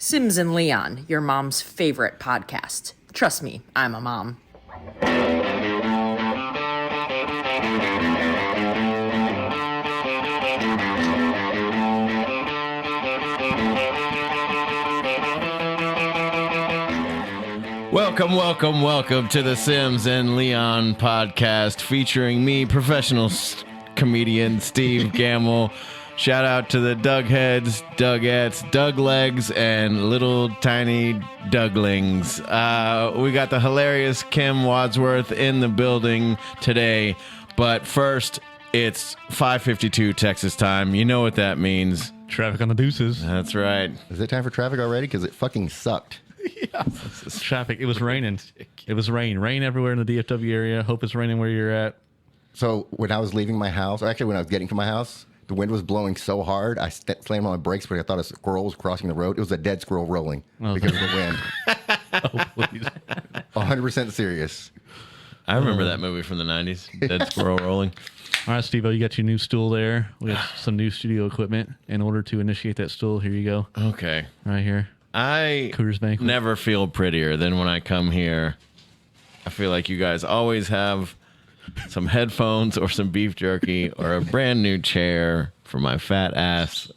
Sims and Leon, your mom's favorite podcast. Trust me, I'm a mom. Welcome to the Sims and Leon podcast featuring me, professional comedian Steve Gamble. Shout out to the Doug Heads, Dougettes, Doug Legs, and little tiny Douglings. We got the hilarious Kim Wadsworth in the building today. But first, it's 5:52 Texas time. You know what that means. Traffic on the deuces. That's right. Is it time for traffic already? Because it fucking sucked. Yeah. Traffic. It was raining. It was rain everywhere in the DFW area. Hope it's raining where you're at. So when I was leaving my house, or actually when I was getting to my house, the wind was blowing so hard, I slammed on my brakes because I thought a squirrel was crossing the road. It was a dead squirrel rolling because of the wind. Oh, please. 100% serious. I remember that movie from the 90s, Dead Squirrel Rolling. All right, Steve-O, you got your new stool there. We got some new studio equipment. In order to initiate that stool, here you go. Okay. Right here. I Coors Banquet. never feel prettier than when I come here. I feel like you guys always have some headphones or some beef jerky or a brand new chair for my fat ass.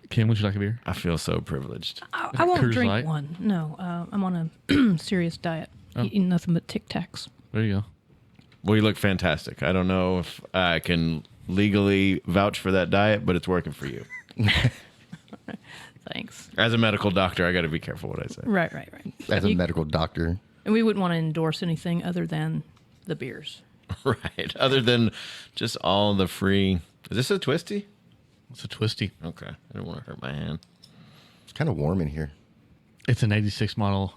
Kim, would you like a beer? I feel so privileged. I won't Coors drink Light? one. No, I'm on a serious diet. Eating nothing but Tic Tacs. There you go. Well, you look fantastic. I don't know if I can legally vouch for that diet, but it's working for you. Thanks. As a medical doctor, I got to be careful what I say. Right. As a medical doctor. And we wouldn't want to endorse anything other than the beers. Right. Other than just all the free. Is this a twisty? It's a twisty. Okay. I don't want to hurt my hand. It's kind of warm in here. It's an 86 model.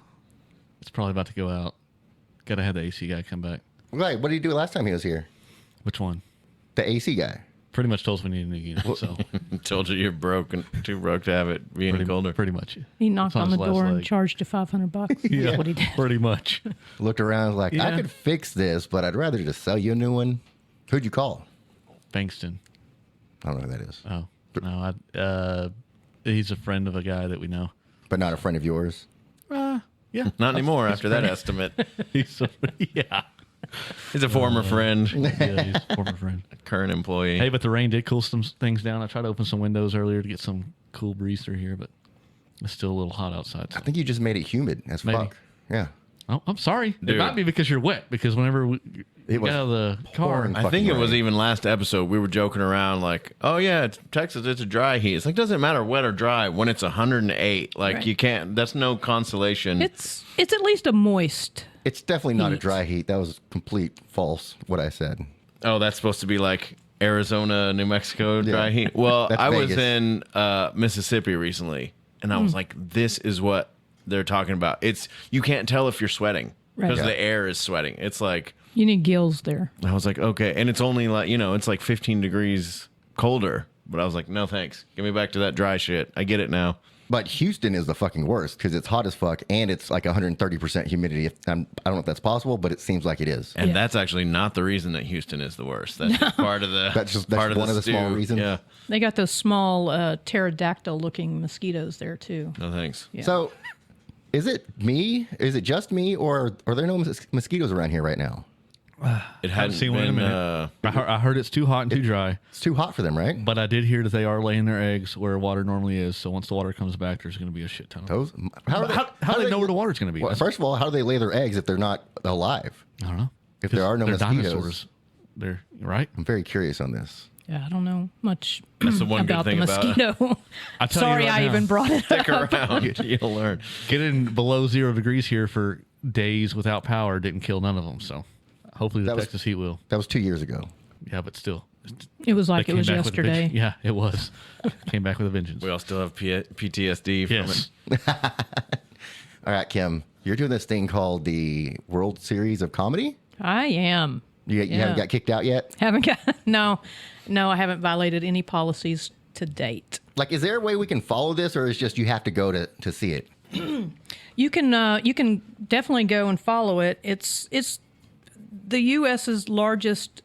It's probably about to go out. Got to have the AC guy come back. Right. What did he do last time he was here? Which one? The AC guy. Pretty much told us we need a new unit. So Told you you're broke and too broke to have it be any colder. pretty much. He knocked It's on on the his last door and leg. charged you $500. Yeah, That's what he did. pretty much. Looked around like, I Yeah. could fix this, but I'd rather just sell you a new one. Who'd you call? Bankston. I don't know who that is. Oh, no. He's a friend of a guy that we know. But not a friend of yours. Yeah. Not anymore after that estimate. Yeah. He's a former friend, Yeah, he's a former friend. current employee. Hey, but the rain did cool some things down. I tried to open some windows earlier to get some cool breeze through here, but it's still a little hot outside. I So. think you just made it humid as Maybe. fuck. Yeah. Oh, I'm sorry. Dude. It might be because you're wet, because whenever we It got was out of the car, pouring. I think it was Fucking even last episode we were joking around like, oh yeah, it's Texas, it's a dry heat. It's like, doesn't matter wet or dry when it's 108. Like Right. you can't. That's no consolation. It's at least a moist. It's definitely not a Heat. dry heat. That was complete false, what I said. Oh, that's supposed to be like Arizona, New Mexico dry Yeah. heat. Well, That's I was Vegas. in Mississippi recently, and I was like, this is what they're talking about. It's you can't tell if you're sweating Right. because Yeah. the air is sweating. It's like You need gills there. I was like, okay, and it's only like it's like 15 degrees colder. But I was like, no thanks. Give me back to that dry shit. I get it now. But Houston is the fucking worst because it's hot as fuck and it's like 130% humidity. I don't know if that's possible, but it seems like it is. And Yeah. that's actually not the reason that Houston is the worst. That's just part of the That's part one of the small stew. reasons. Yeah. They got those small pterodactyl-looking mosquitoes there, too. No thanks. Yeah. So is it me? Is it just me? Or are there no mosquitoes around here right now? It hadn't seen one in a been. minute. I heard it's too hot and too dry, It's too hot for them, right? but I did hear that they are laying their eggs where water normally is. So once the water comes back, there's going to be a shit ton of them. Those, how How do they know where the water's going to be? Well, first of all, how do they lay their eggs if they're not alive? I don't know. If there are no They're mosquitoes. dinosaurs. They're right. I'm very curious on this. Yeah, I don't know much That's the one good about the thing about it. mosquito. I tell you Sorry right I now. even brought it Stick up. around. You'll learn. Getting below 0 degrees here for days without power didn't kill none of them. So hopefully the That was- Texas heat will. That was 2 years ago. Yeah, but still. It was like They it was came back with a vengeance. yesterday. Yeah, it was. Came back with a vengeance. We all still have PTSD from Yes. it. All right, Kim, you're doing this thing called the World Series of Comedy? I am. You Yeah. haven't got kicked out yet? Haven't got no, I haven't violated any policies to date. Like, is there a way we can follow this, or is just you have to go to see it? You can definitely go and follow it. It's the U.S.'s largest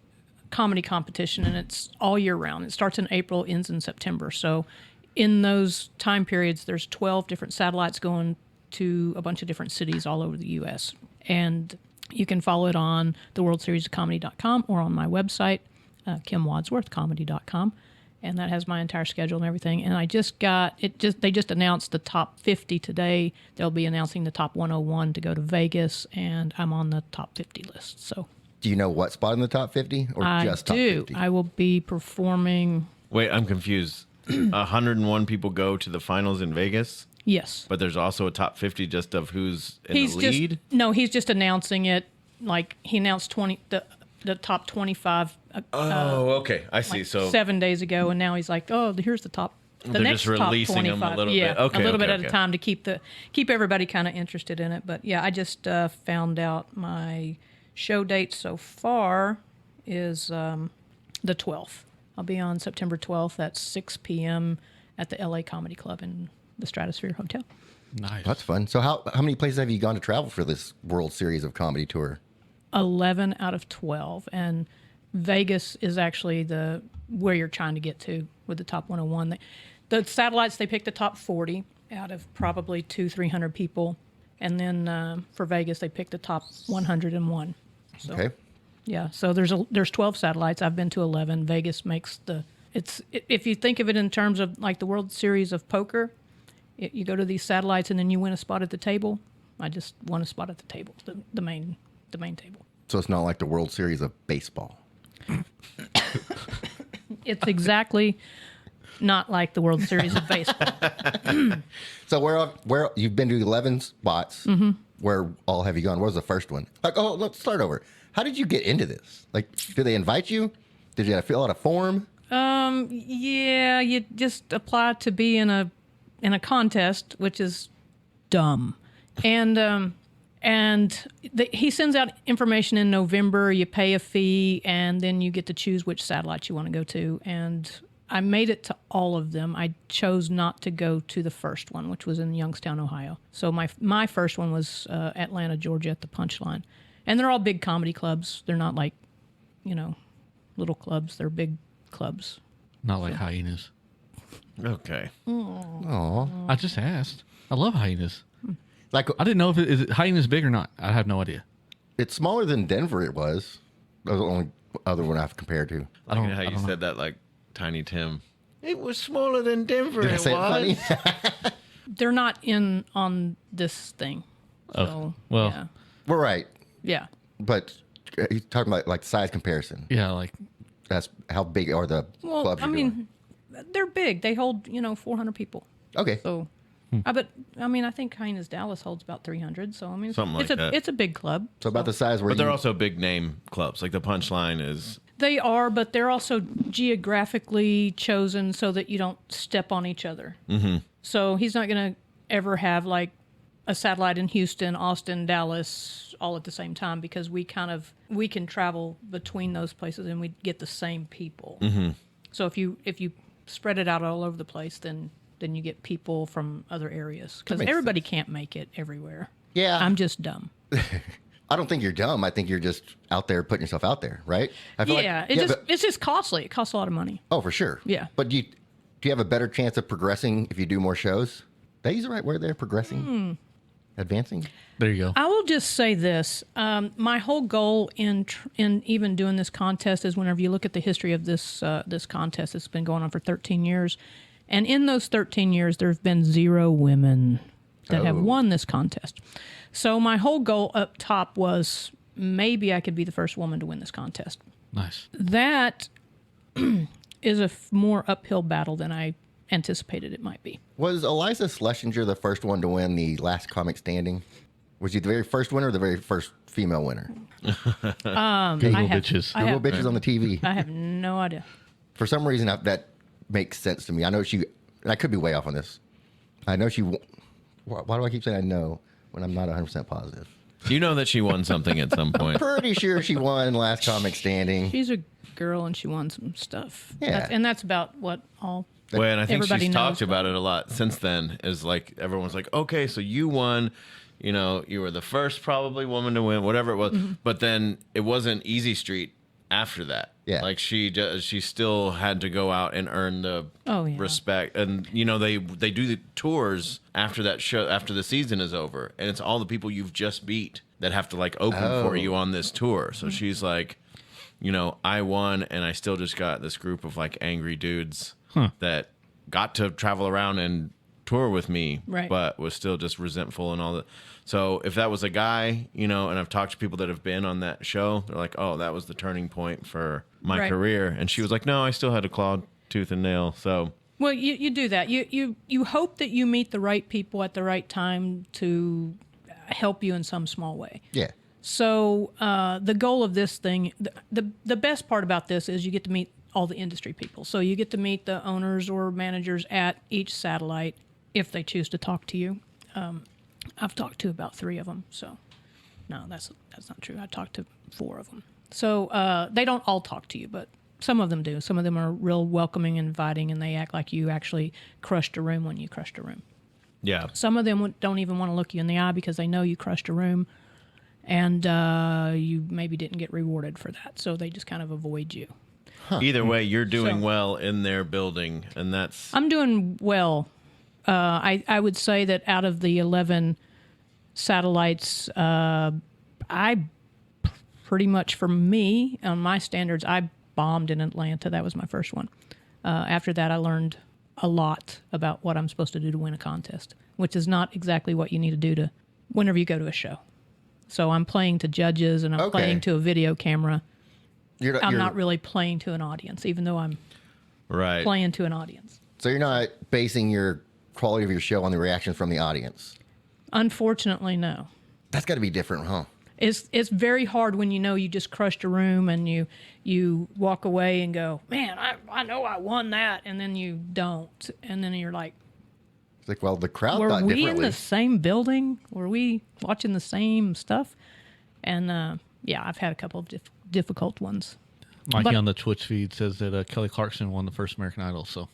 comedy competition, and it's all year round. It starts in April, ends in September. So in those time periods, there's 12 different satellites going to a bunch of different cities all over the U.S. And you can follow it on theworldseriesofcomedy.com or on my website, kimwadsworthcomedy.com. And that has my entire schedule and everything. And I just got it. They just announced the top 50 today. They'll be announcing the top 101 to go to Vegas, and I'm on the top 50 list. So, Do you know what spot in the top 50 or just top 50? I will be performing. Wait, I'm confused. 101 people go to the finals in Vegas, Yes, but there's also a top 50 just of who's in the lead. He's just announcing it. Like he announced the top 25. Okay, I see. So 7 days ago, and now he's like, oh, here's the top. The they're next just releasing top them 25. a little bit. Okay, a little bit at okay. a time to keep everybody kind of interested in it. But yeah, I just found out my show date so far is the 12th. I'll be on September 12th at 6 p.m. at the LA Comedy Club in the Stratosphere Hotel. Nice. That's fun. So how many places have you gone to travel for this World Series of Comedy tour? 11 out of 12, and Vegas is actually where you're trying to get to with the top 101. The satellites, they picked the top 40 out of probably 300 people, and then for Vegas they picked the top 101. So, Okay. yeah, so there's 12 satellites. I've been to 11. Vegas makes if you think of it in terms of like the World Series of Poker, you go to these satellites and then you win a spot at the table. I just won a spot at the table, the main table. So it's not like the World Series of baseball. It's exactly not like the World Series of baseball. So where you've been to 11 spots? Mm-hmm. Where all have you gone? What was the first one? Like, let's start over. How did you get into this? Like, did they invite you? Did you fill out a form? Yeah, you just apply to be in a contest, which is dumb. And he sends out information in November. You pay a fee, and then you get to choose which satellite you want to go to. And I made it to all of them. I chose not to go to the first one, which was in Youngstown, Ohio. So my first one was Atlanta, Georgia, at the Punchline. And they're all big comedy clubs. They're not like, little clubs. They're big clubs. Not like hyenas. Okay. Oh, I just asked. I love hyenas. like I didn't know if is it hyenas big or not. I have no idea. it's smaller than Denver. It was. That was the only other one I've compared to. I don't know how you said that like Tiny Tim. It was smaller than Denver. Did I say it funny? They're not in on this thing. So, Oh, well. yeah. We're right, Yeah. but he's talking about like size comparison. Yeah, like That's how big are the Well, clubs I you're mean, they're big. They hold, 400 people. doing? Okay. So, I think Hyenas Dallas holds about 300. So, I mean, Something like that. It's a big club. So about the size where But they're you, also big name clubs. Like the Punchline is. They are, but they're also geographically chosen so that you don't step on each other. Mm-hmm. So he's not going to ever have like a satellite in Houston, Austin, Dallas, all at the same time, because we can travel between those places and we get the same people. Mm-hmm. So if you spread it out all over the place, then you get people from other areas, because makes everybody can't make it everywhere. Yeah. I'm just dumb. I don't think you're dumb. I think you're just out there putting yourself out there, right? I feel Yeah, but- it's just costly. It costs a lot of money. oh, for sure. Yeah. But do you have a better chance of progressing if you do more shows? Did I use the right word there? Progressing? Advancing? there you go. I will just say this: my whole goal in even doing this contest is, whenever you look at the history of this contest, it's been going on for 13 years, and in those 13 years, there have been 0 women that have won this contest. So my whole goal up top was maybe I could be the first woman to win this contest. Nice. That is a more uphill battle than I anticipated it might be. Was Eliza Schlesinger the first one to win the Last Comic Standing? Was she the very first winner or the very first female winner? Google have- bitches. I Google have- bitches on the TV. I have no idea. For some reason, that makes sense to me. I know she, and I could be way off on this. I know she, why do I keep saying I know when I'm not 100% positive? You know that she won something at some point. Pretty sure she won Last Comic Standing. She's a girl and she won some stuff. Yeah. That's about what all. Well, and I think Everybody she's knows talked about it a lot since then. Is like everyone's like, okay, so you won. You were the first probably woman to win, whatever it was. Mm-hmm. But then it wasn't Easy Street after that. Yeah. Like she still had to go out and earn the respect. And they do the tours after that show, after the season is over, and it's all the people you've just beat that have to like open for you on this tour. So she's like, I won, and I still just got this group of like angry dudes that got to travel around and tour with me, but was still just resentful and all that. So if that was a guy, and I've talked to people that have been on that show, they're like, oh, that was the turning point for my career. And she was like, no, I still had a claw, tooth, and nail. So, well, you do that. You hope that you meet the right people at the right time to help you in some small way. Yeah. So the goal of this thing, the best part about this is you get to meet all the industry people. So you get to meet the owners or managers at each satellite if they choose to talk to you. I've talked to about 3 of them. So no, that's not true. I talked to 4 of them. So they don't all talk to you, but some of them do. Some of them are real welcoming and inviting, and they act like you actually crushed a room when you crushed a room. Yeah. Some of them don't even want to look you in the eye because they know you crushed a room, and you maybe didn't get rewarded for that. So they just kind of avoid you. Either way, you're doing well in their building, and that's... I'm doing well. I would say that out of the 11 satellites, I pretty much, for me, on my standards, I bombed in Atlanta. That was my first one. After that, I learned a lot about what I'm supposed to do to win a contest, which is not exactly what you need to do to whenever you go to a show. So I'm playing to judges, and I'm playing to a video camera. I'm not really playing to an audience, even though I'm playing to an audience. So you're not basing your quality of your show on the reaction from the audience? Unfortunately, no. That's got to be different, huh? It's very hard when you just crushed a room and you walk away and go, man, I know I won that, and then you don't, and then you're like, it's like, well, the crowd were thought we differently. in the same building? Were we watching the same stuff? And I've had a couple of difficult ones. Mikey on the Twitch feed says that Kelly Clarkson won the first American Idol. So,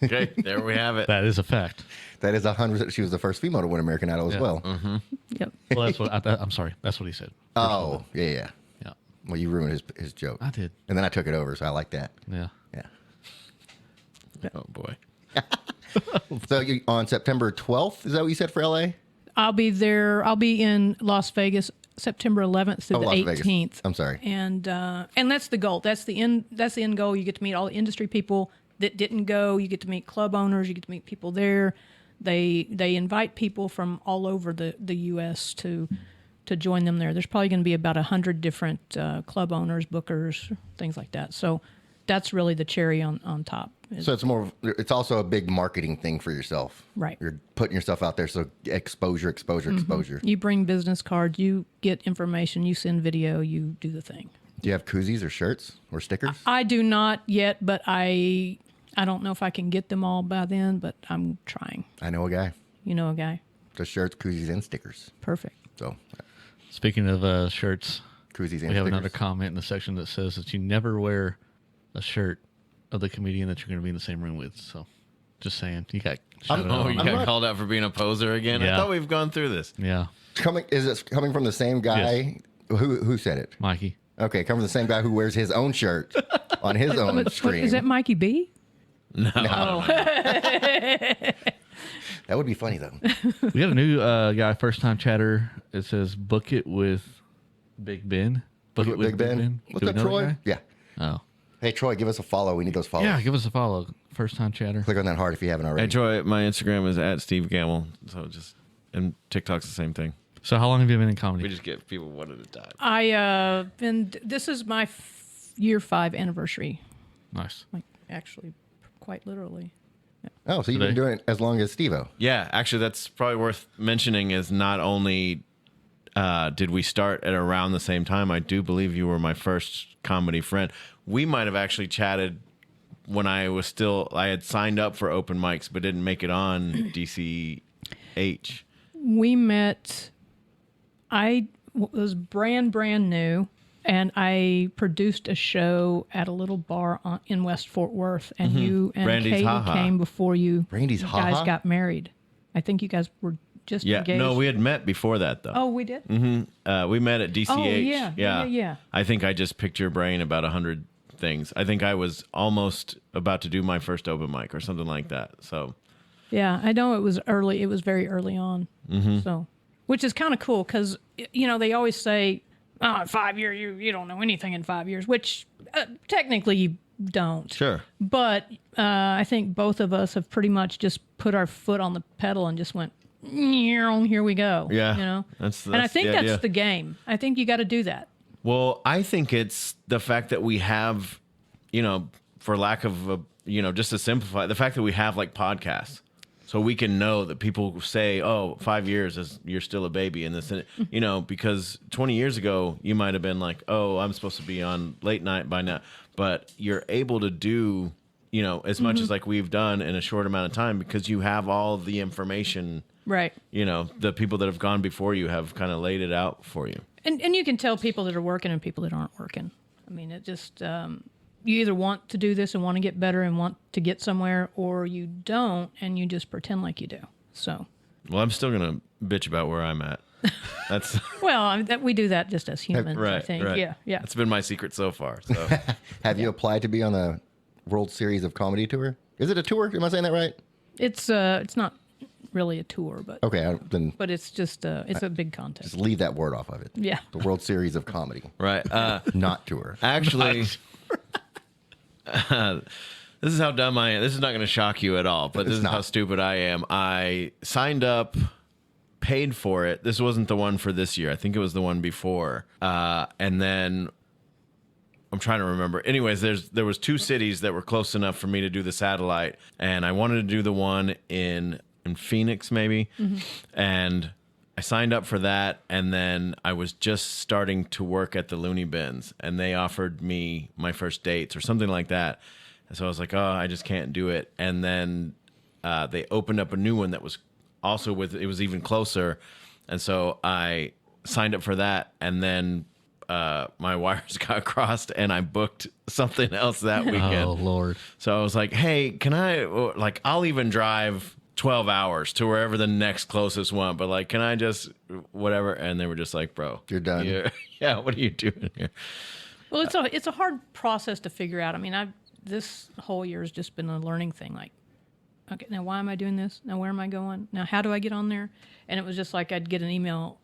okay, there we have it. That is a fact. That is 100%. She was the first female to win American Idol as well. Mm-hmm. Yep. Well, that's what I'm sorry. That's what he said. Oh, yeah. Well, you ruined his joke. I did. And then I took it over, so I like that. Yeah. Oh boy. So you on September 12th? Is that what you said for LA? I'll be there. I'll be in Las Vegas September 11th through the Las 18th. Vegas. I'm sorry. And that's the goal. That's the end. That's the end goal. You get to meet all the industry people that didn't go. You get to meet club owners. You get to meet people there. They invite people from all over the U.S. to join them there. There's probably going to be about 100 different club owners, bookers, things like that. So that's really the cherry on top. So it's also a big marketing thing for yourself. Right. You're putting yourself out there. So exposure. You bring business cards, you get information, you send video, you do the thing. Do you have koozies or shirts or stickers? I do not yet, but I don't know if I can get them all by then, but I'm trying. I know a guy. You know a guy? Just shirts, koozies, and stickers. Perfect. So, speaking of shirts, koozies and we have stickers. another comment in the section that says that you never wear a shirt of the comedian that you're going to be in the same room with. So, just saying, you got shouted out. You got called out for being a poser again. Yeah. I thought we've gone through this. Yeah, Is it coming from the same guy? Yes. Who said it? Mikey. Okay, coming from the same guy who wears his own shirt on his own screen. Is that Mikey B? No. Oh. That would be funny though. We got a new guy, first time chatter. It says book it with Big Ben. Book it with Big Ben. Do What's we up, know that Troy? guy? Yeah. Oh, Hey, Troy, give us a follow. We need those follows. yeah. Give us a follow. First time chatter. Click on that heart if you haven't already. Hey, Troy, my Instagram is at Steve Gamble. So and TikTok's the same thing. So, how long have you been in comedy? We just get people one at a time. This is my year 5 anniversary. Nice. Like, actually, quite literally. Oh, so you've been doing it as long as Steve-O. Yeah, actually, that's probably worth mentioning is not only did we start at around the same time, I do believe you were my first comedy friend. We might have actually chatted when I had signed up for open mics, but didn't make it on DCH. We met, I was brand new, and I produced a show at a little bar in West Fort Worth, and you and Brandy's Katie Ha Ha. came before you Brandy's Ha guys Ha? got married. I think you guys were just Yeah, engaged? no, we had met before that though. Oh, we did. We met at DCH. Oh, yeah. I think I just picked your brain about 100 things. I think I was almost about to do my first open mic or something like that. So, Yeah, I know it was early. It was very early on. So, which is kind of cool because they always say, "Oh, in 5 years, you don't know anything in 5 years," which technically you don't. sure. But I think both of us have pretty much just put our foot on the pedal and just went, here we go. Yeah, and I think the that's idea. the game. I think you got to do that. Well, I think it's the fact that we have, for lack of just to simplify, the fact that we have like podcasts. So we can know that people say, "Oh, 5 years is you're still a baby," and this, because 20 years ago you might have been like, "Oh, I'm supposed to be on late night by now," but you're able to do, as much as like we've done in a short amount of time because you have all the information. Right. The people that have gone before you have kind of laid it out for you. And you can tell people that are working and people that aren't working. I mean, it just you either want to do this and want to get better and want to get somewhere, or you don't and you just pretend like you do. So. Well, I'm still gonna bitch about where I'm at. That's well, we do that just as humans. right. I think. Right. Yeah. That's been my secret so far. So, Have you applied to be on the World Series of Comedy tour? Is it a tour? Am I saying that right? It's not really a tour, but Okay, then but it's just it's a big contest. just leave that word off of it. Yeah. The World Series of Comedy, right. not tour. Actually, this is how dumb I am. This is not going to shock you at all, but this is how stupid I am. I signed up, paid for it. This wasn't the one for this year. I think it was the one before. And then I'm trying to remember. Anyways, there was 2 cities that were close enough for me to do the satellite, and I wanted to do the one in Phoenix, maybe. And I signed up for that, and then I was just starting to work at the Looney Bins, and they offered me my first dates or something like that. And so I was like, oh, I just can't do it. And then they opened up a new one that was also it was even closer. And so I signed up for that, and then my wires got crossed, and I booked something else that weekend. Oh, Lord. So I was like, hey, can I, I'll even drive 12 hours to wherever the next closest one, but can I just whatever? And they were just like, bro, You're done. Yeah, what are you doing here? Well, it's a hard process to figure out. I mean, this whole year has just been a learning thing. Like, okay, now why am I doing this? Now where am I going? Now how do I get on there? And it was just like I'd get an email,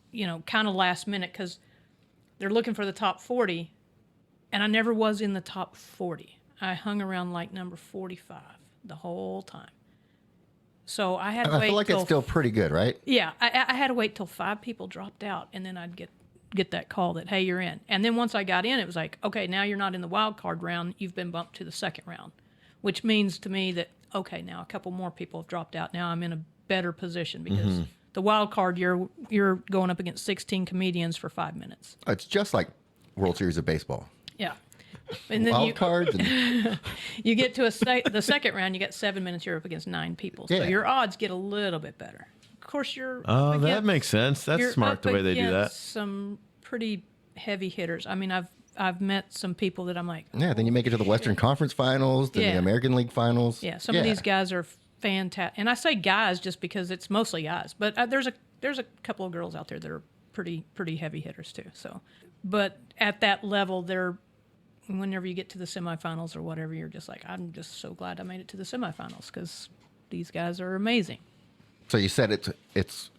kind of last minute because they're looking for the top 40, and I never was in the top 40. I hung around like number 45 the whole time. So I had to wait. I feel like it's still pretty good, right? Yeah, I had to wait till 5 people dropped out, and then I'd get that call that, hey, you're in. And then once I got in, it was like, okay, now you're not in the wild card round. You've been bumped to the second round, which means to me that, okay, now a couple more people have dropped out. Now I'm in a better position because the wild card, you're going up against 16 comedians for 5 minutes. It's just like World Series of Baseball. Yeah. And then Wild cards. And, you get to the second round, you get 7 minutes, you're up against 9 people. So Yeah. your odds get a little bit better. Of course, you're Oh, up that against- makes sense. That's you're smart up the way they do that. against some pretty heavy hitters. I mean, I've met some people that I'm like, yeah, then you make it to the Western Conference Finals, then Yeah. the American League Finals. yeah, some of these guys are fantastic. And I say guys just because it's mostly guys, but there's a couple of girls out there that are pretty heavy hitters too. So, but at that level, whenever you get to the semifinals or whatever, you're just like, I'm just so glad I made it to the semifinals because these guys are amazing. So you said it's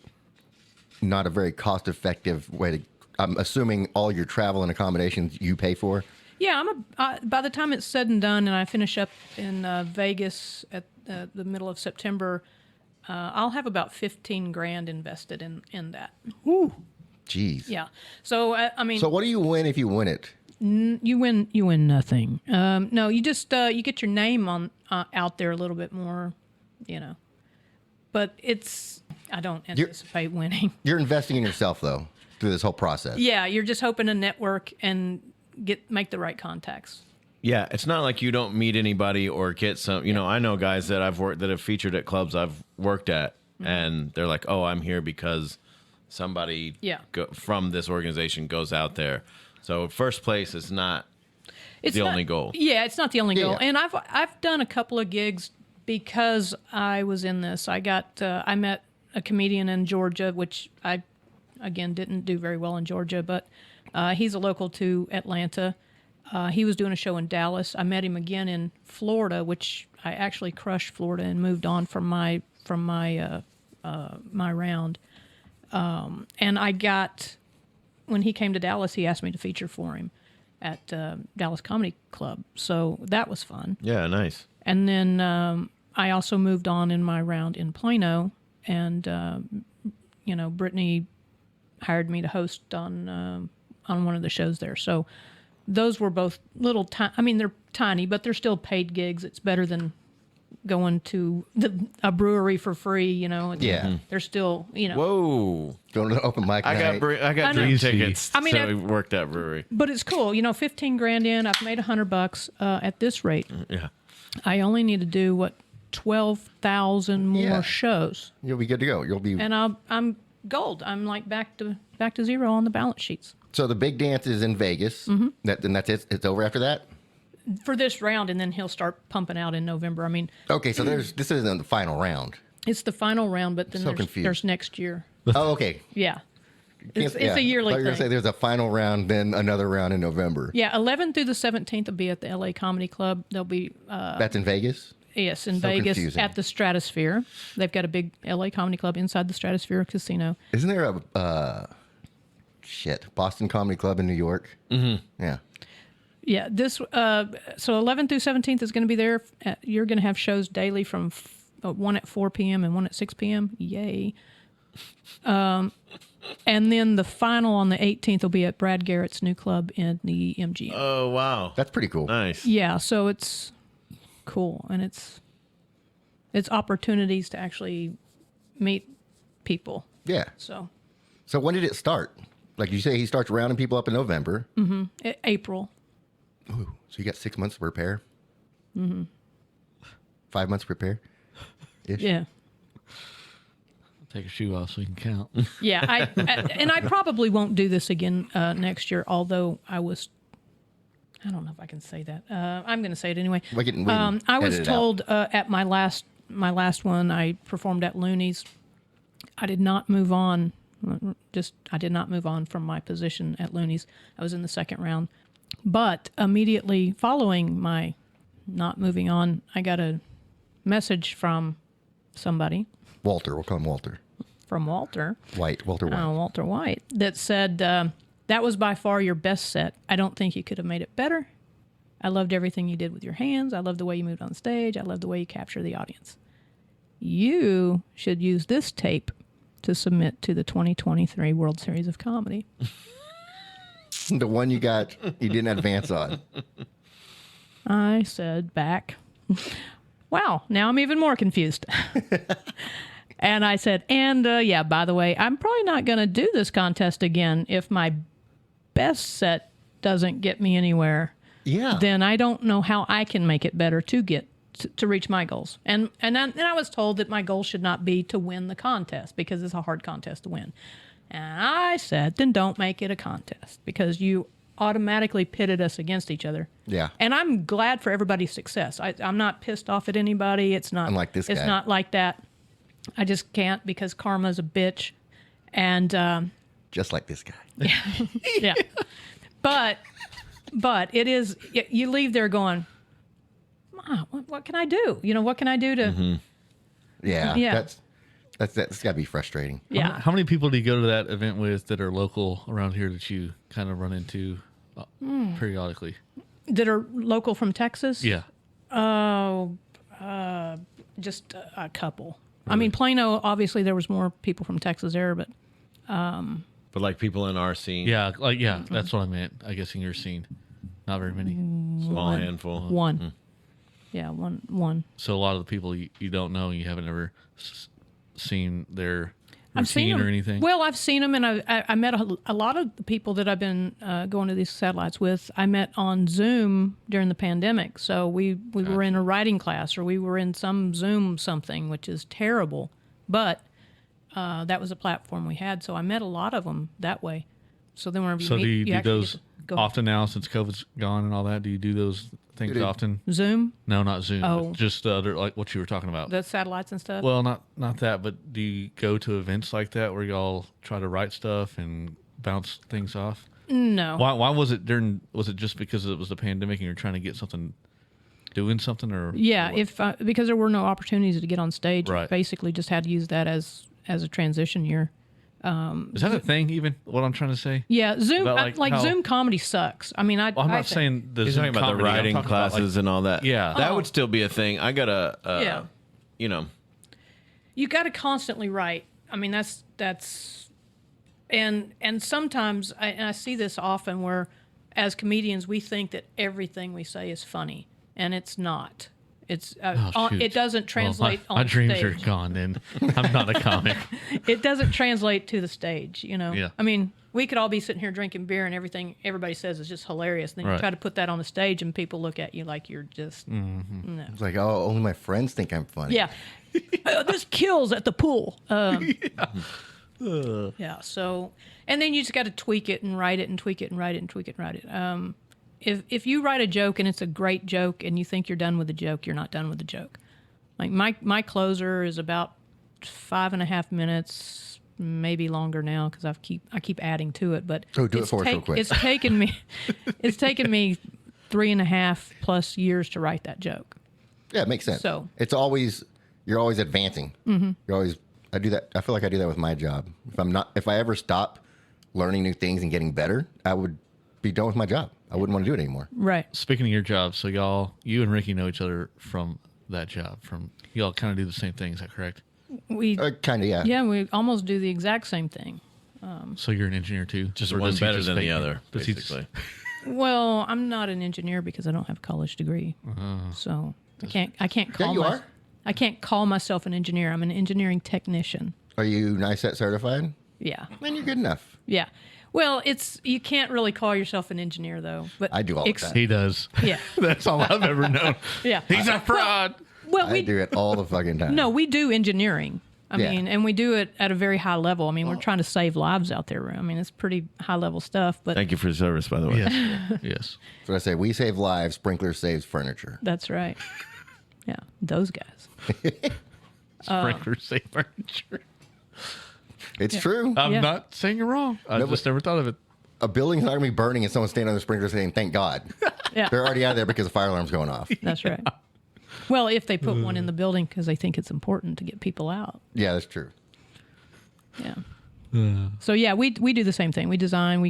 not a very cost-effective way to. I'm assuming all your travel and accommodations you pay for. Yeah, by the time it's said and done, and I finish up in Vegas at the middle of September, I'll have about $15,000 invested in that. Jeez. Yeah. So I mean, So what do you win if you win it? you win nothing. No, you just you get your name on out there a little bit more, But I don't anticipate winning. You're investing in yourself though through this whole process. Yeah, you're just hoping to network and make the right contacts. Yeah, it's not like you don't meet anybody or get some. I know guys that I've worked that have featured at clubs I've worked at, and they're like, "Oh, I'm here because somebody from this organization goes out there." So first place is not the only goal. Yeah, it's not the only goal. Yeah. And I've done a couple of gigs because I was in this. I met a comedian in Georgia, which I, again, didn't do very well in Georgia, but he's a local to Atlanta. He was doing a show in Dallas. I met him again in Florida, which I actually crushed Florida and moved on from my round. And I got, when he came to Dallas, he asked me to feature for him at Dallas Comedy Club. So that was fun. Yeah, nice. And then I also moved on in my round in Plano, and Brittany hired me to host on one of the shows there. So those were both little. I mean, they're tiny, but they're still paid gigs. It's better than going to a brewery for free. Yeah. They're still Whoa. Going to the open mic I night. got dream tickets. I mean, so we worked that brewery. But it's cool. $15,000 in. I've made $100 at this rate. Yeah. I only need to do 12,000 more Yeah. shows, You'll be good to go. You'll be. and I'm gold. I'm like back to zero on the balance sheets So the big dance is in Vegas. Mm-hmm. Then that's it. It's over after that. for this round, and then he'll start pumping out in November. I mean, Okay, so this isn't the final round. it's the final round, but then So confused. there's next year. Oh, okay. Yeah, it's Yeah. a yearly I thought you were gonna thing. say there's a final round, then another round in November. Yeah, 11th through the 17th will be at the LA Comedy Club. There'll be That's in Vegas. yes in So Vegas confusing. at the Stratosphere. They've got a big LA Comedy Club inside the Stratosphere Casino. Isn't there a Boston Comedy Club in New York? Mm-hmm. Yeah. Yeah, this so 11th through 17th is going to be there. You're going to have shows daily from one at 4 p.m. and one at 6 p.m. Yay! And then the final on the 18th will be at Brad Garrett's new club in the MGM. Oh, wow. That's pretty cool. Nice. Yeah, so it's cool, and it's opportunities to actually meet people. Yeah. So So when did it start? Like you say, he starts rounding people up in November. April. Ooh, so you got 6 months to prepare. Mm-hmm. 5 months to prepare. Ish. Yeah. Take a shoe off so we can count. Yeah, and I probably won't do this again next year. Although I don't know if I can say that. I'm going to say it anyway. We can I was edit it out. told at my last one, I performed at Looney's. I did not move on. I did not move on from my position at Looney's. I was in the second round, but immediately following my not moving on, I got a message from somebody. Walter, we'll call him Walter. From Walter. Walter White. Walter White, that said, that was by far your best set. I don't think you could have made it better. I loved everything you did with your hands. I loved the way you moved on stage. I loved the way you captured the audience. You should use this tape to submit to the 2023 World Series of Comedy. The one you didn't advance on. I said back, wow, now I'm even more confused. And I said, yeah, by the way, I'm probably not going to do this contest again if my best set doesn't get me anywhere. Yeah. Then I don't know how I can make it better to get to reach my goals. And I was told that my goal should not be to win the contest because it's a hard contest to win. And I said, then don't make it a contest because you automatically pitted us against each other. Yeah. And I'm glad for everybody's success. I'm not pissed off at anybody. It's not Unlike this It's guy. not like that. I just can't because karma's a bitch. And Just like this guy. yeah. But it is, you leave there going, what can I do? What can I do to, Yeah. Yeah. That's got to be frustrating. yeah. How many people do you go to that event with that are local around here that you kind of run into periodically? That are local from Texas? Yeah. Oh, just a couple. I mean, Plano, obviously there was more people from Texas there, but But like people in our scene. Yeah, that's what I meant. I guess in your scene. Not very many. Small handful. one. Yeah, one. So a lot of the people you don't know, you haven't ever seen their I've seen routine them. or anything. Well, I've seen them, and I met a lot of the people that I've been going to these satellites with. I met on Zoom during the pandemic. So we were in a writing class, or we were in some Zoom something, which is terrible. But that was a platform we had, so I met a lot of them that way. So then whenever you So meet, do you you do actually those Go often now since COVID's gone and all that? Do you do those things often? Zoom, No, not Zoom. Oh. But just the other, like what you were talking about. the satellites and stuff. Well, not that, but do you go to events like that where y'all try to write stuff and bounce things off? No. Why was it during? Was it just because it was the pandemic and you're trying to get something, doing something, or Yeah, or what? if because there were no opportunities to get on stage, Right. basically just had to use that as a transition year. Is that a thing? Even what I'm trying to say? Yeah, Zoom About, like how- Zoom comedy sucks. I mean, Well, I'm not saying the He's Zoom talking about the comedy, I'm writing talking about, classes like, and all that. Yeah. That Oh. would still be a thing. I got to, Yeah. you know, you got to constantly write. I mean, that's and sometimes I see this often where as comedians we think that everything we say is funny and it's not. It's Oh, shoot. it doesn't translate Well, my on dreams stage. are gone. Then I'm not a comic. It doesn't translate to the stage, you know. Yeah. I mean, we could all be sitting here drinking beer and everything everybody says is just hilarious. And then you Right. try to put that on the stage and people look at you like you're just Mm-hmm. no. It's like, oh, only my friends think I'm funny. Yeah. This kills at the pool. Yeah. So, and then you just got to tweak it and write it and tweak it and write it and tweak it and write it. If you write a joke and it's a great joke and you think you're done with the joke, you're not done with the joke. Like my closer is about 5.5 minutes, maybe longer now because I keep adding to it. But Oh, do it for us real quick. It's taken me 3.5 plus years to write that joke. Yeah, it makes sense. So- it's always you're always advancing. Mm-hmm. You're always. I do that. I feel like I do that with my job. If I ever stop learning new things and getting better, I would be done with my job. I wouldn't want to do it anymore. Right. Speaking of your job, so you and Ricky know each other from that job. From y'all kind of do the same thing. Is that correct? We Kind of, yeah. yeah, we almost do the exact same thing. So you're an engineer too. just Or one does he better just than the fake it? other, Does he just- basically. Well, I'm not an engineer because I don't have a college degree. So I can't call you my- are. I can't call myself an engineer. I'm an engineering technician. Are you NICET certified? Yeah. Then you're good enough. Yeah. Well, you can't really call yourself an engineer though. But I do all of that. He does. Yeah. That's all I've ever known. Yeah. He's a fraud. Well, I we do it all the fucking time. no, we do engineering. I Yeah. mean, and we do it at a very high level. I mean, we're trying to save lives out there. I mean, it's pretty high level stuff, but Thank you for your service, by the way. Yes. Yes. So I say we save lives. Sprinkler saves furniture. that's right. Yeah, those guys. Sprinklers save furniture. It's true. I'm Yeah. not saying you're wrong. I No, just but- never thought of it. A building's not going to be burning and someone standing on the sprinkler saying, "Thank God." Yeah. They're already out of there because the fire alarm's going off. That's right. Well, if they put one in the building because they think it's important to get people out. Yeah, that's true. Yeah. So yeah, we do the same thing. We design.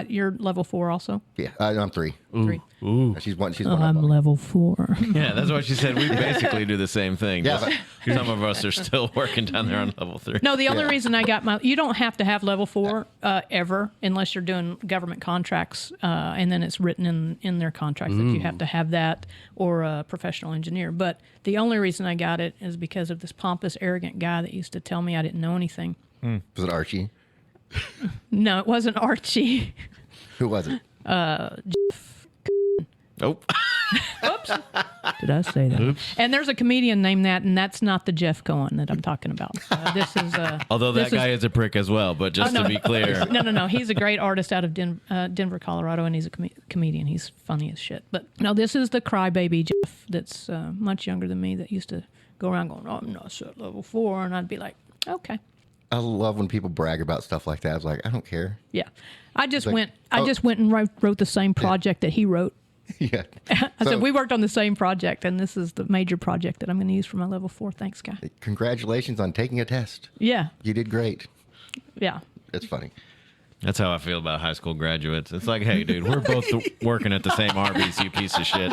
You're level 4 also. Yeah, I'm 3. 3. Ooh. She's one. She's Oh, one. I'm up on me. level 4. Yeah, that's what she said. We basically do the same thing. Yeah, Just some of us are still working down there on level 3. No, the only Yeah. reason I got you don't have to have level 4 ever unless you're doing government contracts, and then it's written in their contracts that you have to have that or a professional engineer. But the only reason I got it is because of this pompous, arrogant guy that used to tell me I didn't know anything. Was it Archie? No, it wasn't Archie. Who was it? Nope. Did I say that? And there's a comedian named that, and that's not the Jeff Cohen that I'm talking about. This is Although that this guy is a prick as well, but just Oh, no. to be clear. No. He's a great artist out of Denver, Colorado, and he's a comedian. He's funny as shit. But no, this is the crybaby Jeff that's much younger than me that used to go around going, "Oh, I'm not at level 4," and I'd be like, "Okay, I love when people brag about stuff like that. I was like, I don't care. yeah." I just like, went. oh. I just went and wrote the same project that he wrote. Yeah. I So- said we worked on the same project, and this is the major project that I'm going to use for my level 4. Thanks, guy. Congratulations on taking a test. Yeah, You did great. yeah. It's funny. That's how I feel about high school graduates. It's like, hey, dude, we're both working at the same Arby's, you piece of shit.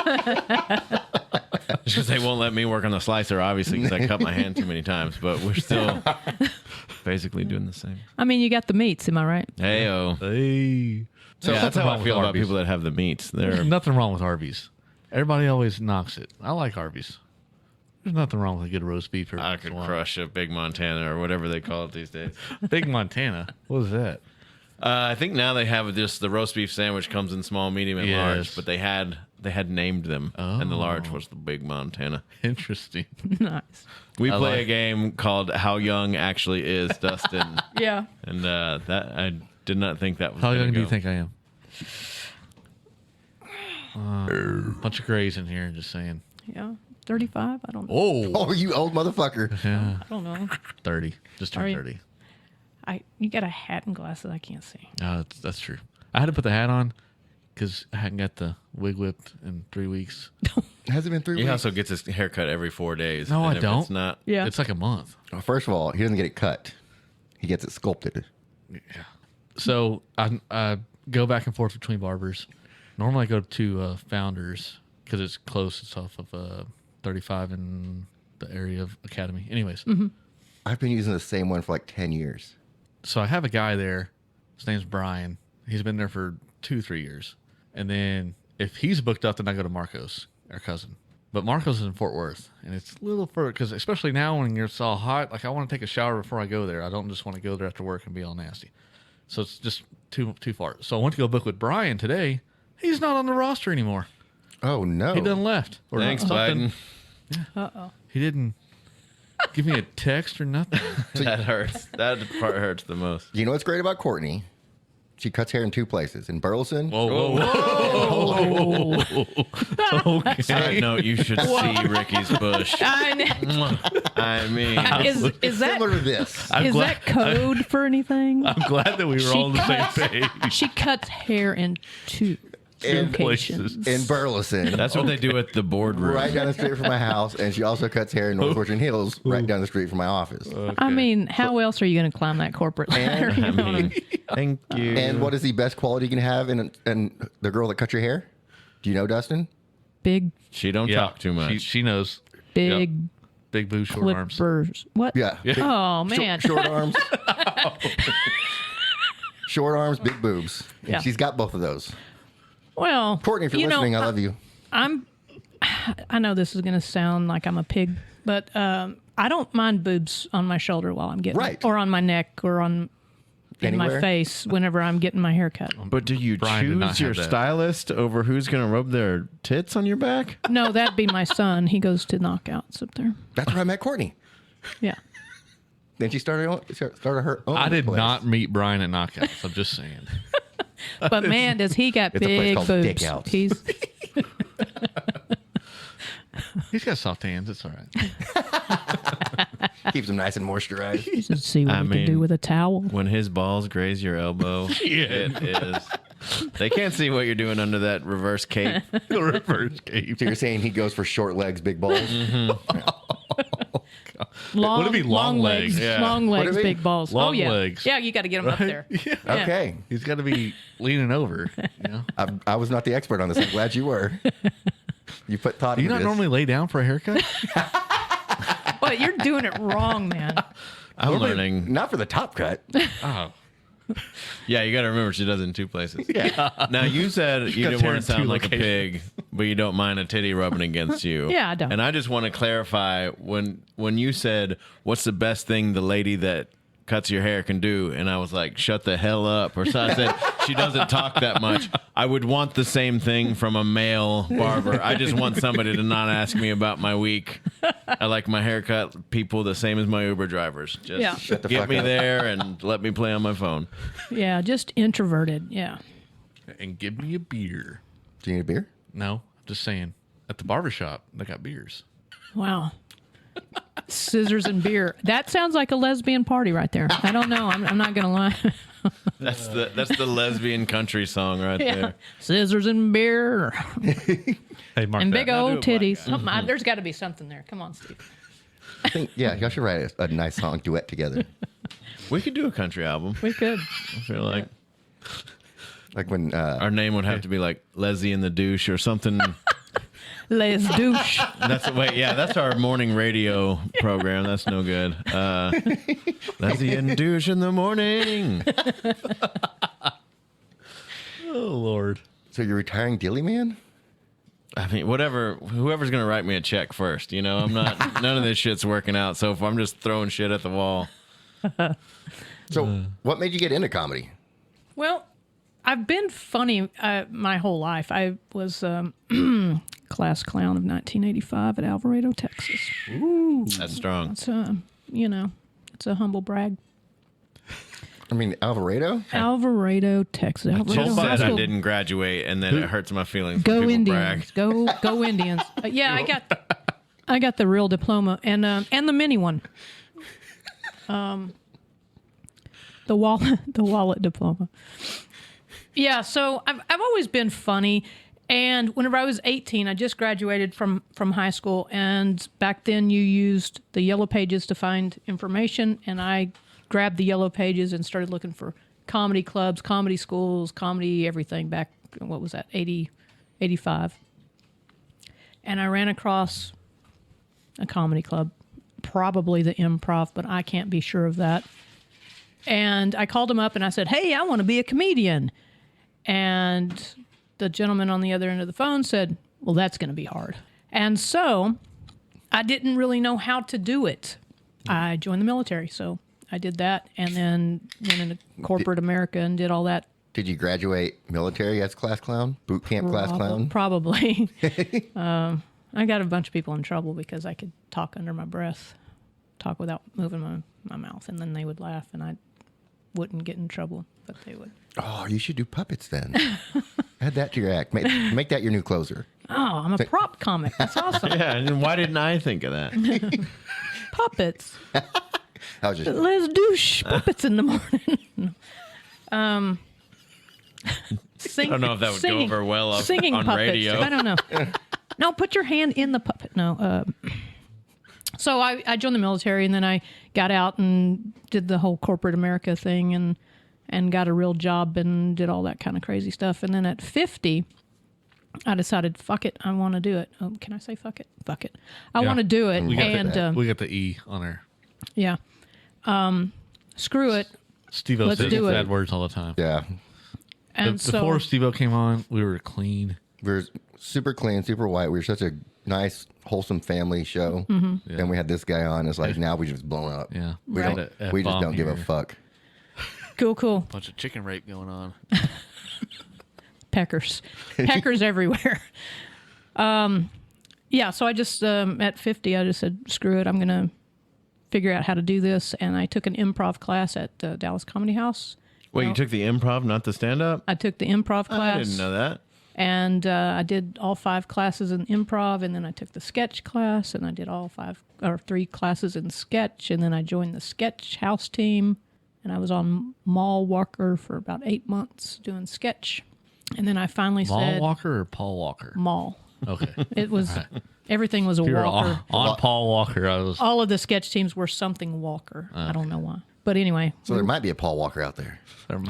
Just because they won't let me work on the slicer, obviously, because I cut my hand too many times. But we're still basically doing the same. I mean, you got the meats, am I right? Hey-o. Hey. So yeah, that's nothing how wrong I with feel about Arby's. people that have the meats. There's They're nothing wrong with Arby's. Everybody always knocks it. I like Arby's. There's nothing wrong with a good roast beef. Every I once could in a while. crush a Big Montana or whatever they call it these days. Big Montana. What is that? I think now they have just the roast beef sandwich comes in small, medium, and Yes. large. But they had named them, and the large was the Big Montana. Interesting. Nice. We I play like- a game called How Young Actually Is Dustin, Yeah. and that I did not think that was. How gonna young do you go. think I am? Bunch of grays in here, just saying. Yeah, 35. I don't know. Oh, Oh, you old motherfucker. yeah. I don't know. 30. Just Are turned you- 30. You got a hat and glasses. I can't see. That's true. I had to put the hat on because I hadn't got the wig whipped in 3 weeks. Has it been 3 He weeks? also gets his haircut every 4 days. No, and I if don't. It's not. Yeah. It's like a month. Well, first of all, he doesn't get it cut. He gets it sculpted. So I go back and forth between barbers. Normally I go to Founders because it's close. It's off of 35 in the area of Academy. Anyways, I've been using the same one for like 10 years. so I have a guy there. His name's Brian. He's been there for 2-3 years. And then if he's booked up, then I go to Marcos, our cousin. But Marcos is in Fort Worth, and it's a little further because especially now when it's all hot, like I want to take a shower before I go there. I don't just want to go there after work and be all nasty. So it's just too far. So I went to go book with Brian today. He's not on the roster anymore. Oh, no. He done left. Or Thanks, something. Biden. He didn't give me a text or nothing. That hurts. That part hurts the most. You know what's great about Courtney? She cuts hair in 2 places. In Burleson. Whoa. Okay. Side note, you should see Ricky's bush. I mean, Is that Similar to this. I'm is glad, that code for anything? I'm glad that we were all on the same page. She cuts hair in 2 locations. places. In Burleson. that's what they do at the boardroom. Right down the street from my house. And she also cuts hair in North Fortune Hills, right down the street from my office. I mean, how else are you going to climb that corporate ladder? You I know what I mean, thank you. And what is the best quality you can have in the girl that cuts your hair? Do you know, Dustin? Big, She don't talk too much. She knows. big Yep. Big boo, short arms. clippers. What? Yeah. Oh, man. Short arms. Short arms, big boobs. Yeah. She's got both of those. Well, Courtney, if you're listening, I love you. I know this is going to sound like I'm a pig, but I don't mind boobs on my shoulder while I'm getting Right. or on my neck or on in my Anywhere? face whenever I'm getting my hair cut. But do you Brian did not choose your have that. stylist over who's going to rub their tits on your back? No, that'd be my son. He goes to knockouts up there. That's where I met Courtney. Yeah. Then she started her own I did place. not meet Brian at Knockouts. I'm just saying. But man, does he got It's a place big called boobs. Dick Outs. He's He's got soft hands. It's all right. Keeps them nice and moisturized. he should see what I he can do mean- with a towel. When his balls graze your elbow, it is. They can't see what you're doing under that reverse cape. Reverse cape. So you're saying he goes for short legs, big balls? Long, Would it be long legs? Yeah. Long What'd legs, it be? big balls. Long oh yeah, legs. yeah. You got to get them up there. Yeah. Okay. He's got to be leaning over. You know? I was not the expert on this. I'm glad you were. You put thought Do you into not this. normally lay down for a haircut? But you're doing it wrong, man. I'm learning. Not for the top cut. Oh. Yeah, you got to remember she does it in 2 places. Yeah. Now you said you got didn't hair want in to sound 2 like a pig, but you don't mind a titty rubbing against you. Yeah, I don't. And I just want to clarify when you said what's the best thing the lady that cuts your hair can do, and I was like, shut the hell up. Or so I said she doesn't talk that much. I would want the same thing from a male barber. I just want somebody to not ask me about my week. I like my haircut people the same as my Uber drivers. Just Yeah. Shut the get fuck me up. there and let me play on my phone. Yeah, just introverted. Yeah. And give me a beer. Do you need a beer? No, I'm just saying. At the barbershop, they got beers. Wow. Scissors and beer. That sounds like a lesbian party right there. I don't know. I'm not gonna lie. That's the lesbian country song right Yeah. there. Scissors and beer Hey, Mark. and big Now old do it, Black titties. Something, there's got to be something there. Come on, Steve. I think, yeah, y'all should write a nice song duet together. We could do a country album. We could. I feel like Like when our name would have to be like Leslie and the Douche or something. Les douche. That's our morning radio program. That's no good. Leslie and Douche in the morning. Oh, Lord. so you're retiring Dilly Man? I mean, whoever's gonna write me a check first. You know, I'm not. None of this shit's working out. So if I'm just throwing shit at the wall, So what made you get into comedy? Well, I've been funny my whole life. I was class clown of 1985 at Alvarado, Texas. that's strong. It's it's a humble brag. I mean, Alvarado? Alvarado, Texas. Alvarado Just High said I School. didn't graduate, and then it hurts my feelings. Go when people Indians. brag. Go Indians. Yeah, I got the real diploma and the mini one. The wallet diploma. Yeah, so I've always been funny. And whenever I was 18, I just graduated from high school, and back then you used the Yellow Pages to find information, and I grabbed the Yellow Pages and started looking for comedy clubs, comedy schools, comedy everything back, what was that, 80, 85. And I ran across a comedy club, probably the Improv, but I can't be sure of that. And I called him up and I said, hey, I want to be a comedian. And the gentleman on the other end of the phone said, well, that's going to be hard. And so I didn't really know how to do it. I joined the military, so I did that, and then went into corporate America and did all that. Did you graduate military as class clown? Boot camp class clown? Probably. I got a bunch of people in trouble because I could talk under my breath, talk without moving my mouth, and then they would laugh, and I wouldn't get in trouble, but they would. Oh, you should do puppets then. Add that to your act. Make that your new closer. Oh, I'm a prop comic. That's awesome. Yeah, and why didn't I think of that? Puppets. I was just Let's do puppets in the morning. I don't know if that would go over well on puppets. radio. I don't know. No, put your hand in the puppet. No. So I joined the military, and then I got out and did the whole corporate America thing, and got a real job and did all that kind of crazy stuff. And then at 50, I decided, fuck it, I want to do it. Oh, can I say fuck it? Fuck it. I want to do it. We And got the E on there. yeah. Screw it. Steve-O Let's says do it. bad words all the time. yeah. And Before so Steve-O came on, we were clean. We were super clean, super white. We were such a nice, wholesome family show. Mm-hmm. Then we had this guy on. It's like now we just blown up. Yeah. We Right. don't. We just don't give a fuck. cool. Bunch of chicken rape going on. Peckers everywhere. Yeah, so I just at 50 I just said screw it, I'm gonna figure out how to do this, and I took an improv class at the Dallas Comedy House. Wait, you took the improv, not the stand-up? I took the improv class. I didn't know that. And I did all 5 classes in improv, and then I took the sketch class, and I did all 3 classes in sketch, and then I joined the sketch house team, and I was on Mall Walker for about 8 months doing sketch. And then I finally Paul said Walker or Paul Walker? Mall. Okay. It was everything was a If you were Walker. on Paul Walker, I was. All of the sketch teams were something Walker. I don't know why. But anyway, So there might be a Paul Walker out there.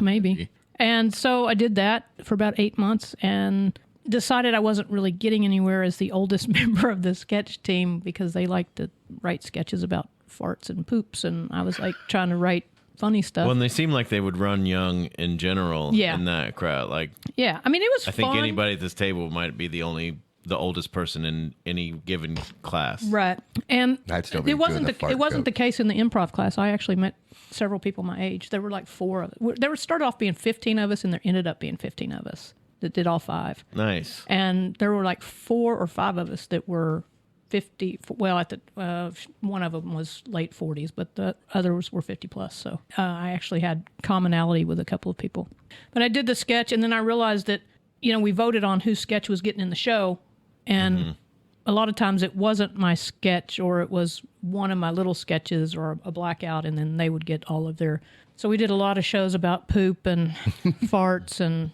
maybe. And so I did that for about 8 months and decided I wasn't really getting anywhere as the oldest member of the sketch team because they like to write sketches about farts and poops. And I was like trying to write funny stuff. Well, and they seem like they would run young in general in that crowd. Like, yeah. I mean, it was I fun. think anybody at this table might be the oldest person in any given class. Right. And I'd still be it wasn't doing the fart it wasn't joke. the case in the improv class. I actually met several people my age. There were like 4 of us. There started off being 15 of us, and there ended up being 15 of us that did all 5. Nice. And there were like 4 or 5 of us that were 50. Well, at the one of them was late 40s, but the others were 50 plus. So I actually had commonality with a couple of people. But I did the sketch, and then I realized that we voted on whose sketch was getting in the show, and a lot of times it wasn't my sketch, or it was one of my little sketches, or a blackout, and then they would get all of their. So we did a lot of shows about poop and farts and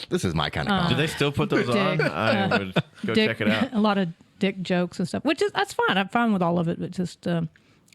This is my kind of Do comedy. they still put those on? I would go dick, check it out. a lot of dick jokes and stuff, that's fine. I'm fine with all of it, but just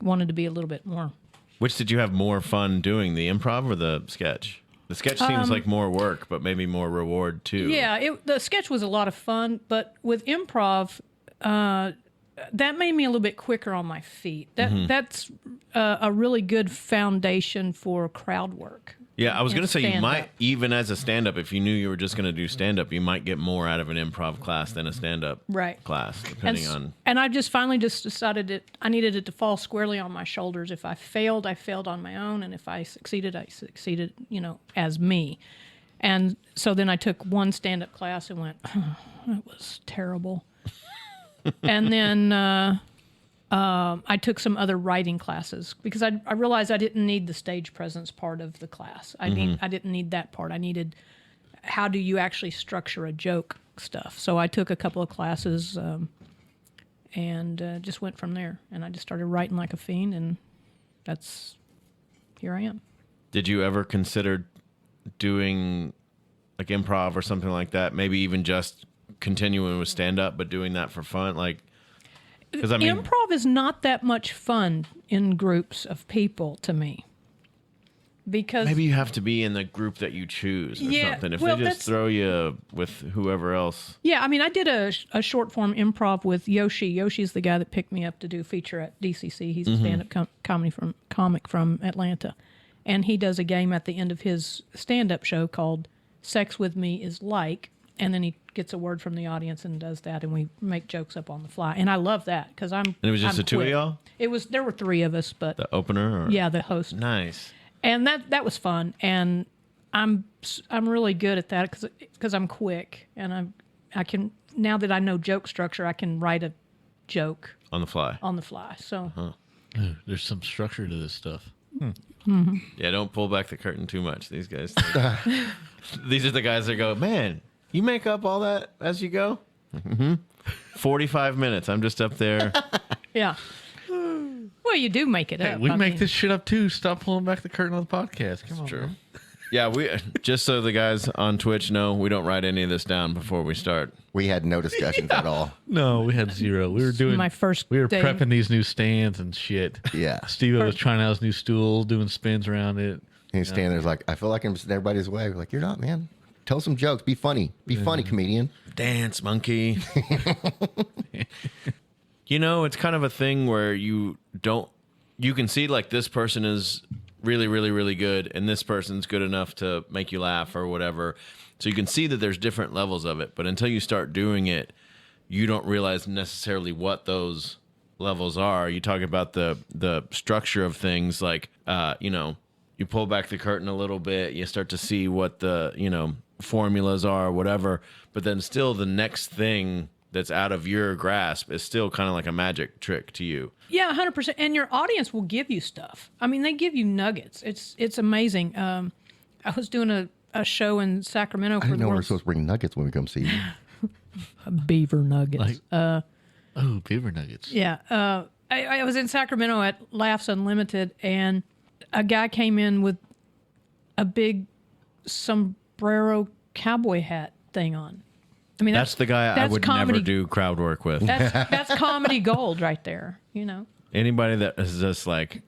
wanted to be a little bit more. Which did you have more fun doing, the improv or the sketch? The sketch seems like more work, but maybe more reward too. Yeah, the sketch was a lot of fun, but with improv, that made me a little bit quicker on my feet. That's a really good foundation for crowd work. Yeah, I was going to say you stand-up. might, even as a stand-up, if you knew you were just going to do stand-up, you might get more out of an improv class than a stand-up class, depending on... And I just finally decided that I needed it to fall squarely on my shoulders. If I failed, I failed on my own, and if I succeeded, as me. And so then I took one stand-up class and went, oh, that was terrible. And then I took some other writing classes because I realized I didn't need the stage presence part of the class. I didn't need that part. I needed how do you actually structure a joke stuff. So I took a couple of classes and just went from there. And I just started writing like a fiend, and here I am. Did you ever consider doing like improv or something like that? Maybe even just continuing with stand up, but doing that for fun, like. Because improv is not that much fun in groups of people to me. Because maybe you have to be in the group that you choose or something. If they just throw you with whoever else. Yeah, I mean, I did a short form improv with Yoshi. Yoshi's the guy that picked me up to do feature at DCC. He's a stand-up comic from Atlanta. And he does a game at the end of his stand-up show called Sex With Me Is Like. And then he gets a word from the audience and does that, and we make jokes up on the fly. And I love that because And it was just the two of y'all? There were three of us, but The opener? Or? yeah, the host. Nice. And that was fun. And I'm really good at that because I'm quick, and I can, now that I know joke structure, I can write a joke On the fly. So Ooh, there's some structure to this stuff. Yeah, don't pull back the curtain too much. These guys. These are the guys that go, man, you make up all that as you go? 45 minutes. I'm just up there. yeah. Well, you do make it up. We make this shit up too. Stop pulling back the curtain on the podcast. Come on, True. man. Yeah, we just so the guys on Twitch know, we don't write any of this down before we start. We had no discussions at all. No, we had zero. We were doing my first We were day. prepping these new stands and shit. Yeah. Steve was trying out his new stool, doing spins around it. And he's standing there's like, I feel like I'm just in everybody's way. We're like, you're not, man. Tell some jokes. Be funny. Be funny, comedian. Dance, monkey. You know, it's kind of a thing where you can see like this person is really, really, really good, and this person's good enough to make you laugh or whatever. So you can see that there's different levels of it, but until you start doing it, you don't realize necessarily what those levels are. You talk about the structure of things, like you pull back the curtain a little bit, you start to see what the formulas are or whatever, but then still the next thing that's out of your grasp is still kind of like a magic trick to you. Yeah, 100%. And your audience will give you stuff. I mean, they give you nuggets. It's amazing. I was doing a show in Sacramento for I didn't know we were world's supposed to bring nuggets when we come see you. beaver nuggets. Beaver nuggets. Yeah. I was in Sacramento at Laughs Unlimited, and a guy came in with a big sombrero cowboy hat thing on. I mean, That's the guy I would comedy, never do crowd work with. That's comedy gold right there, Anybody that is just like,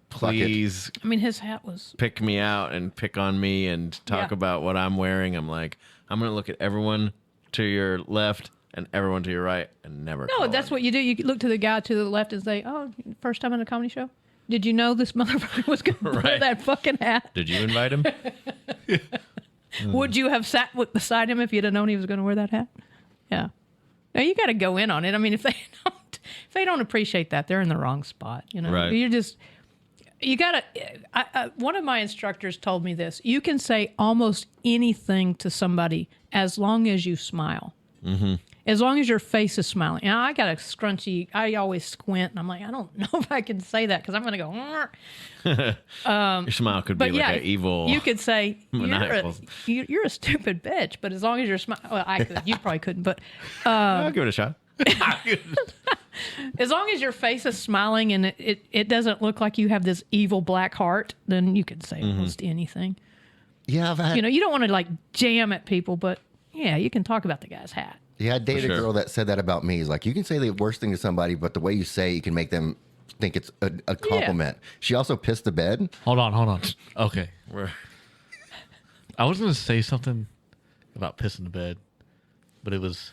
please I mean, his hat was... pick me out and pick on me and talk about what I'm wearing. I'm like, I'm going to look at everyone to your left and everyone to your right and never No, call that's him. what you do. You look to the guy to the left and say, oh, first time in a comedy show? Did you know this motherfucker was going to wear that fucking hat? Did you invite him? Would you have sat beside him if you'd have known he was going to wear that hat? Yeah. Now you got to go in on it. I mean, if they don't appreciate that, they're in the wrong spot. Right. You got to. One of my instructors told me this: you can say almost anything to somebody as long as you smile. Mm-hmm. As long as your face is smiling. Now, I got a scrunchy. I always squint, and I'm like, I don't know if I can say that because I'm going to go. Your smile could be like an evil. You could say maniacal. you're a stupid bitch, but as long as you're smiling, well, I could. You probably couldn't, but I'll give it a shot. as long as your face is smiling and it doesn't look like you have this evil black heart, then you can say almost anything. Yeah, I've had, You don't want to like jam at people, but yeah, you can talk about the guy's hat. I dated sure. a girl that said that about me. He's like, you can say the worst thing to somebody, but the way you say it, you can make them think it's a compliment. She also pissed the bed. Hold on. Okay. I was going to say something about pissing the bed, but it was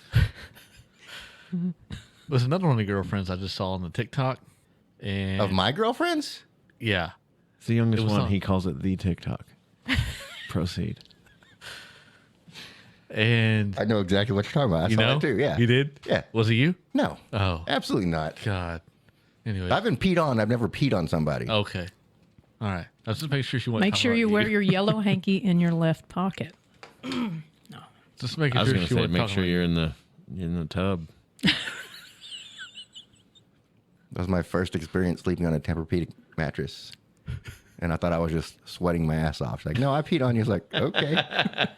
another one of the girlfriends I just saw on the TikTok. And Of my girlfriends? yeah. It's the youngest It was one. on- He calls it the TikTok. Proceed. And I know exactly what you're talking about. I saw that too. Yeah. You did? Yeah. Was it you? No. Oh. Absolutely not. God. Anyway. I've been peed on. I've never peed on somebody. Okay. All right. Let's just make sure she wasn't Make talking sure about you wear your yellow hanky in your left pocket. Just making I was sure going she to say, wasn't make talking sure about you're in the tub. That was my first experience sleeping on a Tempur-Pedic mattress. And I thought I was just sweating my ass off. She's like, no, I peed on you. I was like, okay.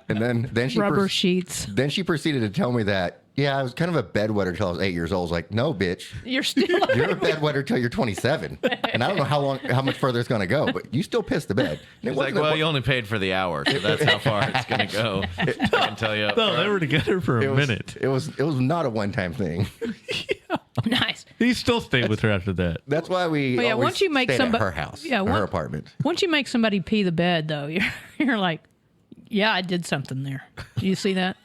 And then she Rubber sheets. Then she proceeded to tell me that, yeah, I was kind of a bedwetter until I was 8 years old. I was like, no, bitch. You're still. You're a bedwetter till you're 27. And I don't know how much further it's going to go, but you still pissed the bed. And It's like, well, you only paid for the hour, so that's how far it's going to go. I can tell you. No, they were together for a minute. It was not a one-time thing. Nice. He still stayed with her after that. That's why we Well, yeah, always once you make stayed somebody- at her house, yeah, or one- her apartment. Once you make somebody pee the bed, though, you're like, yeah, I did something there. Do you see that?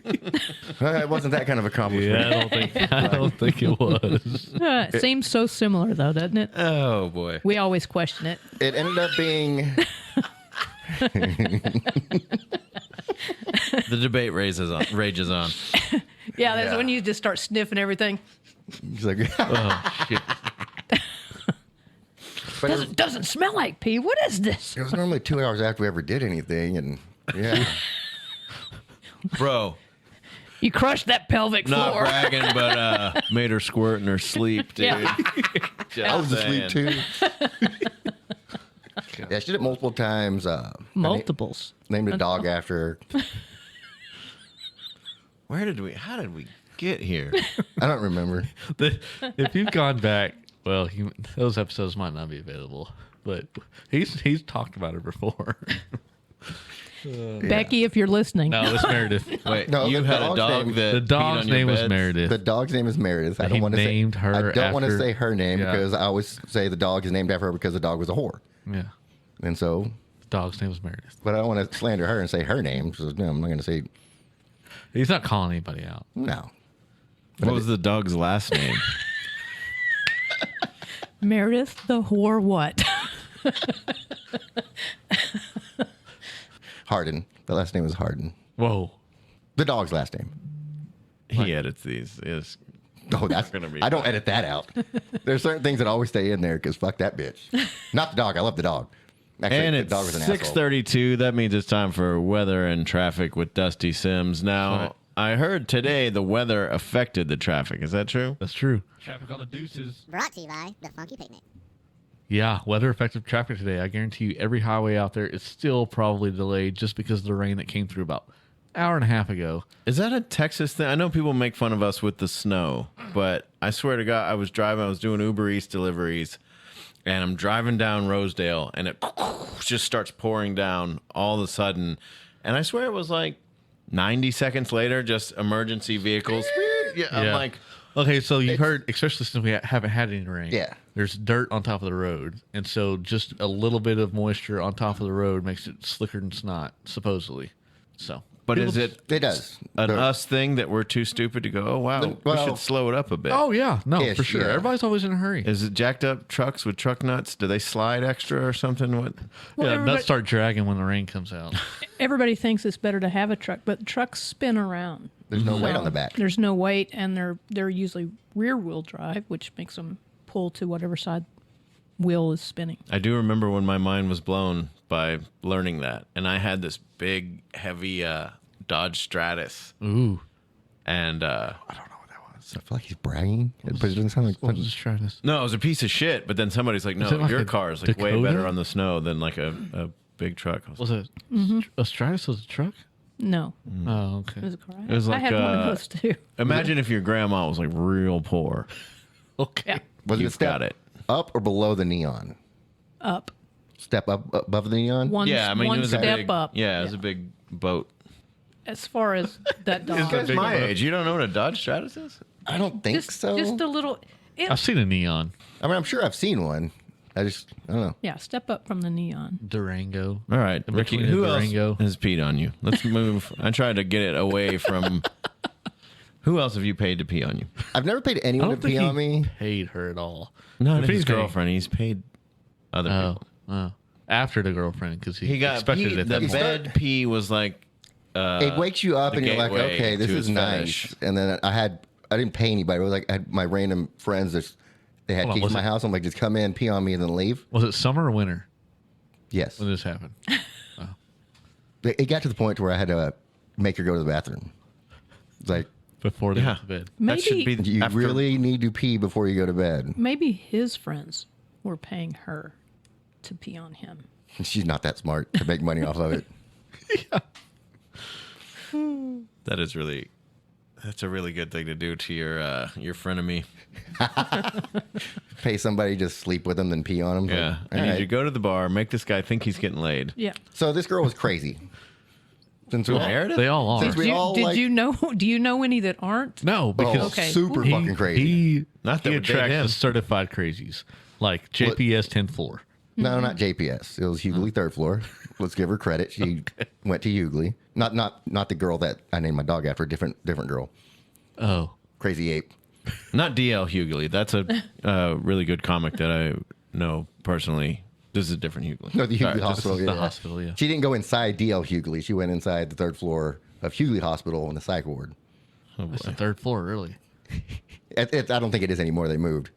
It wasn't that kind of accomplishment. Yeah, I don't think it was. It seems so similar, though, doesn't it? Oh boy. We always question it. It ended up being The debate rages on. Yeah, that's Yeah. when you just start sniffing everything. he's like, Oh shit! but Doesn't smell like pee. What is this? it was normally 2 hours after we ever did anything, and yeah, Bro, You crushed that pelvic not floor. bragging, but made her squirt in her sleep, dude. Yeah. Just I was saying. asleep too. Yeah, she did it multiple times. Multiples. Named a dog after her. How did we get here? I don't remember. If you've gone back, well, those episodes might not be available, but he's talked about it before. Becky, if you're listening. No, it's Meredith. Wait, No, you the had a dog's dog name- that The peed dog's on your name was beds? Meredith. The dog's name is Meredith. I He don't want to named say her I don't want to after- say her name Yeah. because I always say the dog is named after her because the dog was a whore, Yeah, and so. the dog's name was Meredith. But I don't want to slander her and say her name. So no, I'm not going to say He's not calling anybody out. no. What was the dog's last name? Meredith the whore what? Hardin. The last name is Hardin. Whoa. The dog's last name. He edits these. Yes. Oh, that's Gonna be I don't edit that out. There's certain things that always stay in there because fuck that bitch. Not the dog. I love the dog. Actually, And the it's dog was an asshole. 6:32. That means it's time for weather and traffic with Dusty Sims. Now, Right. I heard today the weather affected the traffic. Is that true? That's true. Traffic on the deuces. Brought to you by the Funky Picnic. Yeah, weather affected traffic today. I guarantee you every highway out there is still probably delayed just because of the rain that came through about an hour and a half ago. Is that a Texas thing? I know people make fun of us with the snow, but I swear to God, I was doing Uber Eats deliveries, and I'm driving down Rosedale, and it just starts pouring down all of a sudden. And I swear it was like 90 seconds later, just emergency vehicles. Yeah, I'm Yeah. like, Okay, so you heard, especially since we haven't had any rain. Yeah. There's dirt on top of the road. And so just a little bit of moisture on top of the road makes it slicker than snot, supposedly. So. but people- is it It does. an The- us thing that we're too stupid to go, oh, wow, we Well- should slow it up a bit? Oh, yeah. No, Ish, for sure. yeah. Everybody's always in a hurry. Is it jacked up trucks with truck nuts? Do they slide extra or something? What? Well, yeah, everybody- nuts start dragging when the rain comes out. Everybody thinks it's better to have a truck, but trucks spin around. There's no weight on the back. There's no weight, and they're usually rear wheel drive, which makes them pull to whatever side wheel is spinning. I do remember when my mind was blown by learning that. And I had this big, heavy Dodge Stratus. Ooh. And I feel like he's bragging, but it doesn't sound like What was this Stratus? no, it was a piece of shit. But then somebody's like, no, it like your a car is like way Dakota? better on the snow than like a big truck. I was Was it a Stratus was a truck? No, Oh, okay. it was a car. It was I like, had one of those too. imagine if your grandma was like real poor. Okay. Yeah, was it a You've step got it. up or below the neon? up Step up above the neon? one. Yeah, I mean, one it was step a big, up. Yeah, it was a big boat. As far as that You dog, guys big my boat. age. You don't know what a Dodge Stratus is? I don't think so. just a little. I've seen a neon I mean, I'm sure I've seen one. I don't know. Yeah, step up from the neon. Durango. All right, Ricky, Between a who else Durango. has peed on you? Let's move. I tried to get it away from. Who else have you paid to pee on you? I've never paid I anyone to don't think pee on he me. paid her at all. No, If his anything- girlfriend. He's paid other Oh, people. oh. After the girlfriend, because he He got expected it at that the point. bed pee was like. It wakes you up the and you're like, gateway okay, this to is his nice. fetish. And then I didn't pay anybody. It was like I had my random friends that they had Hold on, keys was in my it- house. I'm like, just come in, pee on me, and then leave. Was it summer or winter Yes. when this happened? It got to the point where I had to make her go to the bathroom. It's like, before they Yeah. went to bed. That should be You after- really need to pee before you go to bed. Maybe his friends were paying her to pee on him. She's not that smart to make money off of it. That's a really good thing to do to your frenemy. Pay somebody to just sleep with them, then pee on them. Yeah. I need you to go to the bar, make this guy think he's getting laid. Yeah. So this girl was crazy. Since we Meredith? They all are. Since we all Did like, you know? Do you know any that aren't? No, because Okay. super fucking crazy. He, Not that he would date attracts him. the certified crazies, like JPS 10th floor. No, not JPS. It was Hughley third floor. Let's give her credit. She went to Hughley. Not the girl that I named my dog after. Different girl. Oh, Crazy ape. Not D.L. Hughley. That's a really good comic that I know personally. This is a different Hughley. No, the Hughley Sorry, just- Hospital. the Yeah. hospital, yeah. She didn't go inside DL Hughley. She went inside the third floor of Hughley Hospital in the psych ward. Oh, That's the boy. third floor, really. I don't think it is anymore. They moved.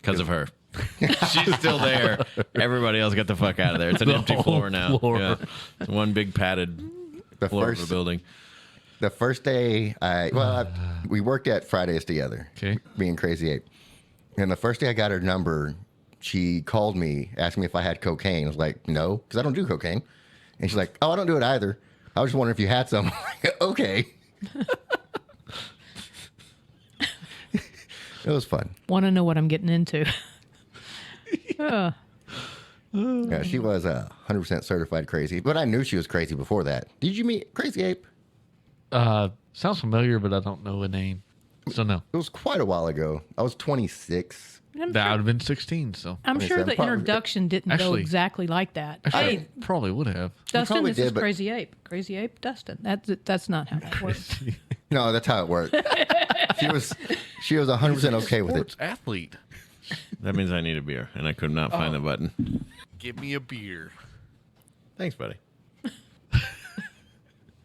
Because of her. She's still there. Everybody else got the fuck out of there. It's an The empty whole floor now. floor. Yeah. It's one big padded The floor first of the building. The first day, we worked at Fridays together. Okay. Me and Crazy Ape. And the first day I got her number, she called me, asked me if I had cocaine. I was like, no, because I don't do cocaine. And she's like, oh, I don't do it either. I was just wondering if you had some. I'm like, okay. It was fun. Want to know what I'm getting into? Yeah, she was 100% certified crazy. But I knew she was crazy before that. Did you meet Crazy Ape? Sounds familiar, but I don't know a name. So no, It was quite a while ago. I was 26. I'm that would sure, have been 16. So I'm sure 27, the probably. introduction didn't go Actually- exactly like that. actually, Hey, probably would have. Dustin, probably this is did, but- Crazy Ape. Crazy Ape, Dustin. That's not how that works. No, that's how it worked. She was 100% okay with it. Sports athlete. That means I need a beer, and I could not find the button. Give me a beer. Thanks, buddy.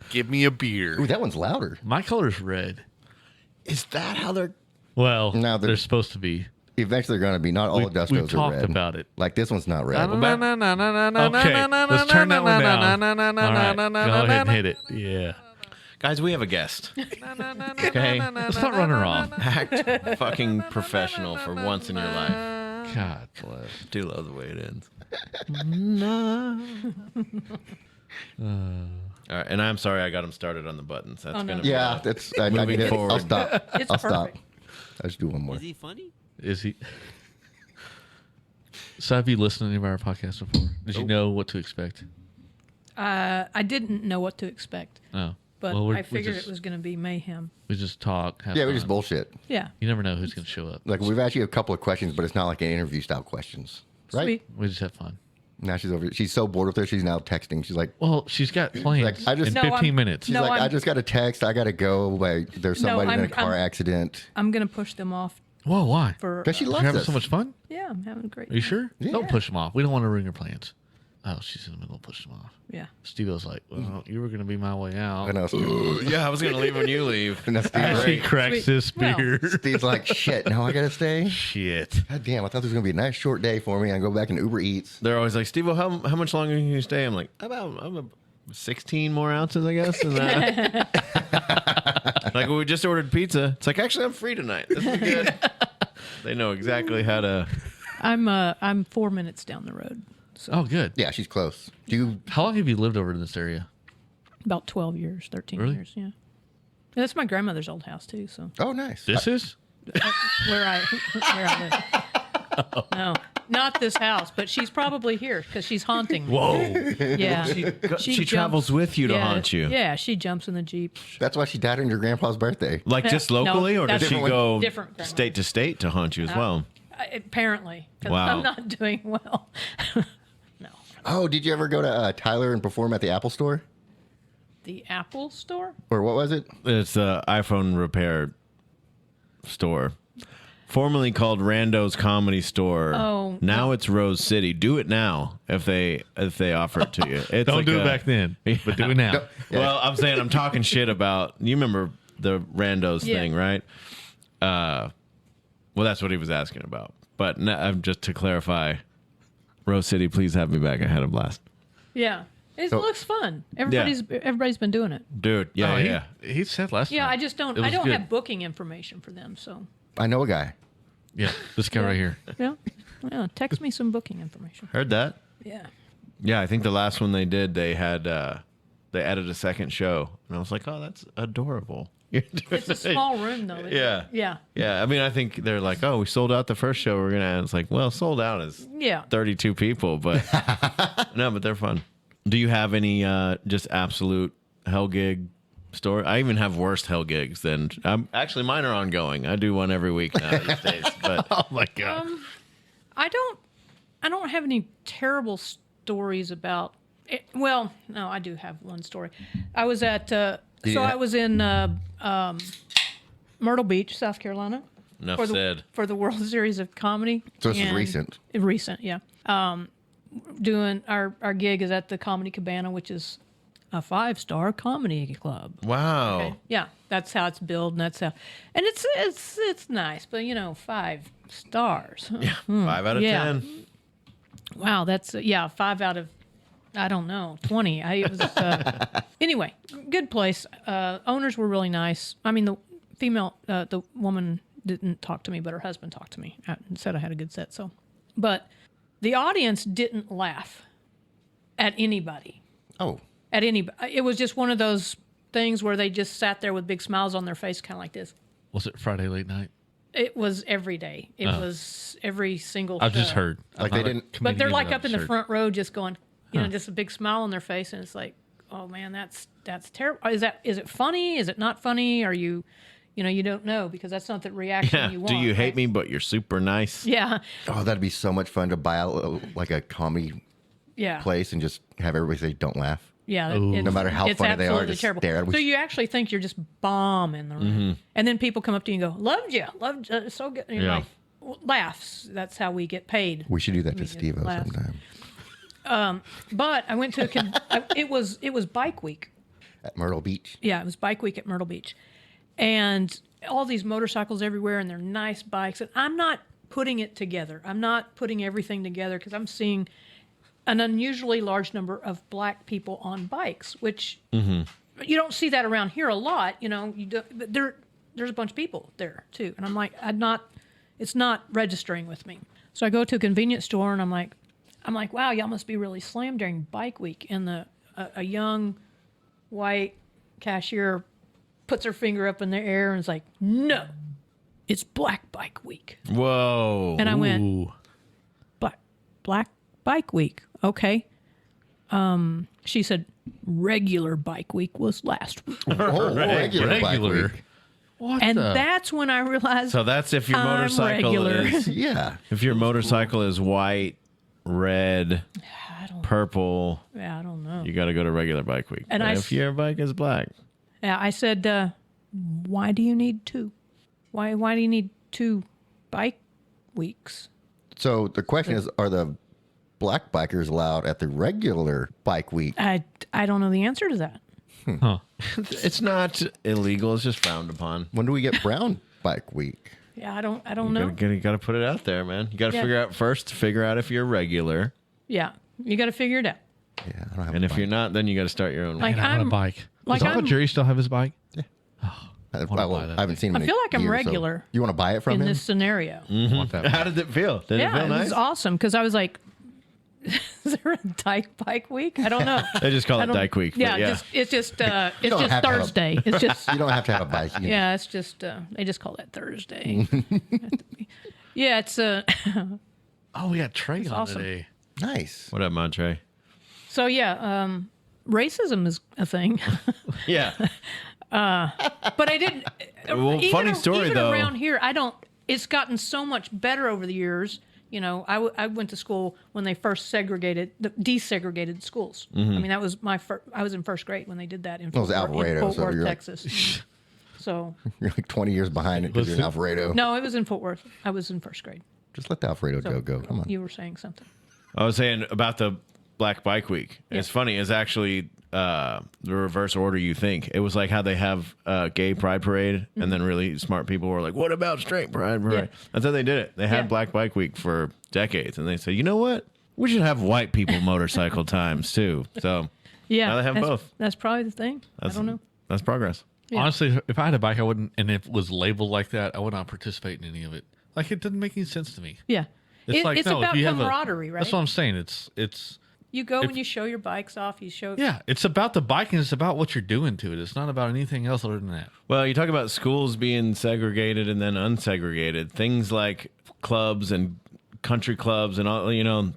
Give me a beer. Ooh, that one's louder. My color's red. Is that how they're... Well, No, they're supposed to be. Eventually, they're going to be. Not all We've- of Dustos we've are talked red. about it. Like this one's not red. Okay, let's turn that one down. All right, go ahead and hit it. Yeah. Guys, we have a guest. Okay? Let's not run her off. Act fucking professional for once in your life. God bless. Do love the way it ends. All right, and I'm sorry I got him started on the buttons. That's Oh, no. gonna be Yeah, that's. I Moving need it. forward. I'll stop. It's I'll stop. perfect. I'll just do one more. Is he funny? Is he? So have you listened to any of our podcasts before? Did you know what to expect? I didn't know what to expect, Oh. but Well, I figured it was going to be mayhem. We just talk. Have Yeah, we fun. just bullshit. Yeah. You never know who's going to show up. Like we've asked you a couple of questions, but it's not like an interview style questions, right? Sweet. We just have fun. Now she's over. She's so bored with her. She's now texting. She's like, Well, she's got plans Like, I just- in No, 15 I'm- minutes. she's No, like, I I'm- just got a text. I got to go. Like, there's No, somebody in a I'm- car I'm- accident. I'm going to push them off Whoa, why? for. Because she You're loves having us. so much fun? Yeah, I'm having a great. Are you sure? Yeah. Don't push them off. We don't want to ruin your plans. Oh, she's in the middle of pushing them off. Yeah. Steve was like, well, you were going to be my way out. I know. Steve, Yeah, I was gonna leave when you leave. and that's Steve's, As he right. cracks Sweet. his spear. Steve's like, shit. Now I got to stay. Shit. God damn! I thought this was gonna be a nice short day for me. I go back and Uber Eats. They're always like, Steve, how much longer can you stay? I'm like, I'm 16 more ounces, I guess. Is that... like, we just ordered pizza. It's like, actually, I'm free tonight. This is good. They know exactly how to. I'm 4 minutes down the road. So Oh, good. Yeah, she's close. Do you? How long have you lived over in this area? about 12 years, 13 Really? years. Yeah. And that's my grandmother's old house too. So Oh, nice. This is? where I live. No, not this house, but she's probably here because she's haunting me. Whoa. Yeah. She travels with you to haunt you. Yeah, she jumps in the Jeep. That's why she died on your grandpa's birthday. Like just No, locally, or does that's she different go one. Different grandma. state to state to haunt you as well? Apparently, because Wow. I'm not doing well. No. Oh, did you ever go to Tyler and perform at the Apple Store? The Apple Store? Or what was it? It's the iPhone repair store, formerly called Rando's Comedy Store. Oh, now it's Rose City. Do it now if they offer it to you. It's Don't like do it a- back then, but do it now. No. Yeah. Well, I'm saying I'm talking shit about. You remember the Rando's Yeah. thing, right? Well, that's what he was asking about. But just to clarify, Rose City, please have me back. I had a blast. Yeah. It So- looks fun. Everybody's been doing it. Dude, yeah, Oh, yeah. He said last Yeah, time. I just don't. It I was don't good. have booking information for them. So I know a guy. Yeah, this guy right here. yeah. Text me some booking information. Heard that? Yeah. Yeah, I think the last one they did, they had they added a second show, and I was like, oh, that's adorable. It's a small room though. Yeah. Yeah. Yeah, I mean, I think they're like, oh, we sold out the first show. We're gonna add. It's like, well, sold out is Yeah. 32 people, but no, but they're fun. Do you have any just absolute hell gig story? I even have worse hell gigs than actually mine are ongoing. I do one every week now these days. But Oh my god. I don't have any terrible stories about it. Well, no, I do have one story. I was at I was in Myrtle Beach, South Carolina. enough said. For the World Series of Comedy. So this is And- recent. Recent, yeah. Doing our gig is at the Comedy Cabana, which is a 5-star comedy club. Wow. Okay. Yeah, that's how it's billed, and that's how, and it's nice, but 5 stars. Yeah, 5 out of Yeah. 10. Wow, that's 5 out of, I don't know, 20. It was anyway, good place. Owners were really nice. I mean, the woman didn't talk to me, but her husband talked to me and said I had a good set. So, but the audience didn't laugh at anybody. Oh, At anybody, it was just one of those things where they just sat there with big smiles on their face, kind of like this. Was it Friday late night? It was every day. It was every single. I've just show. heard. Like I'm they not a didn't- But they're comedian, like I've up in the just heard. front row, just going, just a big smile on their face, and it's like, oh man, that's terrible. Is it funny? Is it not funny? Are you, you don't know because that's not the reaction Yeah. you want. Do you hate right? me, but you're super nice? Yeah, oh, that'd be so much fun to buy like a comedy yeah, place and just have everybody say, "Don't laugh." yeah. No matter how it's funny they are, absolutely just terrible. stare at- So you actually think you're just bomb in the room, and then people come up to you and go, "Loved you, it's so good." And you're Yeah. like, laughs. That's how we get paid. We should do that to get Steve-O laughs. sometime. But I went to it was Bike Week. At Myrtle Beach. Yeah, it was Bike Week at Myrtle Beach. And all these motorcycles everywhere, and they're nice bikes. And I'm not putting it together. I'm not putting everything together because I'm seeing an unusually large number of black people on bikes, which you don't see that around here a lot. But there's a bunch of people there too. And I'm like, it's not registering with me. So I go to a convenience store, and I'm like, wow, y'all must be really slammed during Bike Week. And a young white cashier puts her finger up in the air and is like, no, it's Black Bike Week. Whoa. And I went, Ooh. Black Bike Week. Okay. She said, regular Bike Week was last week. Oh, regular bike week. What And the? that's when I realized So that's if your I'm motorcycle regular. is Yeah. if your motorcycle is white, red, purple, yeah, I don't know. you got to go to regular bike week. And But I if s- your bike is black, Yeah, I said, why do you need 2? Why do you need 2 bike weeks? So the question is, are the black bikers allowed at the regular bike week? I don't know the answer to that. Huh. it's not illegal. It's just frowned upon. When do we get brown bike week? Yeah, I don't know. You got to put it out there, man. You got to Yeah. figure out if you're regular, Yeah, you got to figure it out. Yeah, I don't have and a if bike. you're not, then you got to start your own. Like Man, I want I'm a bike. like Does Uncle I'm- Jerry still have his bike? I buy that. haven't seen him. I feel like I'm years, so- regular You want to buy it from in him? this scenario. I want that. How did it feel? Did it Yeah, feel it nice? was awesome because I was like, "Is there a Dyke Bike Week?" I don't know. They just call I it don't- Dyke Week. but Yeah, yeah. it's just don't have to have a- Thursday. It's just You don't have to have a bike. You can yeah, it's just they just call that Thursday. Yeah, it's Oh, we got Trey on awesome. today. Nice. What up, Montre? so yeah. Racism is a thing, Yeah. but I didn't. Well, funny story, even though. around here, I don't. It's gotten so much better over the years. I went to school when they first desegregated schools. Mm-hmm. I mean, that was I was in first grade when they did that in Well, it was Fort Worth, Alvarado, so you're like- Texas. So You're like 20 years behind it because you're in Alvarado. no, it was in Fort Worth. I was in first grade. Just let the Alvarado So Joe go. Come on. You were saying something. I was saying about the Black Bike Week. It's funny. It's actually the reverse order you think. It was like how they have gay pride parade, and then really smart people were like, "What about straight pride parade?" Yeah. That's how they did it. They had Yeah. Black Bike Week for decades, and they said, "You know what? We should have white people motorcycle times too." So Yeah. Now they have that's, both. That's probably the thing. I don't know. That's progress. Yeah. Honestly, if I had a bike, I wouldn't, and if it was labeled like that, I would not participate in any of it. Like, it doesn't make any sense to me. Yeah. It's like, it's no, about if you have camaraderie, right? That's what I'm saying. It's You go and you show your bikes off. You show. yeah, it's about the bike and it's about what you're doing to it. It's not about anything else other than that. Well, you talk about schools being segregated and then unsegregated. Things like clubs and country clubs and all,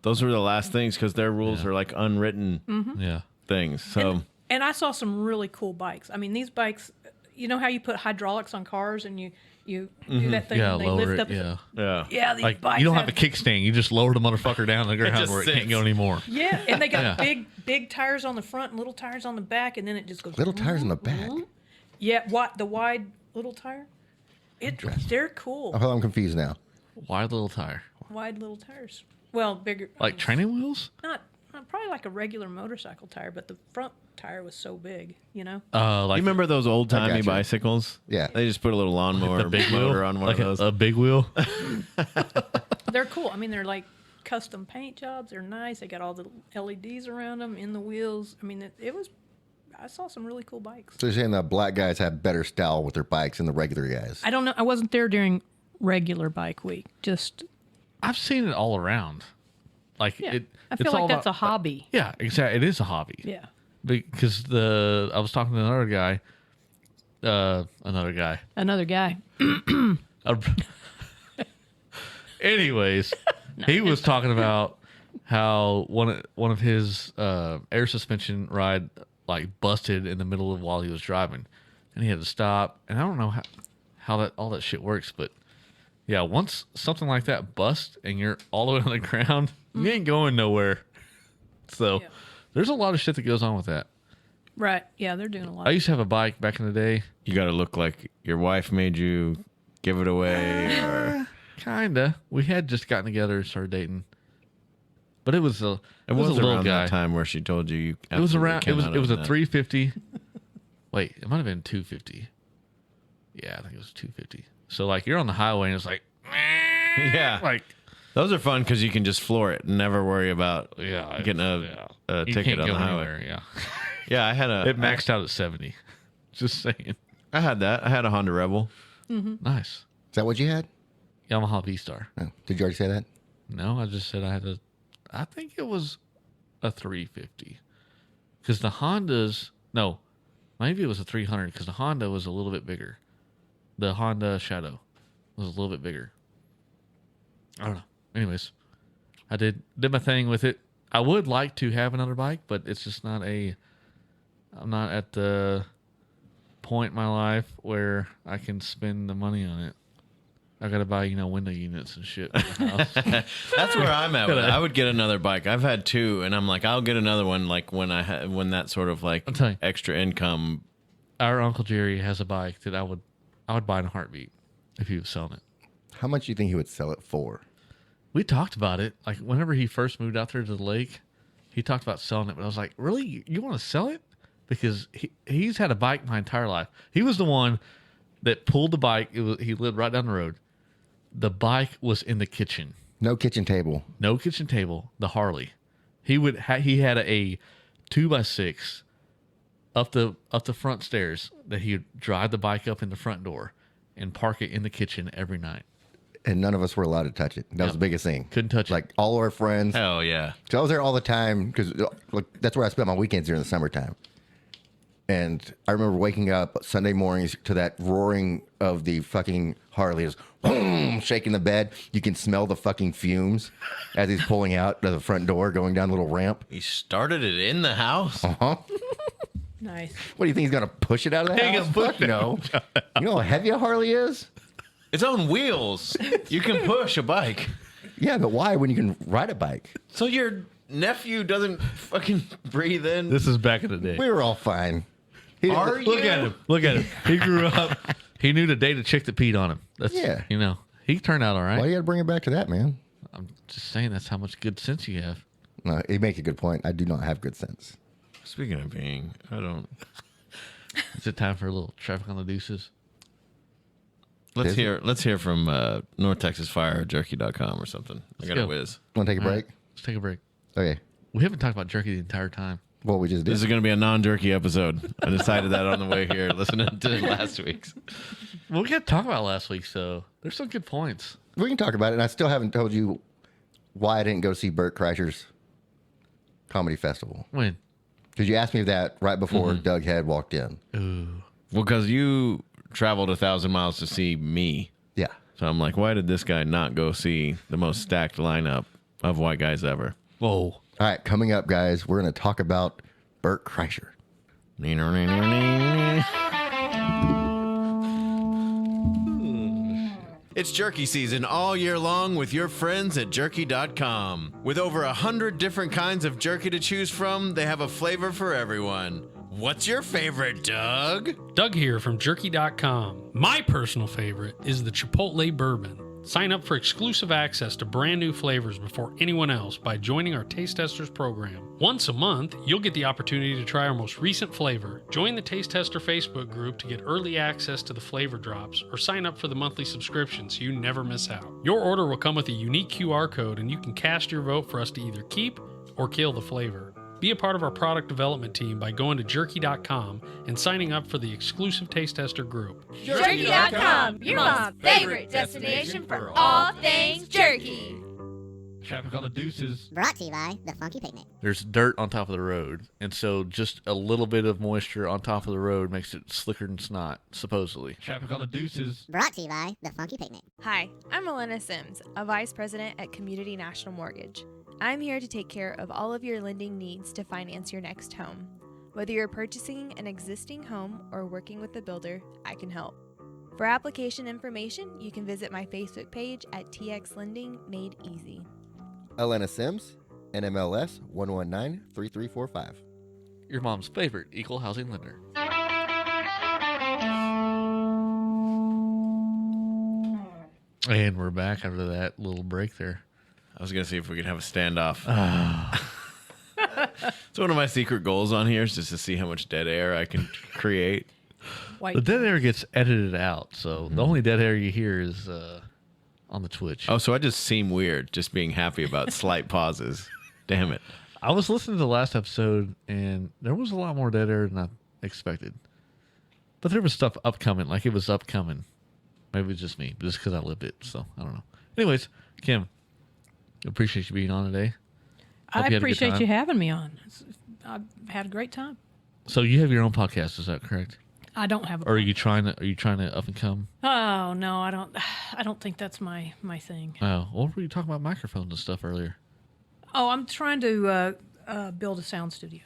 those were the last things because their rules are like unwritten Yeah. things. So And I saw some really cool bikes. I mean, these bikes. You know how you put hydraulics on cars and you do that thing Yeah, and they lower lift it. up. Yeah. yeah. Yeah, these Like, bikes. you don't have a kickstand. You just lower the motherfucker down to the ground just where it can't sits. go anymore. Yeah, and they got Yeah. big tires on the front and little tires on the back, and then it just goes. Little tires in the back. Yeah, the wide little tire. They're cool. Oh, I'm confused now. Wide little tire. Wide little tires. Well, bigger. Like training wheels? Not probably like a regular motorcycle tire, but the front tire was so big. Like You remember those old timey gotcha. bicycles? Yeah. They just put a little lawnmower the big motor wheel? on one Like of those. a big wheel? They're cool. I mean, they're like custom paint jobs. They're nice. They got all the LEDs around them in the wheels. I mean, it was. I saw some really cool bikes. So you're saying the black guys have better style with their bikes than the regular guys? I don't know. I wasn't there during regular bike week. Just I've seen it all around. Like yeah. it. I it's feel all like that's a about- hobby. Yeah, exactly. It is a hobby. Yeah. Because I was talking to another guy. Another guy. Uh, Anyways, he was talking about how one of his air suspension ride like busted in the middle of while he was driving, and he had to stop. And I don't know how that all that shit works, but yeah, once something like that busts and you're all the way on the ground, you ain't going nowhere. So Yeah. there's a lot of shit that goes on with that. Right. Yeah, they're doing a lot. I used to have a bike back in the day. You got to look like your wife made you give it away. Or Kinda. We had just gotten together and started dating, but it was a it was a little around guy. that time where she told you. It was absolutely around. It was cannot it was own a that. 350. Wait, it might have been 250. Yeah, I think it was 250. So like you're on the highway and it's like, Yeah, like those are fun because you can just floor it and never worry about getting a You ticket can't on go the highway. anywhere, yeah, Yeah, I had it maxed out at 70. Just saying. I had that. I had a Honda Rebel. Nice. Is that what you had? Yamaha V-Star. Oh, did you already say that? No, I just said I had a. I think it was a 350 because the Hondas. No, maybe it was a 300 because the Honda was a little bit bigger. The Honda Shadow was a little bit bigger. I don't know. Anyways, I did my thing with it. I would like to have another bike, but it's just not a. I'm not at the point in my life where I can spend the money on it. I gotta buy, window units and shit for the house. That's where I'm at with it. I would get another bike. I've had two, and I'm like, I'll get another one. Like when when that sort of like I'm telling you. extra income. Our Uncle Jerry has a bike that I would buy in a heartbeat if he was selling it. How much do you think he would sell it for? We talked about it. Like whenever he first moved out there to the lake, he talked about selling it. But I was like, really? You want to sell it? Because he's had a bike my entire life. He was the one that pulled the bike. He lived right down the road. The bike was in the kitchen. No kitchen table. No kitchen table. The Harley. He had a 2x6 up the front stairs that he would drive the bike up in the front door and park it in the kitchen every night. And none of us were allowed to touch it. That was the biggest thing. Couldn't touch it. Like all our friends. Hell yeah. So I was there all the time because that's where I spent my weekends during the summertime. And I remember waking up Sunday mornings to that roaring of the fucking Harley, just boom, shaking the bed. You can smell the fucking fumes as he's pulling out of the front door, going down the little ramp. He started it in the house. Huh? Nice. What do you think he's gonna push it out of the He house? can push Fuck it no. You know how heavy a Harley is? Its own wheels. You can push a bike. Yeah, but why when you can ride a bike? So your nephew doesn't fucking breathe in. This is back in the day. We were all fine. Are you? Look at him. Look at him. He grew up. He knew to date a chick that peed on him. That's, Yeah. he turned out all right. Why do you gotta bring it back to that, man? I'm just saying that's how much good sense you have. No, you make a good point. I do not have good sense. Speaking of being, I don't. Is it time for a little traffic on the deuces? Let's Is it? hear from North Texas Fire Jerky.com or something. I got a go. whiz. Want to take a break? Let's take a break. Okay. We haven't talked about jerky the entire time. What we just did. This is going to be a non-jerky episode. I decided that on the way here, listening to last week's. Well, we got to talk about last week's, though. There's some good points. We can talk about it, and I still haven't told you why I didn't go see Bert Kreischer's comedy festival. When? Because you asked me that right before Doug Head walked in. Ooh. Well, because you traveled 1,000 miles to see me. Yeah. So I'm like, why did this guy not go see the most stacked lineup of white guys ever? Whoa. All right, coming up, guys, we're going to talk about Bert Kreischer. It's jerky season all year long with your friends at jerky.com. With over 100 different kinds of jerky to choose from, they have a flavor for everyone. What's your favorite, Doug? Doug here from jerky.com. My personal favorite is the Chipotle Bourbon. Sign up for exclusive access to brand new flavors before anyone else by joining our Taste Testers program. Once a month, you'll get the opportunity to try our most recent flavor. Join the Taste Tester Facebook group to get early access to the flavor drops, or sign up for the monthly subscription so you never miss out. Your order will come with a unique QR code, and you can cast your vote for us to either keep or kill the flavor. Be a part of our product development team by going to jerky.com and signing up for the exclusive Taste Tester group. Jerky.com, your mom's favorite destination for all things jerky. Traffic on the deuces. Brought to you by The Funky Picnic. There's dirt on top of the road, and so just a little bit of moisture on top of the road makes it slicker than snot, supposedly. Traffic on the deuces. Brought to you by The Funky Picnic. Hi, I'm Elena Sims, a vice president at Community National Mortgage. I'm here to take care of all of your lending needs to finance your next home. Whether you're purchasing an existing home or working with a builder, I can help. For application information, you can visit my Facebook page at TX Lending Made Easy. Elena Sims, NMLS 1193345. Your mom's favorite equal housing lender. And we're back after that little break there. I was going to see if we could have a standoff. It's one of my secret goals on here is just to see how much dead air I can create. White. The dead air gets edited out, so the only dead air you hear is on the Twitch. Oh, so I just seem weird just being happy about slight pauses. Damn it. I was listening to the last episode, and there was a lot more dead air than I expected. But there was stuff upcoming, like it was upcoming. Maybe it was just me, just because I lived it, so I don't know. Anyways, Kim, appreciate you being on today. Hope I you had a good appreciate time. you having me on. I've had a great time. So you have your own podcast, is that correct? I don't have a. Or are you trying to up and come? Oh no, I don't. I don't think that's my thing. Oh, what were you talking about microphones and stuff earlier? Oh, I'm trying to build a sound studio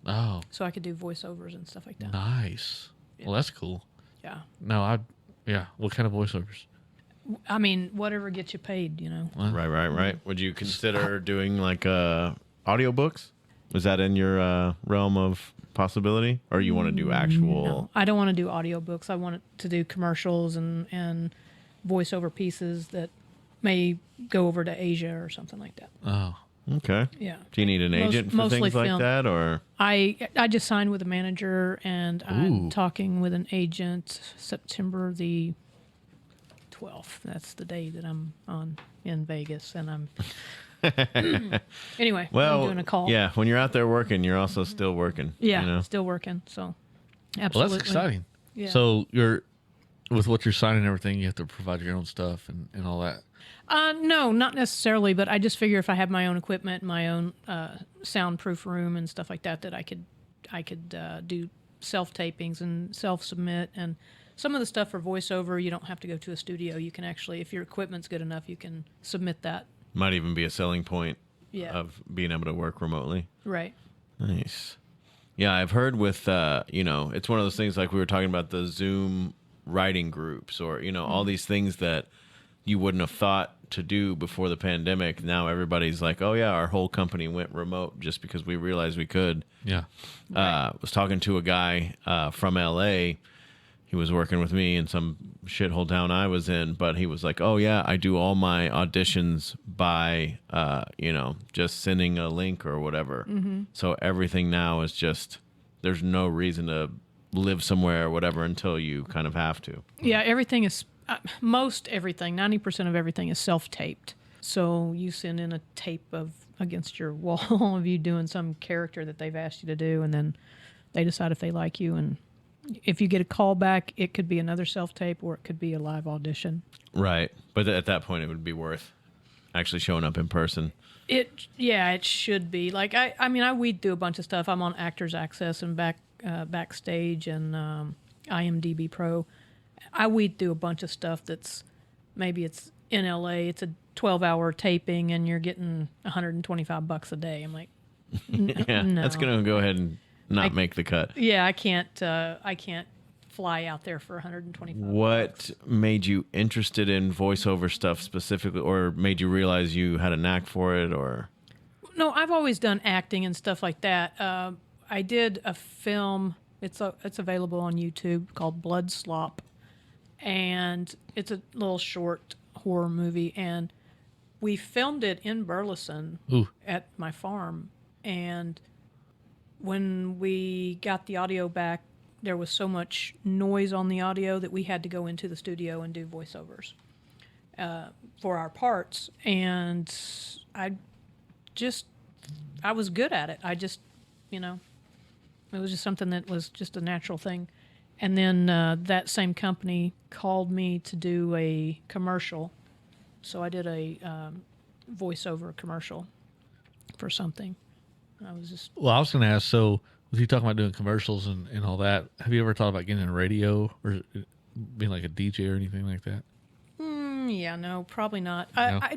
Oh, so I could do voiceovers and stuff like that. nice. Well, that's cool. Yeah, No, yeah. What kind of voiceovers? I mean, whatever gets you paid, you know. Right. Would you consider doing like audiobooks? Is that in your realm of possibility? Or you want to do actual? No, I don't want to do audiobooks. I want to do commercials and voiceover pieces that may go over to Asia or something like that. Oh, Okay. Yeah. Do you need an agent for mostly things like film. that, or? I just signed with a manager, and I'm talking with an agent September the 12th. That's the day that I'm on in Vegas, and I'm anyway. Well, I'm doing a call. yeah. When you're out there working, you're also still working. Yeah, You know? still working. So well, absolutely. that's exciting. Yeah. So with what you're signing and everything, you have to provide your own stuff and all that. No, not necessarily, but I just figure if I have my own equipment, my own soundproof room and stuff like that, that I could do self tapings and self submit, and some of the stuff for voiceover you don't have to go to a studio. You can actually, if your equipment's good enough, you can submit that. Might even be a selling point Yeah. of being able to work remotely. Right. Nice. Yeah, I've heard with, it's one of those things like we were talking about the Zoom writing groups or, all these things that you wouldn't have thought to do before the pandemic. Now everybody's like, oh, yeah, our whole company went remote just because we realized we could. Yeah. Was talking to a guy from L.A. He was working with me in some shithole town I was in, but he was like, oh, yeah, I do all my auditions by, just sending a link or whatever. Mm-hmm. So everything now is just, there's no reason to live somewhere or whatever until you kind of have to. Yeah, everything is, most everything, 90% of everything is self-taped. So you send in a tape against your wall of you doing some character that they've asked you to do, and then they decide if they like you. And if you get a call back, it could be another self-tape or it could be a live audition. Right. But at that point, it would be worth actually showing up in person. It should be. Like, I weed through a bunch of stuff. I'm on Actors Access and Backstage and IMDb Pro. I weed through a bunch of stuff that's maybe it's in LA. It's a 12-hour taping and you're getting $125 a day. I'm like, yeah, no. That's going to go ahead and not make the cut. Yeah, I can't fly out there for $125. What made you interested in voiceover stuff specifically, or made you realize you had a knack for it, or? No, I've always done acting and stuff like that. I did a film. It's available on YouTube called Blood Slop, and it's a little short horror movie. And we filmed it in Burleson at my farm. And when we got the audio back, there was so much noise on the audio that we had to go into the studio and do voiceovers for our parts. And I was good at it. I just, it was just something that was just a natural thing. And then that same company called me to do a commercial. So I did a voiceover commercial for something. I was going to ask, so with you talking about doing commercials and all that, have you ever thought about getting in radio or being like a DJ or anything like that? Yeah, no, probably not.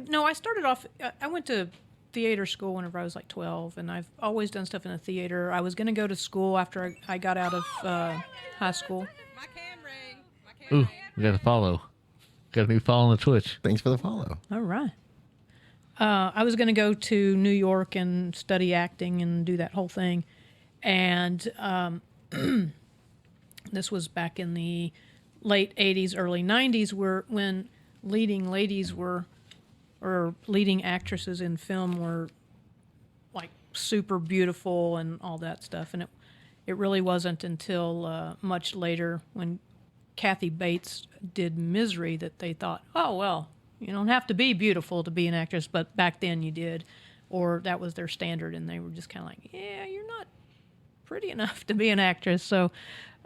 No? I started off, I went to theater school whenever I was like 12, and I've always done stuff in the theater. I was going to go to school after I got out of high school. Ooh, we got a follow. Got a new follow on the Twitch. Thanks for the follow. All right. I was going to go to New York and study acting and do that whole thing. And this was back in the late 80s, early 90s, when leading ladies or leading actresses in film were like super beautiful and all that stuff. And it really wasn't until much later when Kathy Bates did Misery that they thought, oh, well, you don't have to be beautiful to be an actress, but back then you did, or that was their standard, and they were just kind of like, yeah, you're not pretty enough to be an actress. So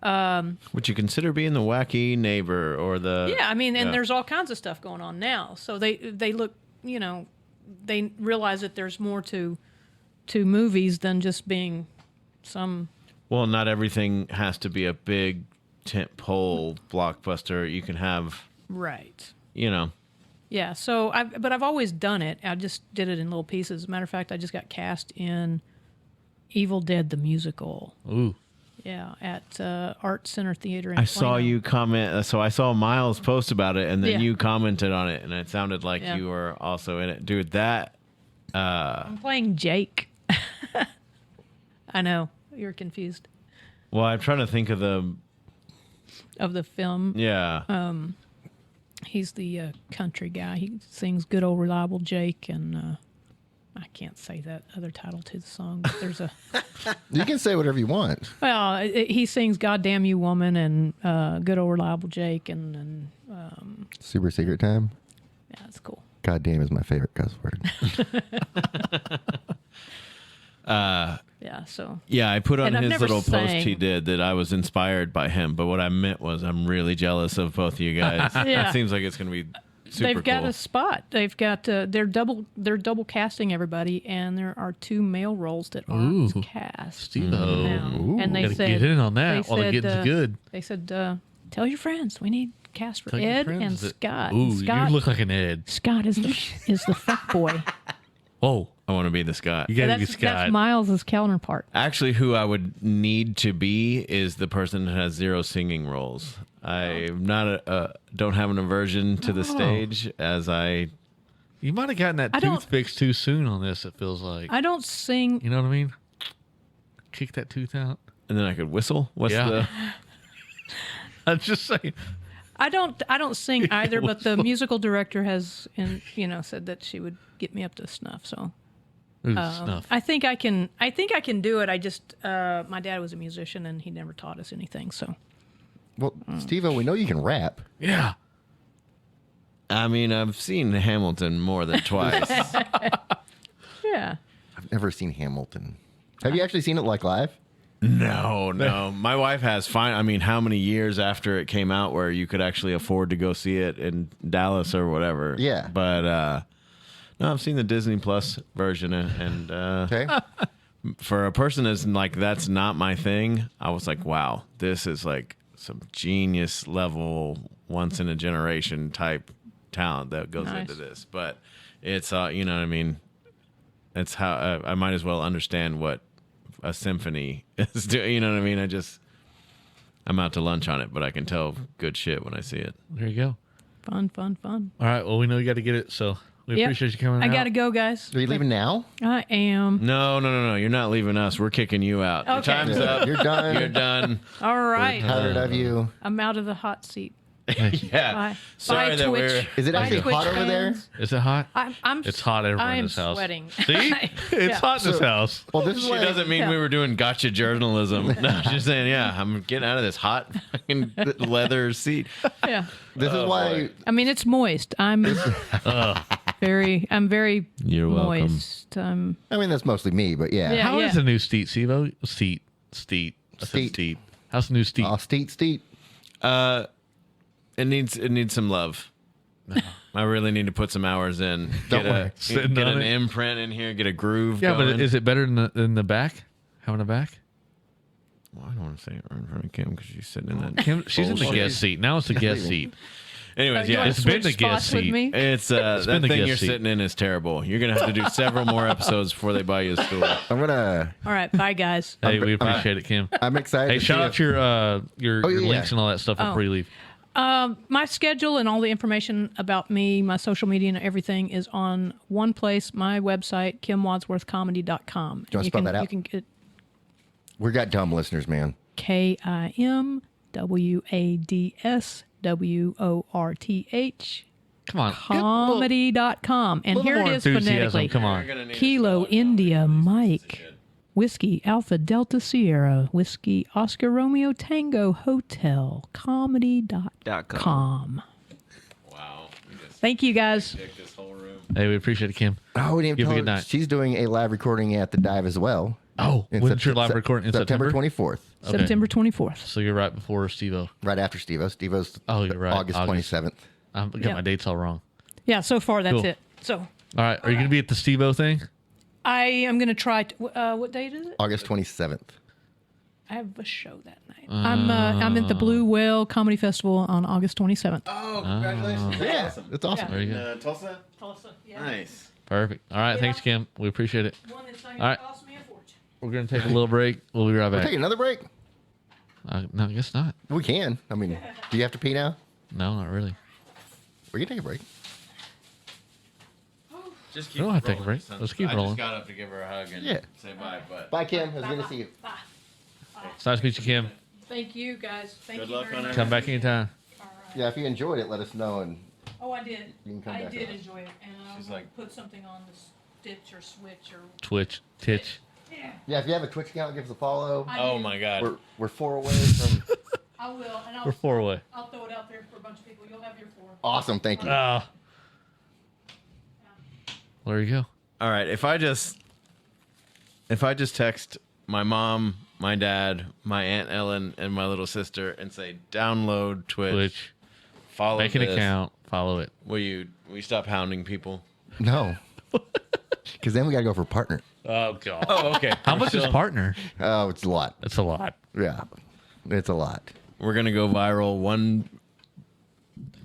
would you consider being the wacky neighbor or the... Yeah, and there's all kinds of stuff going on now. So they look, they realize that there's more to movies than just being some... Well, not everything has to be a big tentpole blockbuster. You can have... Right. Yeah, so I've always done it. I just did it in little pieces. As a matter of fact, I just got cast in Evil Dead the Musical. Ooh. Yeah, at Art Center Theater in I Plano. saw you comment. So I saw Miles post about it, and then Yeah. you commented on it, and it sounded like Yeah. you were also in it. Dude, that... I'm playing Jake. I know. You're confused. Well, I'm trying to think of the... Of the film. Yeah. He's the country guy. He sings Good Old Reliable Jake, and I can't say that other title to the song, but there's a... You can say whatever you want. Well, he sings Goddamn You Woman and Good Old Reliable Jake, and Super Secret Time. yeah, that's cool. God damn is my favorite cuss word. Yeah, so... Yeah, I put on And I've his never little sang. post he did that I was inspired by him, but what I meant was I'm really jealous of both of you guys. Yeah. It seems like it's going to be super They've got cool. a spot. They've got they're double casting everybody, and there are 2 male roles that aren't Ooh. cast Steve-o. now. And they Gotta said get in on that they while the said, getting's good. They said, "Tell your friends we need cast for Tell your Ed friends and that- Scott." Ooh, Scott, you look like an Ed. Scott is the fuck boy. Oh, I want to be the Scott. you gotta be That's Scott. Miles' counterpart. Actually, who I would need to be is the person that has 0 singing roles. I'm not don't have an aversion to the stage, as I... You might have gotten that I don't- tooth fixed too soon on this, it feels like. I don't sing. You know what I mean? Kick that tooth out. And then I could whistle. What's Yeah. the... I'm just saying. I don't sing either. But the musical director has, said that she would get me up to snuff. So Ooh, snuff. I think I can do it. I just my dad was a musician and he never taught us anything. So Well, Steve-O, we know you can rap. Yeah. I mean, I've seen Hamilton more than twice. Yeah. I've never seen Hamilton. Have you actually seen it like live? No. My wife has. I mean, how many years after it came out where you could actually afford to go see it in Dallas or whatever? Yeah. But no, I've seen the Disney Plus version, and Okay. for a person that's not my thing, I was like, wow, this is like some genius level, once in a generation type talent that goes Nice. into this. But it's you know what I mean. It's how I might as well understand what a symphony is doing. You know what I mean? I'm out to lunch on it, but I can tell good shit when I see it. There you go. Fun. All right. Well, we know you got to get it, so we Yep. appreciate you coming I out. got to go, guys. Are you leaving now? I am. No. You're not leaving us. We're kicking you out. Your Okay. time's up. You're done. You're done. All right. Tired of you. I'm out of the hot seat. Yeah. Bye. Sorry Bye, that Twitch. we're. Is it Bye, actually Twitch hot over there? fans. Is it hot? I'm It's hot everywhere in I'm this house. sweating. See? It's hot in this house. Well, this is She why doesn't mean we were doing gotcha journalism. No, she's saying, yeah, I'm getting out of this hot fucking leather seat. Yeah. this is why I mean, it's moist. I'm very You're welcome. moist. I mean that's mostly me, but yeah. Yeah. How is the new seat, Sivo? Seat. I said Steet. steet. How's the new steet? Oh, steet. It needs some love. I really need to put some hours in. Don't worry. Sitting Get on an it. imprint in here. Get a groove. Yeah, going. but is it better than the back? Having a back? Well, I don't want to say it right in front of Kim because she's sitting in that. Kim, she's in the bullshit. guest seat. Now it's the guest seat. Anyways, You yeah, wanna it's been switch the guest spots with seat. me? it's been that the thing guest you're seat. sitting in is terrible. You're gonna have to do several more episodes before they buy you a stool. I'm gonna. All right. Bye, guys. Hey, we appreciate it, Kim. I'm excited. Hey, to shout see out if- your yeah. links and all that stuff before you leave. My schedule and all the information about me, my social media and everything is on one place, my website, kimwadsworthcomedy.com. Do you wanna spell that out? You can get We got dumb listeners, man. KIMWADSWORTH Come on. comedy.com. And little here it more is enthusiasm. phonetically. Come on. Kilo India Mike. Whiskey Alpha Delta Sierra. Whiskey Oscar Romeo Tango Hotel. Comedy.com. Wow. We just Thank you guys. picked this whole room. Hey, we appreciate it, Kim. Oh, we didn't You even have a tell good her night. she's doing a live recording at the Dive as well. Oh, In when's your live recording? In September? 24th, Okay. September 24th. So you're right before Steve-O. right after Steve-O. Steve-O's Oh, you're right. August 27th. I got Yeah. my dates all wrong. Yeah, so far that's Cool. it. So All right. Are you going to be at the Steve-O thing? I am going to try. What date is it? August 27th. I have a show that night. I'm at the Blue Whale Comedy Festival on August 27th. Oh, congratulations! Yeah, it's awesome. There you go. Tulsa. Tulsa. Yeah. Nice. Perfect. All right. Thanks, Kim. We appreciate it. One that's not All right. cost me a fortune. We're going to take a little break. We'll be right We're back. taking another break. No, I guess not. We can. I mean, do you have to pee now? No, not really. We can take a break. Just We don't have to take a break. Let's keep I rolling. just got up to give her a hug and Yeah. say bye. But Bye, Kim. It was good to see you. It's nice to meet you, Kim. Thank you guys. Thank Good you luck very on much. Come back anytime. Yeah, if you enjoyed it, let us know. And Oh, I did. You can come I back did on. enjoy it, and I was She's going like- to put something on the Stitch or Switch or Twitch. Titch. yeah. yeah, if you have a Twitch account, give us a follow. I oh do. my god. We're 4 away from. I will, and We're 4 away. I'll throw it out there for a bunch of people. You'll have your 4. Awesome. Thank you. There you go. All right, if I just text my mom, my dad, my Aunt Ellen, and my little sister and say download Twitch, follow Make an this, account. Follow it. Will you stop hounding people? No. Because then we got to go for partner. Oh, God. Oh, okay. How much is partner? Oh, it's a lot. That's a lot. Yeah. It's a lot. We're gonna go viral one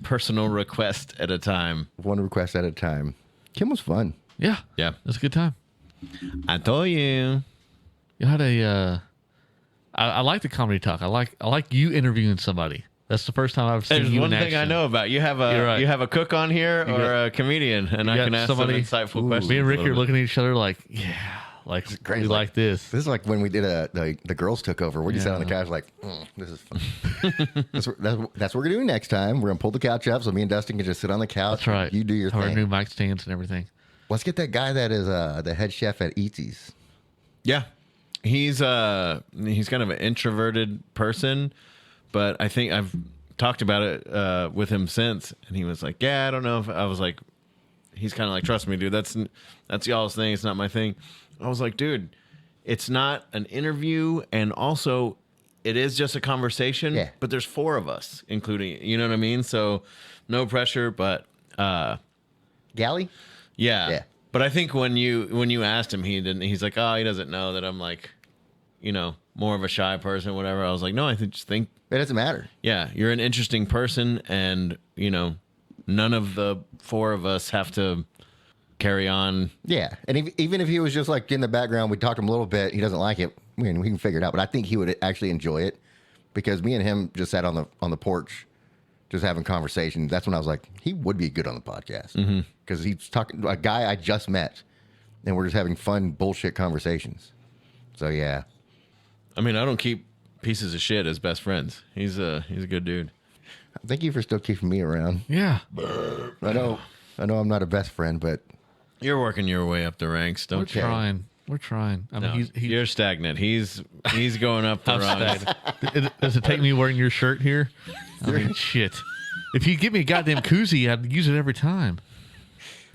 personal request at a time. One request at a time. Kim was fun. Yeah. Yeah, That's a good time. I told you. You had a. I like the comedy talk. I like you interviewing somebody. That's the first time I've seen There's you one in thing I action. know about you. Have You're a right. you have a cook on here You or got- a comedian, and I got can ask somebody- some insightful Ooh. questions. Me and a Ricky little are bit. looking at each other like, yeah, like great. we like this. This is like when we did the girls took over. We just sat on the Yeah. couch like, this is fun. that's what we're going to do next time. We're going to pull the couch up so me and Dustin can just sit on the couch. That's right. You do your Have our thing. new mic stands and everything. Let's get that guy that is the head chef at Eatsy's. Yeah, he's kind of an introverted person, but I think I've talked about it with him since, and he was like, "Yeah, I don't know if I was like." He's kind of like, "Trust me, dude. That's y'all's thing. It's not my thing." I was like, "Dude, it's not an interview, and also it is just a conversation. Yeah. But there's 4 of us, including you know what I mean. So no pressure, but Galley? yeah. But I think when you asked him, he didn't. He's like, oh, he doesn't know that I'm like, more of a shy person, whatever. I was like, no, I just think It doesn't matter. yeah, you're an interesting person, and none of the 4 of us have to carry on. Yeah. And even if he was just like in the background, we talked to him a little bit, he doesn't like it, we can figure it out. But I think he would actually enjoy it because me and him just sat on the porch just having conversations. That's when I was like, he would be good on the podcast because he's talking to a guy I just met and we're just having fun bullshit conversations. So yeah. I mean, I don't keep pieces of shit as best friends. He's a good dude. Thank you for still keeping me around. Yeah. I know I'm not a best friend, but You're working your way up the ranks, don't We're you? trying. We're trying. I mean, No, you're stagnant. He's going up the rungs. Does it take me wearing your shirt here? I mean, shit. If you give me a goddamn koozie, I'd use it every time.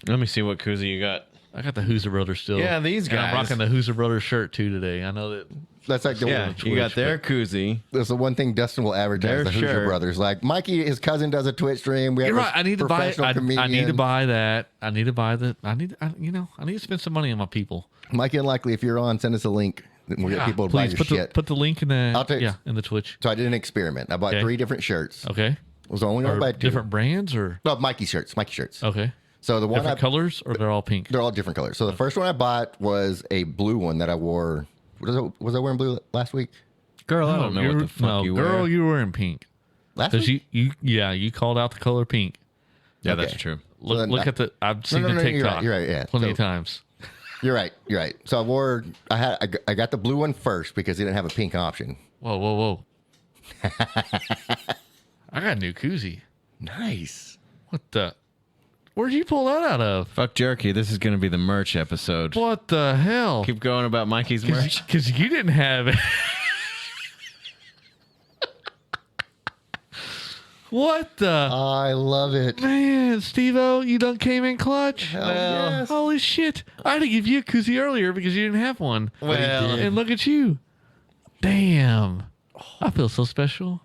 Let me see what koozie you got. I got the Hoosier Brothers still. Yeah, these And I'm guys. rocking the Hoosier Brothers shirt too today. I know that. that's like the Yeah, one. you got their koozie. That's the one thing Dustin will advertise. Their The Hoosier shirt. Brothers, like Mikey, his cousin does a Twitch stream. We have You're a right. I need to buy it. professional I comedian. need to buy that. I need to buy the. I need to spend some money on my people. Mikey and Likely, if you're on, send us a link. We'll get people to buy Please your shit. put the link in the I'll take- in the Twitch. So I did an experiment. I bought Okay. 3 different shirts. Okay. It was the only one I Or bought 2. different brands or No, Mikey shirts. okay. So the one Different colors or they're all pink. they're all different colors. So the first one I bought was a blue one that I wore. Was I wearing blue last week? Girl, I don't know what the fuck you girl, wear. you were wearing pink. Last Because week? you called out the color pink. Yeah, Okay. that's true. Look, then look I- at the. I've seen no, the you're right, TikTok. you're right, yeah. plenty So- of times. You're right. You're right. So I got the blue one first because they didn't have a pink option. Whoa. I got a new koozie. Nice. What the? Where'd you pull that out of? Fuck jerky. This is going to be the merch episode. What the hell? Keep going about Mikey's merch. Because you didn't have it. What the? I love it. Man, Steve-O, you done came in clutch? Hell yes. Holy shit. I had to give you a koozie earlier because you didn't have one. Well, And look at you. Damn. I feel so special.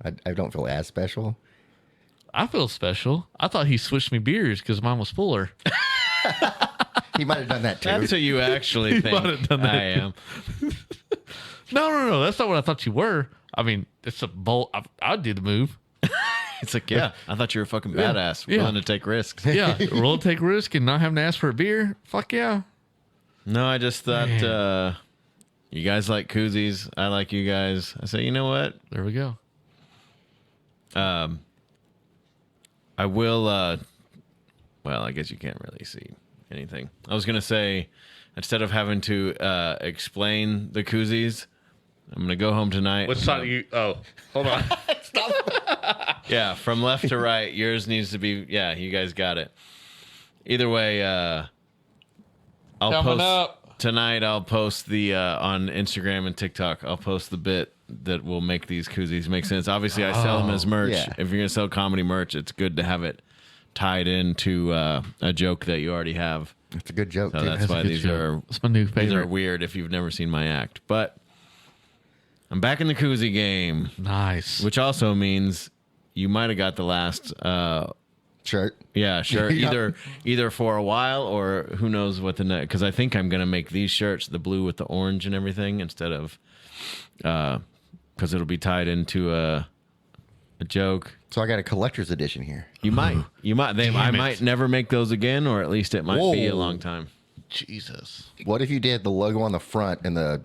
I don't feel as special. I feel special. I thought he switched me beers because mine was fuller. He might have done that too. that's what you actually think might have done that I am. No. That's not what I thought you were. I mean, it's a bold. I'd do the move. It's like, yeah, I thought you were fucking badass, Yeah. willing to take risks. Yeah. Roll take risk and not having to ask for a beer. Fuck yeah. No, I just thought Man. you guys like koozies. I like you guys. I say, you know what? There we go. I will. Well, I guess you can't really see anything. I was gonna say, instead of having to explain the koozies, I'm gonna go home tonight. Which side are you? Oh, hold on. Yeah, from left to right. Yours needs to be. Yeah, you guys got it. Either way, I'll Coming post up. tonight. I'll post the on Instagram and TikTok. I'll post the bit that will make these koozies make sense. Obviously, I sell them as merch. yeah. If you're gonna sell comedy merch, it's good to have it tied into a joke that you already have. It's a good joke. So too. that's why a good these joke. are It's my new these favorite. are weird if you've never seen my act. But I'm back in the koozie game, Nice. which also means you might have got the last Shirt. yeah, sure. Yeah. Either for a while or who knows what the next. Because I think I'm gonna make these shirts the blue with the orange and everything instead of because it'll be tied into a joke. So I got a collector's edition here. You might. I Damn it. might never make those again, or at least it might be a Whoa. long time. Jesus. What if you did the logo on the front and the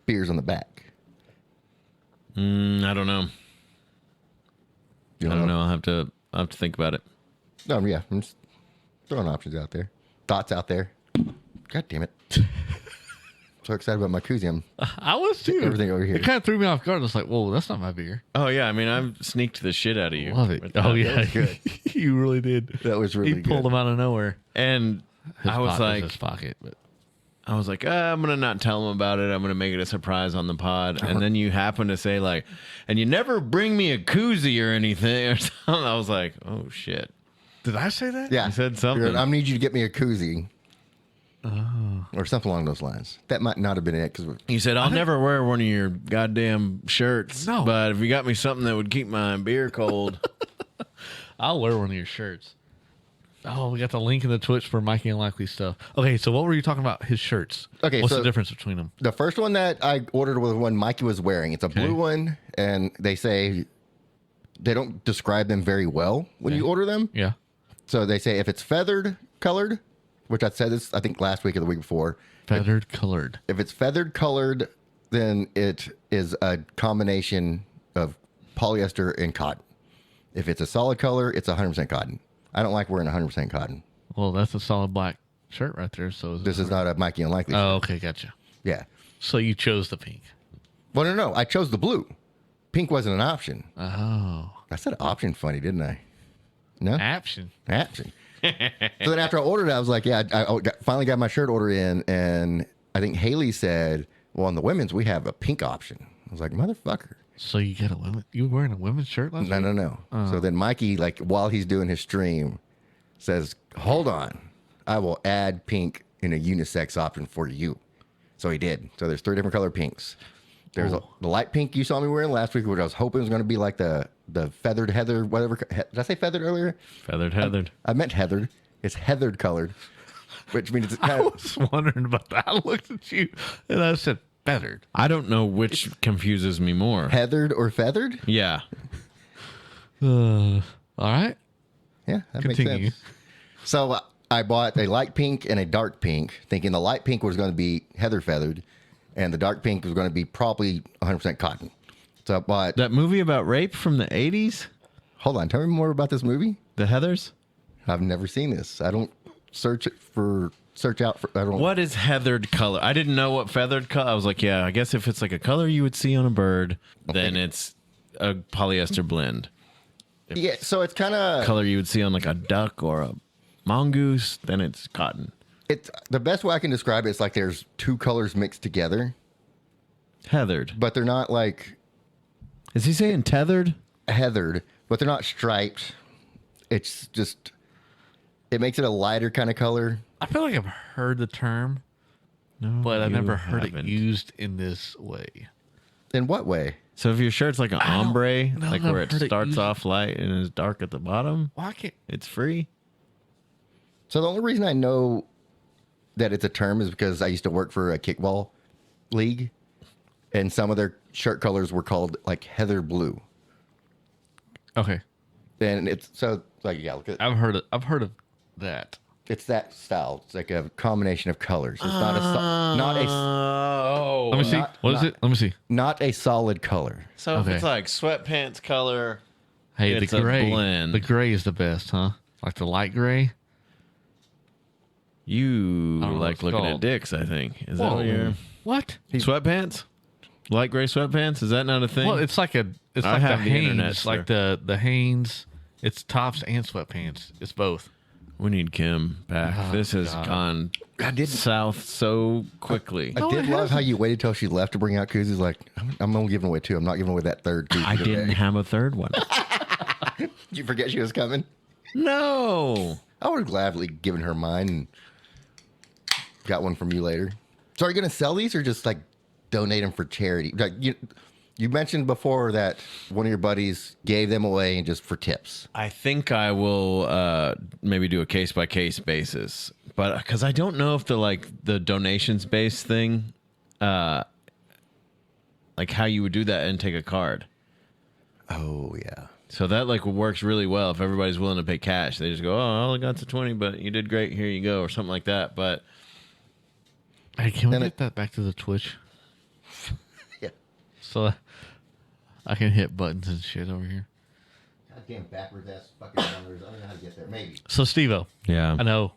beers on the back? I don't know. You I don't know. I'll have to think about it. No, yeah. I'm just throwing options out there. Thoughts out there. God damn it. So excited about my koozie. I was too. Everything over here. It kind of threw me off guard. I was like, whoa, that's not my beer. Oh yeah, I mean I've sneaked the shit out of you. Love it. with that. Oh, yeah. good. You really did. That was really He pulled good. them out of nowhere. And I was His like, pocket. But I was like, I'm going to not tell them about it. I'm going to make it a surprise on the pod. And then you happen to say, like, and you never bring me a koozie or anything or something. I was like, oh, shit. Did I say that? Yeah. You said something. I need you to get me a koozie. Or something along those lines. That might not have been it. Cause You said, I'll never wear one of your goddamn shirts. No. But if you got me something that would keep my beer cold. I'll wear one of your shirts. Oh, we got the link in the Twitch for Mikey and Likely stuff. Okay, so what were you talking about? His shirts. Okay, what's so the difference between them? the first one that I ordered was one Mikey was wearing. It's a blue one, and they say they don't describe them very well when you order them. Yeah. So they say if it's feathered colored, which I said this I think last week or the week before. Feathered colored. If it's feathered colored, then it is a combination of polyester and cotton. If it's a solid color, it's 100% cotton. I don't like wearing 100% cotton. Well, that's a solid black shirt right there. So This is not a Mikey Unlikely shirt. Oh, okay, gotcha. Yeah. So you chose the pink. Well, no. I chose the blue. Pink wasn't an option. Oh, I said option funny, didn't I? No? option. Option. So then after I ordered it, I was like, yeah, finally got my shirt order in. And I think Haley said, well, on the women's, we have a pink option. I was like, motherfucker. So you got a women? You were wearing a women's shirt last week? No. So then Mikey, like while he's doing his stream, says, hold on, I will add pink in a unisex option for you. So he did. So there's 3 different color pinks. There's the light pink you saw me wearing last week, which I was hoping was going to be like the feathered heather, whatever. Did I say feathered earlier? Feathered. I meant heathered. It's heathered colored, which means it's I kind of, was wondering about that. I looked at you and I said feathered. I don't know which confuses me more. heathered or feathered. Yeah. All right. Yeah, that Continue. makes sense. So I bought a light pink and a dark pink, thinking the light pink was going to be heather feathered, and the dark pink was going to be probably 100% cotton. So I bought. That movie about rape from the 80s? Hold on, tell me more about this movie. The Heathers? I've never seen this. I don't search out for. I don't. What is heathered color? I didn't know what feathered color. I was like, yeah, I guess if it's like a color you would see on a bird, then it's a polyester blend. Yeah, so it's kind of. Color you would see on like a duck or a mongoose, then it's cotton. It's the best way I can describe it. It's like there's 2 colors mixed together, Heathered. but they're not like Is he saying tethered? heathered, but they're not striped. It's just. It makes it a lighter kind of color. I feel like I've heard the term, No, but I've you never heard it haven't. used in this way. In what way? So if your shirt's like an I don't ombre, know like if I've where it heard it starts used. off light and is dark at the bottom, Well, I can't. it's free. So the only reason I know that it's a term is because I used to work for a kickball league, and some of their shirt colors were called like heather blue, Okay, and it's so like yeah, look at I've heard of that. it's that style. It's like a combination of colors. It's not a not a Oh. Let me see. not- What is not- it? Let me see. not a solid color. So if Okay. it's like sweatpants color, Hey, it's the a gray. blend. The gray is the best, huh? Like the light gray. you I don't know what like it's looking called. at dicks, I think. Is that Whoa. what you're... What? Sweatpants? Light gray sweatpants? Is that not a thing? Well, it's like a. It's I like have the the internet, Hanes, like the Hanes. It's tops and sweatpants. It's both. we need Kim back. Oh, this has God. gone I did south so quickly. I did love how you waited till she left to bring out koozies. Like I'm only giving away 2. I'm not giving away that third koozie. I didn't today. have a third one. Did you forget she was coming? No. I would have gladly given her mine and got one from you later. So are you going to sell these or just like donate them for charity? Like you mentioned before that one of your buddies gave them away and just for tips. I think I will maybe do a case by case basis, but because I don't know if the donations based thing, like how you would do that and take a card. Oh yeah. So that like works really well if everybody's willing to pay cash. They just go, oh, all I got's a 20, but you did great. Here you go, or something like that. But Hey, can we And get that back to the Twitch Yeah. so I can hit buttons and shit over here? Goddamn backwards ass fucking numbers. I don't know how to get there. Maybe. So, Steve-O, yeah, I know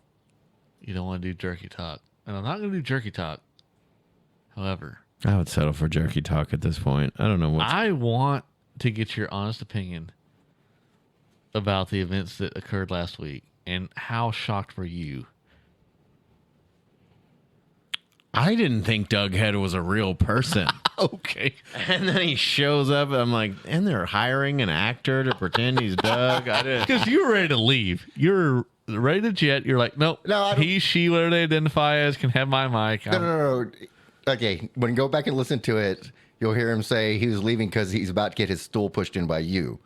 you don't want to do jerky talk, and I'm not going to do jerky talk. However, I would settle for jerky talk at this point. I don't know what. I want to get your honest opinion about the events that occurred last week, and how shocked were you? I didn't think Doug Head was a real person. Okay. And then he shows up, and I'm like, and they're hiring an actor to pretend he's Doug. I didn't. Because you're ready to leave. You're ready to jet. You're like, nope. No, I don't- He, she, whatever they identify as, can have my mic. No. Okay, when you go back and listen to it, you'll hear him say he was leaving because he's about to get his stool pushed in by you.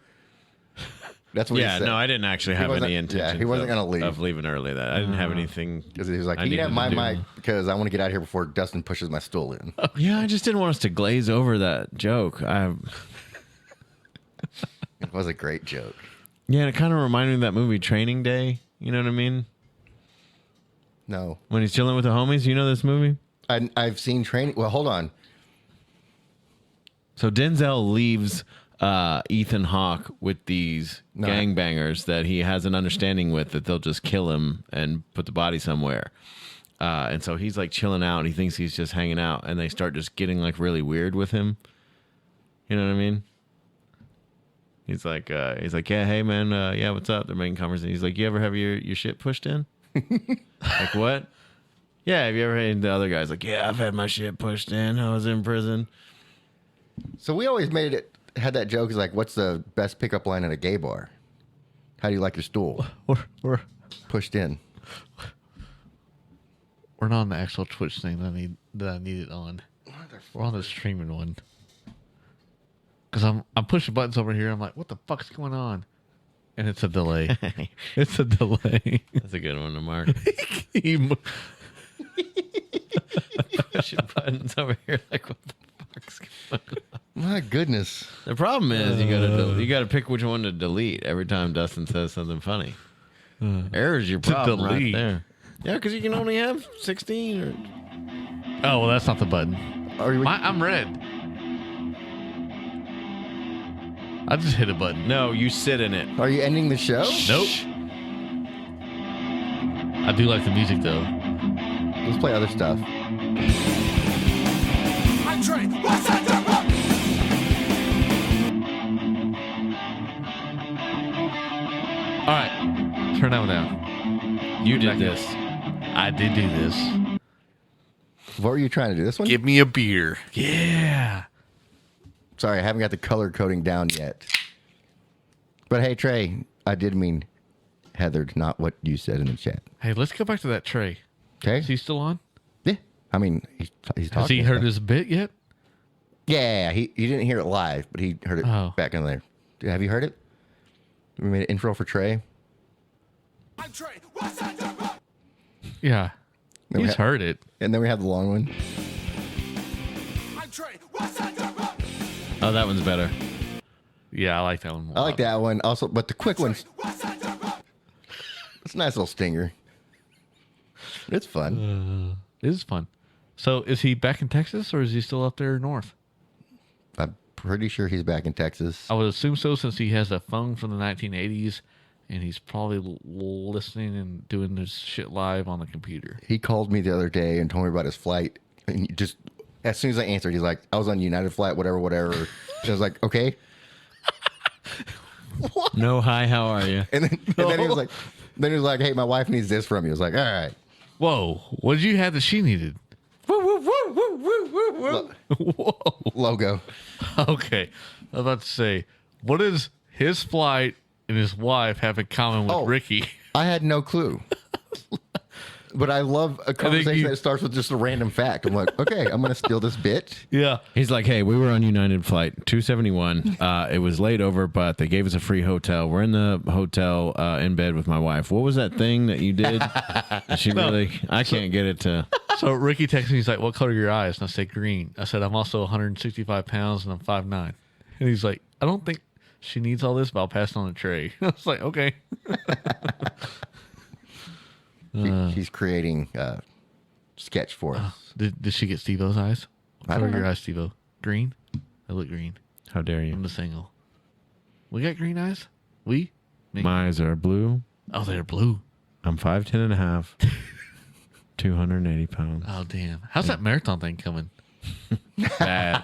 That's what he Yeah, said. no, I didn't actually have wasn't- any intention. yeah, he wasn't gonna leave. of leaving early. That I didn't have anything. Because he was like, I you can have needed my to do. mic because I want to get out of here before Dustin pushes my stool in. Yeah, I just didn't want us to glaze over that joke. It was a great joke. Yeah, it kind of reminded me of that movie Training Day. You know what I mean? No. When he's chilling with the homies. You know this movie? I've seen Training. Well, hold on. So Denzel leaves Ethan Hawke with these gangbangers that he has an understanding with that they'll just kill him and put the body somewhere. And so he's like chilling out. He thinks he's just hanging out, and they start just getting like really weird with him. You know what I mean? He's like, yeah, hey man, yeah, what's up? They're making conversation. He's like, you ever have your shit pushed in? Like what? Yeah, have you ever had the other guy's like, yeah, I've had my shit pushed in. I was in prison. So we always had that joke is like, what's the best pickup line at a gay bar? How do you like your stool? We're Pushed in. not on the actual Twitch thing that I need it on. We're on the streaming one. Because I'm pushing buttons over here. I'm like, what the fuck's going on? And it's a delay. It's a delay. That's a good one to mark. Pushing buttons over here, like what the fuck's going on? My goodness. The problem is you gotta pick which one to delete every time Dustin says something funny. Error's your problem right delete. there. Yeah, because you can only have 16. Or... Oh, well, that's not the button. I'm red. I just hit a button. No, you sit in it. Are you ending the show? Nope. I do like the music, though. Let's play other stuff. All right. Turn that one down. You did this. I did do this. What were you trying to do? This one? Give me a beer. Yeah. Sorry, I haven't got the color coding down yet. But hey, Trey, I did mean Heathered, not what you said in the chat. Hey, let's go back to that tray. Okay? Is he still on? Yeah. I mean, he's talking. Has he and heard stuff. his bit yet? Yeah, he didn't hear it live, but he heard it Oh. back in there. Have you heard it? We made an intro for Trey. Yeah. Then we He's heard it. And then we have the long one. Oh, that one's better. Yeah, I like that one more. I like that one also, but the quick one's it's a nice little stinger. It's fun. It is fun. So is he back in Texas or is he still up there north? I'm pretty sure he's back in Texas. I would assume so since he has a phone from the 1980s and he's probably listening and doing this shit live on the computer. He called me the other day and told me about his flight. And he just as soon as I answered, he's like, I was on United flight, whatever. And I was like, okay. No, hi, how are you? And then he was like, hey, my wife needs this from you. I was like, all right. Whoa. What did you have that she needed? Whoa. Logo. Okay. I was about to say, what does his flight and his wife have in common with Ricky? I had no clue. But I love a conversation that starts with just a random fact. I'm like, okay, I'm going to steal this bit. Yeah. He's like, hey, we were on United Flight 271. It was laid over, but they gave us a free hotel. We're in the hotel in bed with my wife. What was that thing that you did? And she I can't get it to. So Ricky texted me, he's like, what color are your eyes? And I said, green. I said, I'm also 165 pounds and I'm 5'9". And he's like, I don't think she needs all this, but I'll pass it on to Trey. I was like, okay. She's creating a sketch for us. Did she get Steve-O's eyes? What I color don't are your know. eyes, Steve-O? Green? They look green. How dare you? I'm the single. We got green eyes? We? Me? My eyes are blue. Oh, they're blue. I'm 5'10" and a half. 280 pounds. Oh, damn. How's that marathon thing coming? Bad.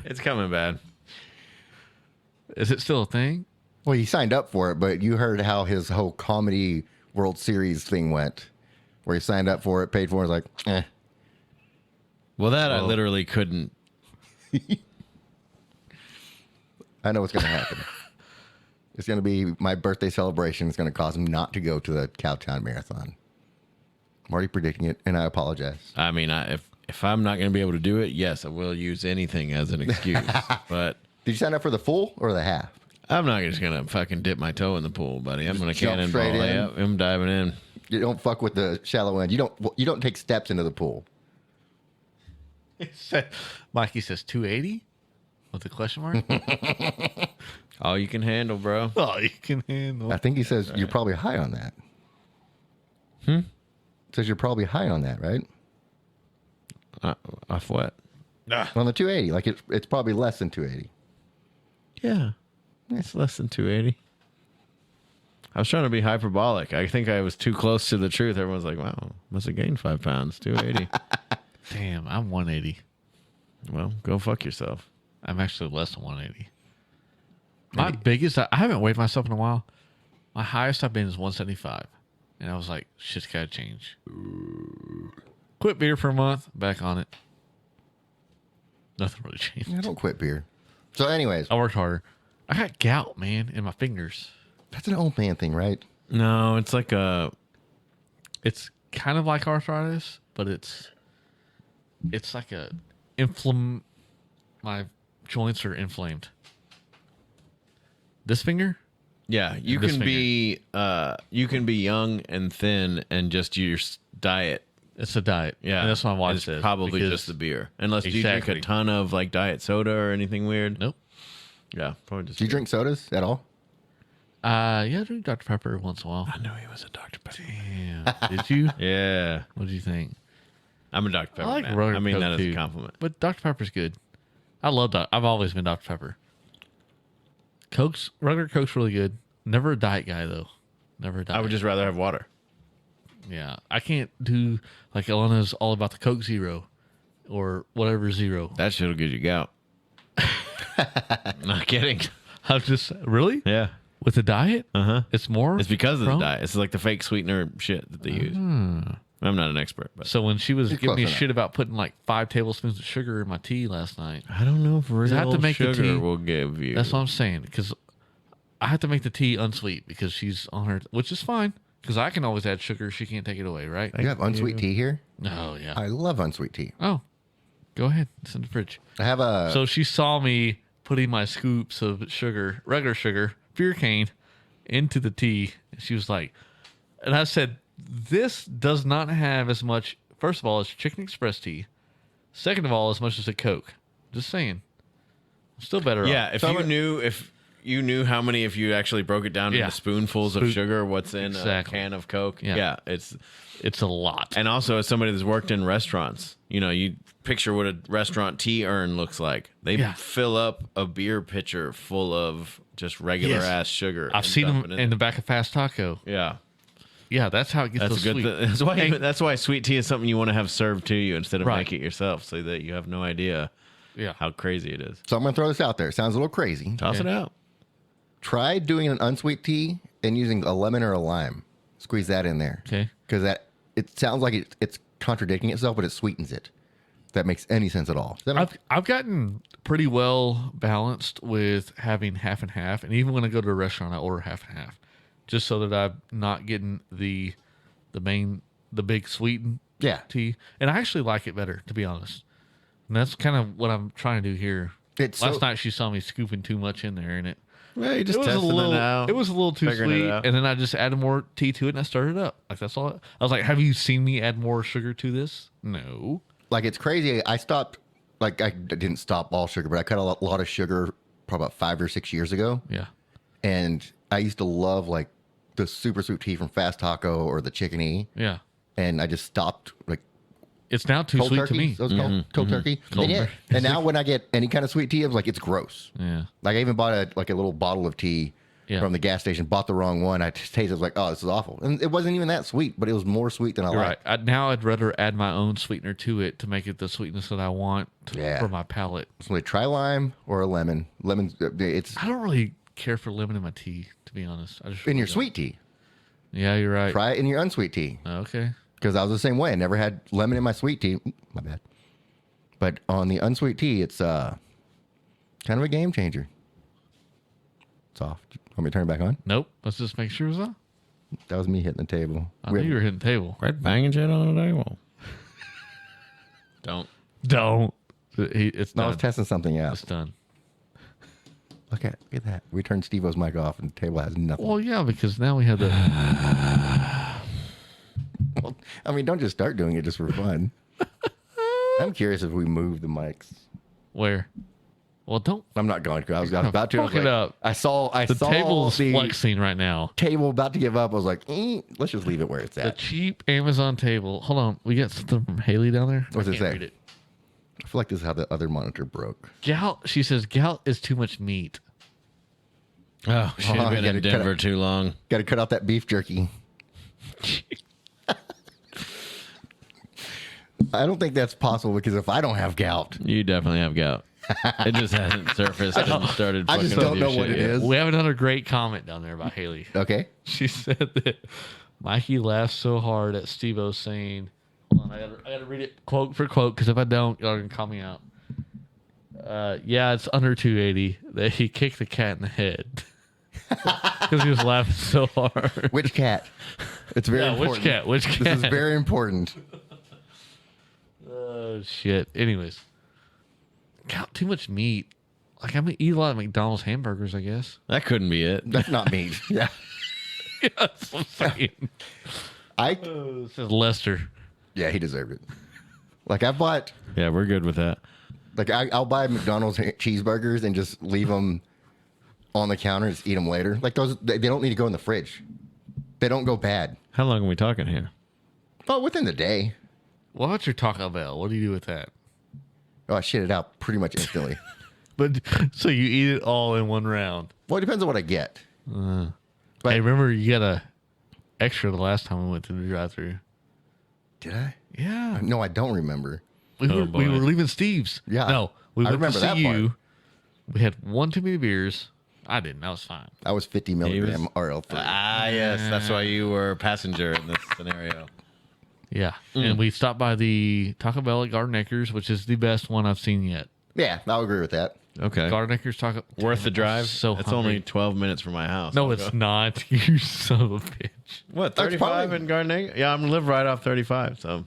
It's coming bad. Is it still a thing? Well, he signed up for it, but you heard how his whole comedy World Series thing went. where you signed up for it, paid for it, like, eh. Well, I literally couldn't. I know what's going to happen. It's going to be my birthday celebration. It's going to cause him not to go to the Cowtown Marathon. I'm already predicting it, and I apologize. I mean, if I'm not going to be able to do it, yes, I will use anything as an excuse. But did you sign up for the full or the half? I'm not just going to fucking dip my toe in the pool, buddy. I'm going to jump cannonball. straight in. Yep, I'm diving in. You don't fuck with the shallow end. You don't take steps into the pool. Mikey says 280 with a question mark. All you can handle, bro. Oh, you can handle. I think he says you're probably high on that. Says you're probably high on that, right? Off what? On the 280. Like it's probably less than 280. Yeah. It's less than 280. I was trying to be hyperbolic. I think I was too close to the truth. Everyone's like, wow, must have gained 5 pounds, 280. Damn, I'm 180. Well, go fuck yourself. I'm actually less than 180. My biggest, I haven't weighed myself in a while. My highest I've been is 175. And I was like, shit's got to change. Quit beer for a month, back on it. Nothing really changed. Yeah, don't quit beer. So anyways, I worked harder. I got gout, man, in my fingers. that's an old man thing, right? No, it's like It's kind of like arthritis, but it's like a my joints are inflamed. This finger? yeah, you This can be young and thin and just your diet. It's a diet. Yeah, And that's what my wife it's says. probably because- just the beer. Unless do you drink Exactly. a ton of like diet soda or anything weird. Nope. Yeah, probably just. Do you drink sodas at all? Yeah, I drink Dr. Pepper once in a while. I knew he was a Dr. Pepper. Damn. Did you? Yeah, What did you think? I'm a Dr. Pepper I like man. regular I mean Coke, that as too. a compliment. But Dr. Pepper's good. I love that. I've always been Dr. Pepper. Regular Coke's really good. Never a diet guy though. Never a diet. I would just rather have water. Yeah, I can't do like Elena's all about the Coke Zero or whatever zero. That shit'll get you gout. Not kidding. I'm just really Yeah. with the diet. Uh-huh. It's more. It's because of the prone? diet. It's like the fake sweetener shit that they use. I'm not an expert, but So when she was You're giving me close enough. shit about putting like 5 tablespoons of sugar in my tea last night, I don't know if real I have to make the sugar tea- will give you. that's what I'm saying. Because I have to make the tea unsweet because she's on her, which is fine because I can always add sugar. She can't take it away, right? You have unsweet tea here? Oh yeah. I love unsweet tea. Oh, go ahead. It's in the fridge. I have a So she saw me putting my scoops of sugar, regular sugar, beer cane, into the tea. And she was like, and I said, this does not have as much, first of all, as Chicken Express tea. Second of all, as much as a Coke. Just saying. I'm still better off. Yeah, if you knew how many, if you actually broke it down Yeah. into spoonfuls of sugar, what's in Exactly. a can of Coke. Yeah. It's It's a lot. and also as somebody that's worked in restaurants, you picture what a restaurant tea urn looks like. They Yeah. fill up a beer pitcher full of just regular Yes. ass sugar. I've and seen dump them it in the back of Fast Taco. Yeah. Yeah, that's how it gets That's so a good sweet. thing. That's why sweet tea is something you want to have served to you instead of Right. make it yourself, so that you have no idea Yeah. how crazy it is. so I'm gonna throw this out there. It sounds a little crazy. Toss it out. Try doing an unsweet tea and using a lemon or a lime. Squeeze that in there. Okay. Because it sounds like it's contradicting itself, but it sweetens it. If that makes any sense at all. Does that make- I've gotten pretty well balanced with having half and half, and even when I go to a restaurant, I order half and half, just so that I'm not getting the big sweetened Yeah. tea. And I actually like it better, to be honest. And that's kind of what I'm trying to do here. It's Last so- night she saw me scooping too much in there, and it Well, you just was a testing little. it out. It was a little too figuring it sweet, out. and then I just added more tea to it, and I stirred it up. Like that's all. I was like, "Have you seen me add more sugar to this?" No. Like it's crazy. I stopped. Like I didn't stop all sugar, but I cut a lot of sugar probably about 5 or 6 years ago. Yeah. And I used to love like the super sweet tea from Fast Taco or the Chicken E. Yeah. And I just stopped like It's now too cold sweet turkey. to me. Those cold turkey. Cold And, yeah, turkey. and now when I get any kind of sweet tea, I'm like, it's gross. Yeah. Like I even bought a little bottle of tea Yeah. from the gas station. Bought the wrong one. I just tasted it, like, oh, this is awful. And it wasn't even that sweet, but it was more sweet than I You're liked. right. Now I'd rather add my own sweetener to it to make it the sweetness that I want Yeah. for my palate. So like, try lime or a lemon. Lemon. It's I don't really care for lemon in my tea, to be honest. I just in really your don't. sweet tea. Yeah, you're right. Try it in your unsweet tea. Okay. Because I was the same way. I never had lemon in my sweet tea. My bad. But on the unsweet tea, it's kind of a game changer. It's off. Want me to turn it back on? Nope. Let's just make sure it's on. That was me hitting the table. I knew you were hitting the table. Quit banging shit on the table. Don't. It's No, I done. was testing something out. It's done. Look at that. We turned Steve-O's mic off and the table has nothing. Well, yeah, because now we have the. Well, I mean, don't just start doing it just for fun. I'm curious if we move the mics. Where? Well, don't. I'm not going to. I was about to. I was Fuck it up. I saw The saw table's the flexing right now. table about to give up. I was like, let's just leave it where it's The at. cheap Amazon table. Hold on. We got something from Haley down there. What's I it can't say? read I feel like this is how the other monitor broke. Gout. She says gout is too much meat. Oh, she's Oh, been you in gotta cut Denver it. too long. Got to cut out that beef jerky. I don't think that's possible because if I don't have gout, You definitely have gout. It just hasn't surfaced and started. I just fucking don't know with what shit it yet. is. We have another great comment down there about Haley. okay. She said that Mikey laughed so hard at Steve-O saying, hold on, I gotta read it quote for quote because if I don't, y'all are gonna call me out. Yeah, it's under 280 that he kicked the cat in the head because he was laughing so hard. Which cat? It's very Yeah, important. which cat? Which cat? This is very important. Oh shit. Anyways, got too much meat. Like I'm gonna eat a lot of McDonald's hamburgers, I guess. That couldn't be it. That's not me. Yeah. Yeah, that's what I'm saying. I. Says Lester. Yeah, he deserved it. Like I bought. Yeah, we're good with that. Like I'll buy McDonald's cheeseburgers and just leave them on the counter and just eat them later. Like those, they don't need to go in the fridge. They don't go bad. How long are we talking here? Oh, within the day. What about your Taco Bell? What do you do with that? Oh, I shit it out pretty much instantly. But so you eat it all in one round. Well, it depends on what I get. But- Hey, remember you got a extra the last time we went to the drive-thru. Did I? Yeah, No, I don't remember. we Oh, were boy. leaving Steve's. Yeah. No, we I went remember to that see part. you. We had one too many beers. I didn't. That was fine. I was 50 milligram RL3. Ah, yes. That's why you were a passenger in this scenario. Yeah, and we stopped by the Taco Bell at Garden Acres, which is the best one I've seen yet. Yeah, I'll agree with that. Okay. Garden Acres Taco. Worth the drive? So it's hungry. only 12 minutes from my house. No, I'll it's go. not. You son of a bitch. What, That's 35 probably- in Garden Acres? Yeah, I'm live right off 35, so.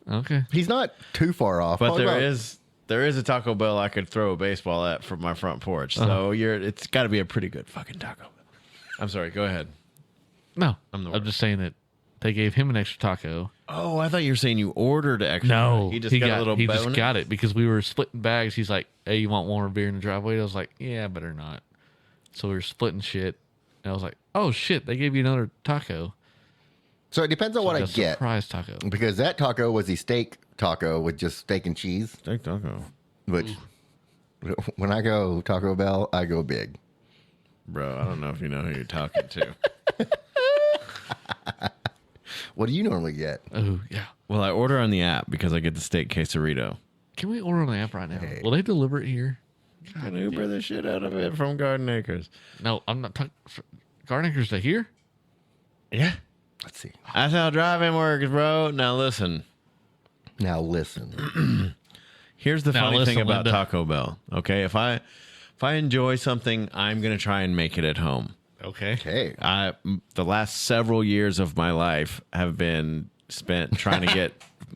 Okay. He's not too far off. But Probably there about- is a Taco Bell I could throw a baseball at from my front porch. So it's got to be a pretty good fucking Taco Bell. I'm sorry, go ahead. No, I'm the I'm just saying that they gave him an extra taco. Oh, I thought you were saying you ordered extra. No, he just got a little bonus. just got it because we were splitting bags. He's like, "Hey, you want one more beer in the driveway?" I was like, "Yeah, better not." So we were splitting shit, and I was like, "Oh shit, they gave you another taco." So it depends on what I Like a get. surprise taco. Because that taco was the steak taco with just steak and cheese. Steak taco. Which, when I go Taco Bell, I go big. Bro, I don't know if you know who you're talking to. What do you normally get? Oh yeah. Well, I order on the app because I get the steak quesarito. Can we order on the app right now? Will they deliver it here? I can Uber the shit out of it from Garden Acres. No, I'm not talking. Garden Acres to here? Yeah. Let's see. That's how driving works, bro. Now listen. Now listen. Here's the Now funny listen, thing about Linda. Taco Bell. Okay, if I enjoy something, I'm gonna try and make it at home. Okay. Okay. The last several years of my life have been spent trying to get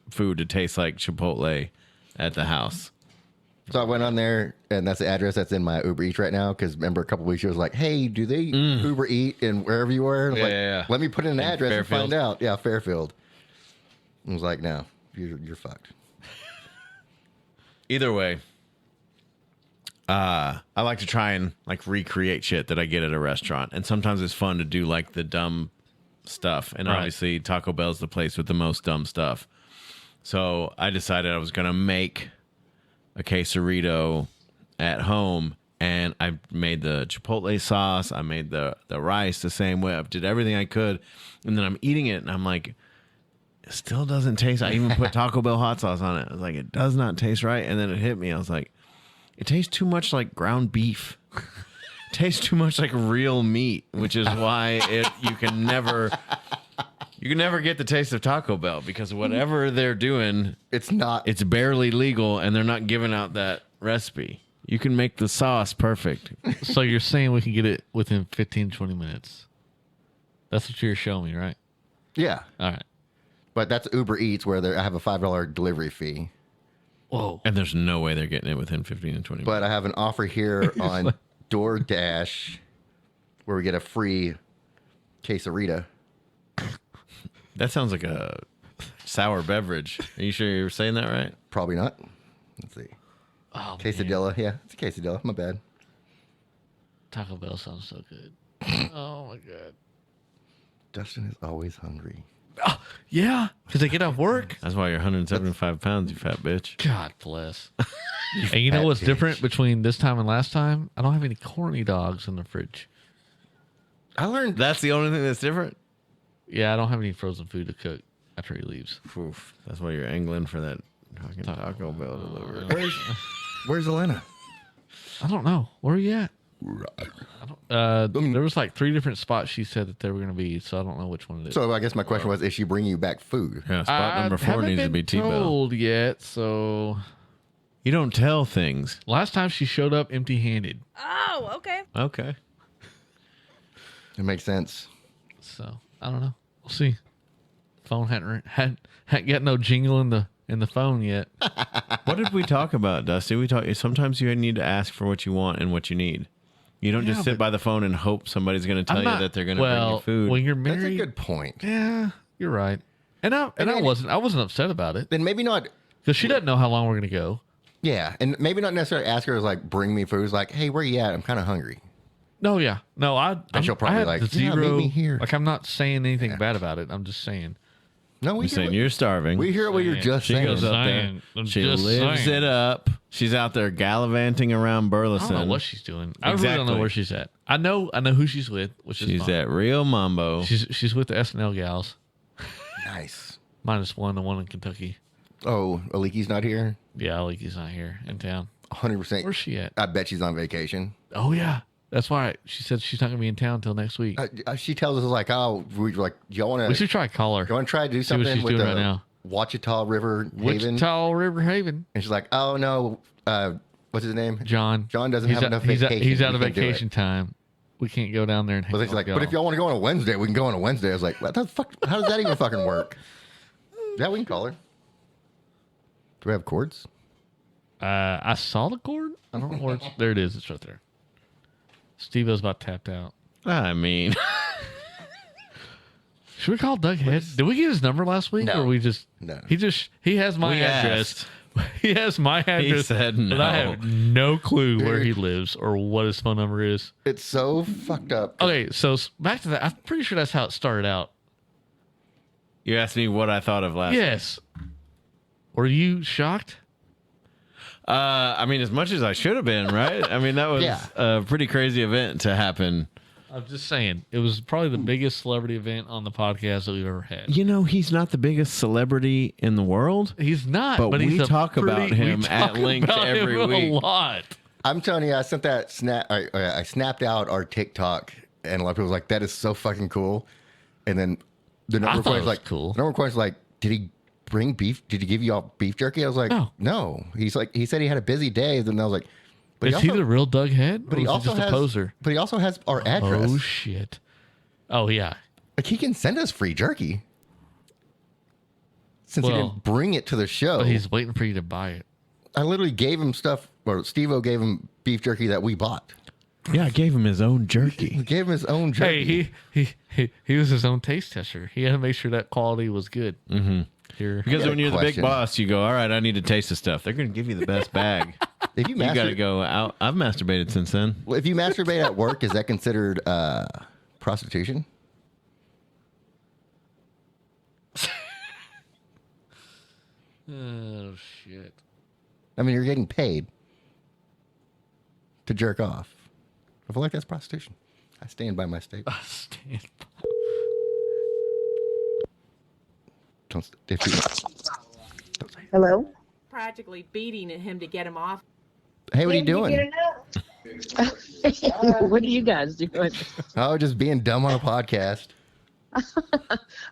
food to taste like Chipotle at the house. So I went on there, and that's the address that's in my Uber Eats right now. Because remember, a couple weeks ago, it was like, "Hey, do they Uber Eat in wherever you were?" And I was like, Let me put in an address and Fairfield. find out. Yeah, Fairfield. I was like, "No, you're fucked." Either way, I like to try and like recreate shit that I get at a restaurant, and sometimes it's fun to do like the dumb stuff. And Right. obviously, Taco Bell's the place with the most dumb stuff. So I decided I was gonna make a quesarito at home, and I made the chipotle sauce. I made the rice the same way. I did everything I could, and then I'm eating it, and I'm like, it still doesn't taste. I even put Taco Bell hot sauce on it. I was like, it does not taste right. And then it hit me. I was like, it tastes too much like ground beef. It tastes too much like real meat, which is why you can never You can never get the taste of Taco Bell because whatever they're doing, It's not. it's barely legal, and they're not giving out that recipe. You can make the sauce perfect. So you're saying we can get it within 15, 20 minutes? That's what you're showing me, right? Yeah. All right. But that's Uber Eats where I have a $5 delivery fee. Whoa. And there's no way they're getting it within 15 and 20 minutes. But I have an offer here on DoorDash where we get a free quesarito. That sounds like a sour beverage. Are you sure you're saying that right? Probably not. Let's see. Oh, Quesadilla. Yeah, it's a quesadilla. My bad. Taco Bell sounds so good. Oh, my God. Dustin is always hungry. Yeah, because they get off work. That's why you're 175 pounds, you fat bitch. God bless. And you know what's different between this time and last time? I don't have any corny dogs in the fridge. I learned That's the only thing that's different? Yeah, I don't have any frozen food to cook after he leaves. Oof, that's why you're angling for that fucking Taco Bell delivery. Where's Elena? I don't know. Where are you at? There was like 3 different spots she said that they were going to be, so I don't know which one it is. So I guess my question was, is she bringing you back food? Yeah, spot number 4 needs to be T-Bell. told yet, so You don't tell things. last time she showed up empty-handed. Oh, okay. Okay. It makes sense. So I don't know. We'll see. Phone hadn't got no jingle in the phone yet. What did we talk about, Dusty? Sometimes you need to ask for what you want and what you need. You don't just sit by the phone and hope somebody's going to tell you that they're going to bring you food. When you're married, That's a good point. yeah, you're right. And I wasn't upset about it Then maybe not. because she doesn't know how long we're gonna go. Yeah, and maybe not necessarily ask her as like, bring me food. It's like, hey, where you at? I'm kind of hungry. No, yeah, no. she'll probably have like, the yeah, meet me here. Like I'm not saying anything bad about it. I'm just saying. No, we You're saying hear, you're starving. we hear what you're just She saying. goes up there. Saying. I'm She just lives saying. it up. She's out there gallivanting around I Burleson. don't know what she's doing. I really don't Exactly. know where she's at. I know who she's with, which is She's fine. at Real Mambo. She's with the SNL gals, Nice. -1, the one in Kentucky. Oh, Aliki's not here? Yeah, like he's not here in town. 100%. Where's she at? I bet she's on vacation. Oh yeah, that's why she said she's not gonna be in town until next week. She tells us like, oh, we were like, y'all want We to should try to call her. you want to try to do See what something she's with doing the right now. Wichita River Haven? Wichita River Haven. And she's like, oh no, what's his name? John. John doesn't have enough he's vacation. He's out of We can't do it. vacation time. We can't go down there and hang But out she's like, with but if y'all want to go on a Wednesday, we can go on a Wednesday. I was like, what the fuck? How does that even fucking work? Yeah, we can call her. Do we have cords? I saw the cord. I don't know where it's. There it is. It's right there. Steve-O's about tapped out. I mean, Should we call Doug Head? Did we get his number last week? No. Or we just. No. He has my We address. He has my address. said But I no. have no clue where he Dude. lives or what his phone number is. It's so fucked up. Okay, so back to that. I'm pretty sure that's how it started out. you asked me what I thought of last. Yes. Were you shocked? I mean, as much as I should have been, right? I mean, that was Yeah. a pretty crazy event to happen. I'm just saying. It was probably the biggest celebrity event on the podcast that we've ever had. You know, he's not the biggest celebrity in the world. He's not, But he's we a talk about pretty- him we at talk length about every him week. A lot. I'm telling you, I sent that snap. I snapped out our TikTok, and a lot of people was like, "That is so fucking cool." And then the number of thought it questions was like, cool. The number of questions like, "Did he bring beef? Did he give you all beef jerky?" I was like, No. He's like, he said he had a busy day. Then I was like, but Is he the real Doug Head? But he or is also just has a poser. But he also has our address. Oh shit. Oh yeah. Like he can send us free jerky. Since he Well, didn't bring it to the show, But he's waiting for you to buy it. I literally gave him stuff, or Steve-O gave him beef jerky that we bought. Yeah, I gave him his own He jerky. gave him his own jerky. Hey, he was his own taste tester. He had to make sure that quality was good. Mm-hmm. Here. Because got a when you're the big question. boss, you go, all right, I need to taste the stuff. They're going to give you the best bag. If you, You got to go out. I've masturbated since then. Well, if you masturbate at work, is that considered prostitution? Oh shit. I mean, you're getting paid to jerk off. I feel like that's prostitution. I stand by my statement. If you- Hello? Practically beating at him to get him off. hey, what are you doing? What are you guys doing? Oh, just being dumb on a podcast.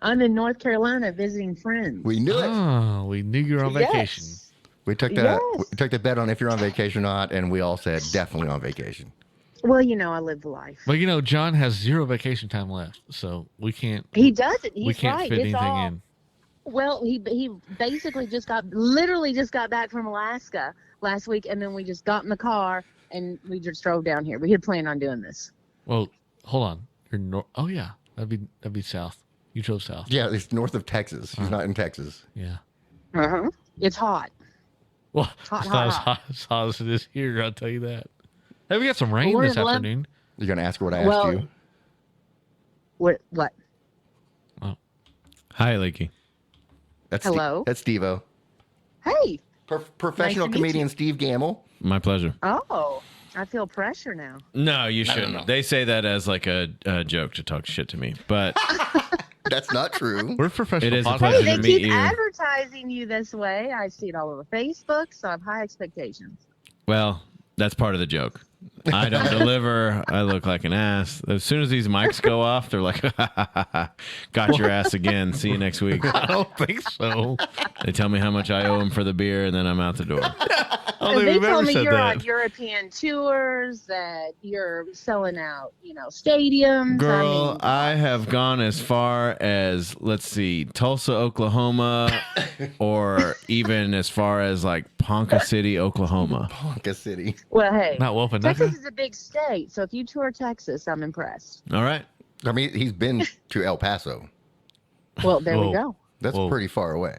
I'm in North Carolina visiting friends. We knew it. Oh, we knew you were on vacation. Yes. We took the bet on if you're on vacation or not, and we all said definitely on vacation. Well, I live the life. But John has 0 vacation time left, so we can't. He doesn't. He's we can't right. fit It's anything all, in. Well, he basically just got back from Alaska last week, and then we just got in the car and we just drove down here. We had planned on doing this. Well, hold on. You're north. Oh yeah, that'd be south. You drove south. Yeah, it's north of Texas. He's not in Texas. Yeah. It's hot. Well, Hot, it's not hot, as hot as it is here. I'll tell you that. Hey, we got some rain Well, this afternoon. You're gonna ask her what I asked you? What? Hi, Lakey. That's Hello? That's Steve-O. Hey. Professional Nice to meet comedian you. Steve Gamble. My pleasure. Oh, I feel pressure now. No, you No, no, shouldn't. no. They say that as like a joke to talk shit to me, but That's not true. We're professional. It is a podcasters. pleasure Hey, they to meet keep you. advertising you this way. I see it all over Facebook, so I have high expectations. well, that's part of the joke. I don't deliver. I look like an ass. As soon as these mics go off, they're like, got your ass again. See you next week. I don't think so. They tell me how much I owe them for the beer, and then I'm out the door. I don't And think they we've ever told me said you're that. on European tours, that you're selling out, stadiums. Girl, I have gone as far as, let's see, Tulsa, Oklahoma, or even as far as like Ponca City, Oklahoma. Ponca City. Well, hey, Not Wolf and Texas Nuka? is a big state, so if you tour Texas, I'm impressed. All right. I mean, he's been to El Paso. Well, there we Whoa. go. That's Whoa. pretty far away.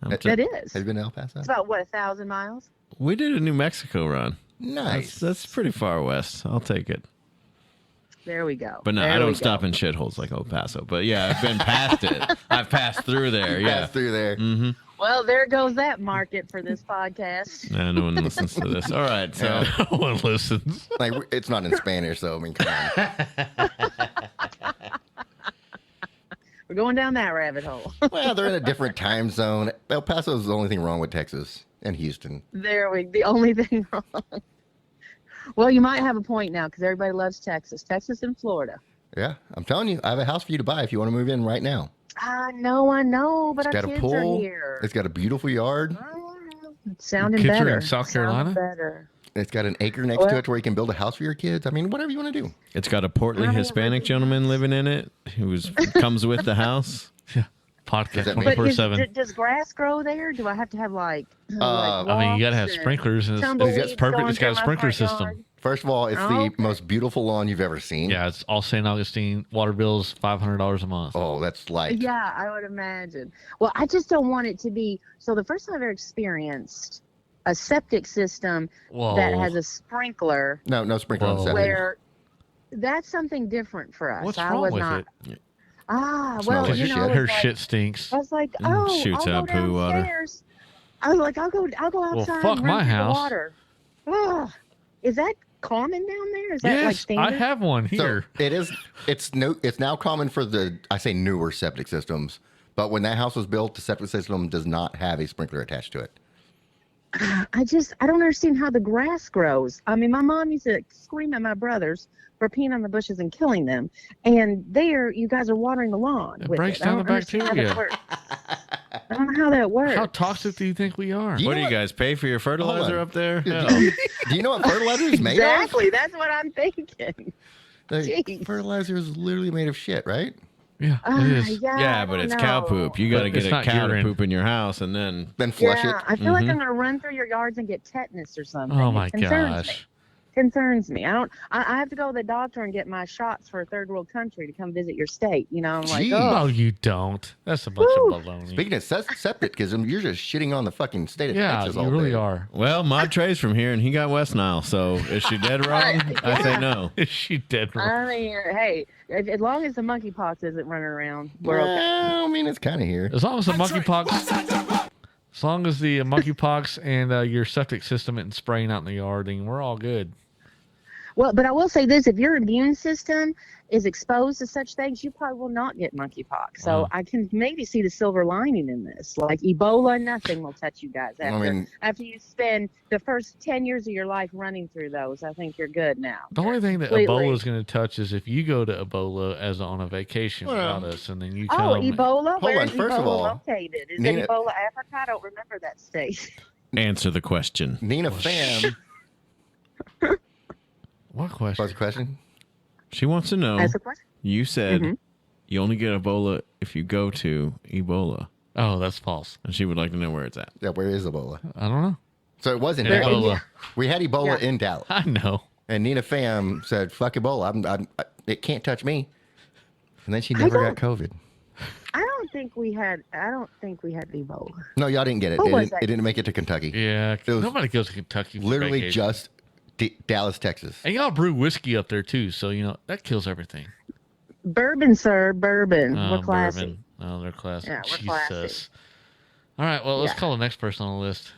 That is. Have you been to El Paso? It's about, 1,000 miles? We did a New Mexico run. Nice. That's pretty far west. I'll take it. There we go. But no, There I we don't go. stop in shitholes like El Paso. But yeah, I've been past it. I've passed through there. Yeah. Pass through there. Well, there goes that market for this podcast. Nah, no one listens to this. All right. So No one listens. Like, it's not in Spanish, so I mean, come on. We're going down that rabbit hole. Well, they're in a different time zone. El Paso is the only thing wrong with Texas and Houston. The only thing wrong. Well, you might have a point now because everybody loves Texas. Texas and Florida. Yeah, I'm telling you, I have a house for you to buy if you want to move in right now. I know, but It's our got a kids are pool. here. It's got a beautiful yard. It's sounding Kids are better. in South Sounding Carolina? Better. It's got an acre next to Well- it where you can build a house for your kids. I mean, whatever you want to do. it's got a portly Hispanic gentleman living in it who comes with the house. Podcast that mean- But 24/7. does grass grow there? Do I have to have like I mean, you gotta have walks and sprinklers, and it's tumbleweeds perfect. going It's got a through my sprinkler front system. yard? First of all, it's Oh, the okay. most beautiful lawn you've ever seen. Yeah, it's all St. Augustine. Water bills $500 a month. Oh, that's light. Yeah, I would imagine. Well, I just don't want it to be. So the first time I've ever experienced a septic system Whoa. that has a sprinkler, No sprinkler on Whoa. septic. where that's something different for us. What's I wrong was with not. it? Smells Well, like you shit. know, Her it's like- shit stinks. I was like, oh, shoots I'll out go poo water. downstairs. I was like, I'll go outside. fuck and my run through the house. water. Ugh. Is that common down there? Is that like Yes, standard? I have one So here. it is. It's now common for I say newer septic systems, but when that house was built, the septic system does not have a sprinkler attached to it. I don't understand how the grass grows. I mean, my mom used to scream at my brothers for peeing on the bushes and killing them. And you guys are watering the lawn. It with breaks I down don't the understand how that bacteria. works. I don't know how that works. How toxic do you think we are? You What know do you what? guys pay for your fertilizer Hold on. up there? Do Hell. you know what fertilizer is made Exactly. That's what I'm thinking. of? Jeez. Fertilizer is literally made of shit, right? Yeah, it is. Yeah, Yeah, I but don't it's cow know. poop. You got to But get it's a not cow to urine. poop in your house, and then Then flush Yeah, it. I feel like I'm gonna run through your yards and get tetanus or something. Oh It my concerns gosh. concerns me. I have to go to the doctor and get my shots for a third world country to come visit your state. You know, I'm like, Gee. oh, No, you don't. That's a bunch Woo. of baloney. Speaking of septicism, you're just shitting on the fucking state of Yeah, Texas you all really day. are. well, Mod Trey's from here, and he got West Nile. So is she dead wrong? I say no. Is she dead wrong? I mean, hey, as long as the monkeypox isn't running around, we're okay. Well, I mean, it's kind of here. As long as the monkeypox, as long as the monkeypox and your septic system isn't spraying out in the yard, then we're all good. Well, but I will say this: if your immune system is exposed to such things, you probably will not get monkeypox. So I can maybe see the silver lining in this. Like Ebola, nothing will touch you guys after you spend the first 10 years of your life running through those. I think you're good now. The only thing that Completely. Ebola is going to touch is if you go to Ebola as on a vacation without us, and then you come. Oh, Ebola? Hold Where on, is first Ebola of all, located? Is Nina- it Ebola Africa? I don't remember that state. Answer the question. Nina Pham. What question? What's the question? She wants to know. That's the question. You said you only get Ebola if you go to Ebola. Oh, that's false. And she would like to know where it's at. Yeah, where is Ebola? I don't know. So it was in Yeah, Dallas. Ebola. We had Ebola Yeah. in Dallas. I know. And Nina Pham said, fuck Ebola. It can't touch me. And then she never got COVID. I don't think we had Ebola. No, y'all didn't get it. What was It that? didn't make it to Kentucky. Yeah, was nobody goes to Kentucky. For Literally vacation. just Dallas, Texas. And y'all brew whiskey up there too, so that kills everything. Bourbon, sir, bourbon. We're classy. Bourbon. Oh, they're classy. Yeah, we're Jesus. classy. All right, well, let's Yeah. call the next person on the list.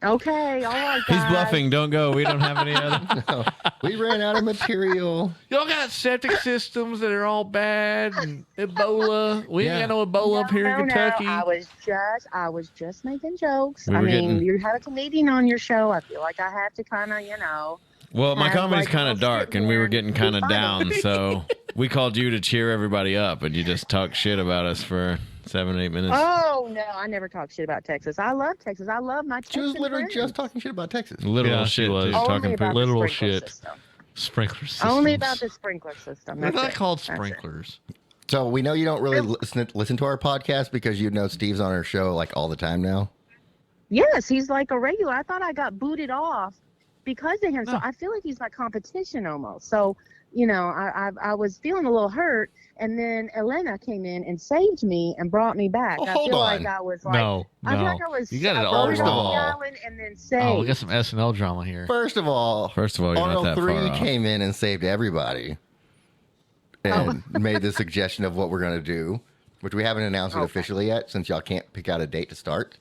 Okay, all right, guys. He's bluffing. Don't go. We don't have any other. No, we ran out of material. Y'all got septic systems that are all bad and Ebola. We ain't got no Ebola up here in Kentucky. No. I was just making jokes. We I were mean, getting- you have a comedian on your show. I feel like I have to kind of, Well, my Have, comedy's like, kind of a dark, sit and we were here getting and kind of be down, funny. so we called you to cheer everybody up, and you just talked shit about us for 7-8 minutes. Oh no, I never talk shit about Texas. I love Texas. I love my Texas. She was literally friends. just talking shit about Texas. Literal Yeah, she shit, was. dude, Only talking about poop. the Literal sprinkler shit. system. Sprinkler systems. Only about the sprinkler system. They're That's not it. called That's it. sprinklers. So we know you don't really listen to our podcast because you know Steve's on our show like all the time now. Yes, he's like a regular. I thought I got booted off because of him. So No. I feel like he's my competition almost. So, I was feeling a little hurt, and then Elena came in and saved me and brought me back. Oh, I hold feel on. like I was like, No, I feel no. like I was You got it I all burned on the wrong. island and then saved. Oh, we got some SNL drama here. First of all, you're not Arnold that 3 far off. came in and saved everybody and made the suggestion of what we're going to do, which we haven't announced it officially yet since y'all can't pick out a date to start.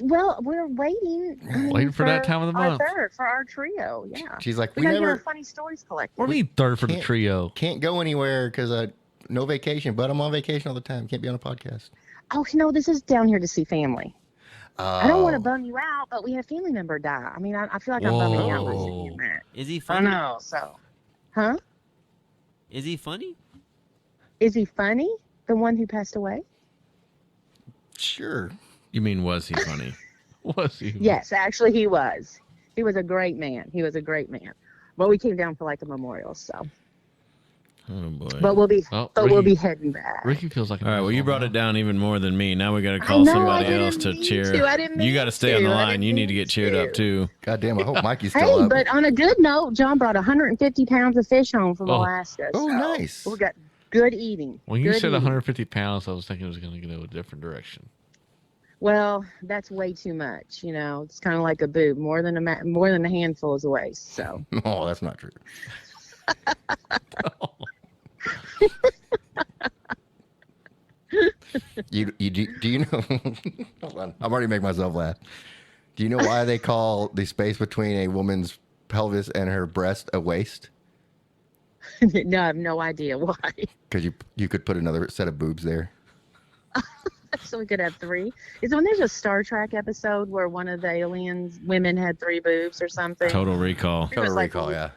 We're waiting. Waiting for that time of the our month. third, for our trio. Yeah. She's like, we we gotta get our never funny stories collected. What do you mean third for the Can't- trio? can't go anywhere because no vacation, but I'm on vacation all the time. Can't be on a podcast. Oh no, this is down here to see family. I don't want to Oh. bum you out, but we had a family member die. I mean, I feel like I'm bumming you out by Whoa. saying that. Is he I funny? know. So, huh? Is he funny? Is he funny? The one who passed away? Sure. You mean, was he funny? Was he? Yes, actually, he was. He was a great man. Well, we came down for like a memorial, so. Oh, boy. But we'll be, Oh, we'll Ricky- be heading back. Ricky feels like a All right, well, you brought it down even more than me. Now we got to I call know, I somebody didn't else to mean cheer. to. I didn't You mean got to stay on the to. I line. didn't You need to mean get cheered up, to. too. God damn, I hope Mikey's Hey, still up. but on a good note, John brought 150 pounds of fish home from Oh. Alaska. Oh, so nice. We got good eating. When you Good said eating. 150 pounds, I was thinking it was going to go a different direction. Well, that's way too much. It's kind of like a boob. More than a handful is a waist. So Oh, that's not true. Do you know? Hold on, I'm already making myself laugh. Do you know why they call the space between a woman's pelvis and her breast a waist? no, I have no idea why. Because you could put another set of boobs there. So we could have three. Is when there's a Star Trek episode where one of the aliens women had three boobs or something. Total Recall. It was Total like- Recall, yeah.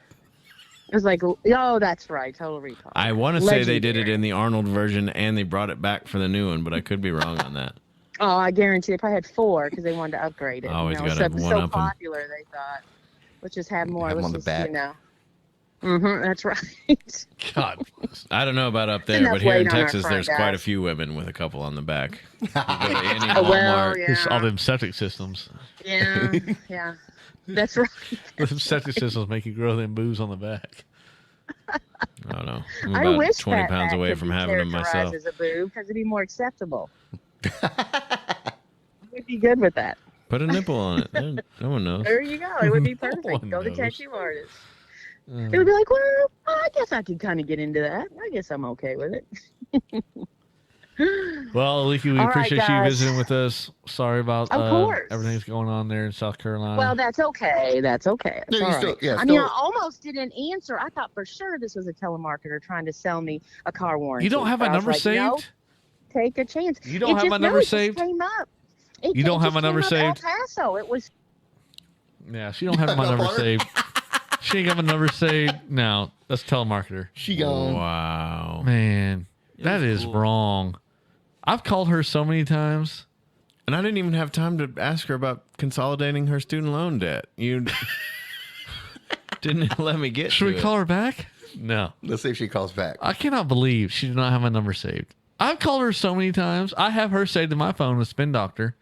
It was like, oh, that's right, Total Recall. I want to say they did it Legendary. in the Arnold version and they brought it back for the new one, but I could be wrong on that. Oh, I guarantee they probably had four because they wanted to upgrade it. Always you know, gotta so, it was so one-up 'em. popular, they thought, let's just have more. Have 'em Let's on the just, back. That's right. God. I don't know about up there, Enough but here in weight on our Texas, front, there's quite a guys. few women with a couple on the back. You go to any Oh, Walmart. It's all yeah. them septic systems. Yeah, yeah. That's right. Them septic systems make you grow them boobs on the back. I don't know. I'm I about wish 20 that pounds back away could from be having them characterized myself. as a boob because it'd be more acceptable. We'd be good with that. Put a nipple on it. No one knows. There you go. It would be perfect. one Go to knows. tattoo artist. It would be like, well, I guess I could kind of get into that. I guess I'm okay with it. Well, Leaky, we All right, appreciate you guys. visiting with us. Sorry about Of course. everything that's going on there in South Carolina. Well, that's okay. That's okay. It's No, all you still- right. yeah, I mean, I still- almost didn't answer. I thought for sure this was a telemarketer trying to sell me a car warranty. You don't have But my I was number like, saved? No, take a chance. You don't have my number saved? It just came up. You don't have my number El saved? Paso. It was. Yeah, she don't have my number saved. She ain't got my number saved. No, that's telemarketer. She gone. Wow. Man, that was is cool. wrong. I've called her so many times. And I didn't even have time to ask her about consolidating her student loan debt. You didn't let me get Should to we it. call her back? No. Let's see if she calls back. I cannot believe she did not have my number saved. I've called her so many times. I have her saved in my phone with Spin Doctor.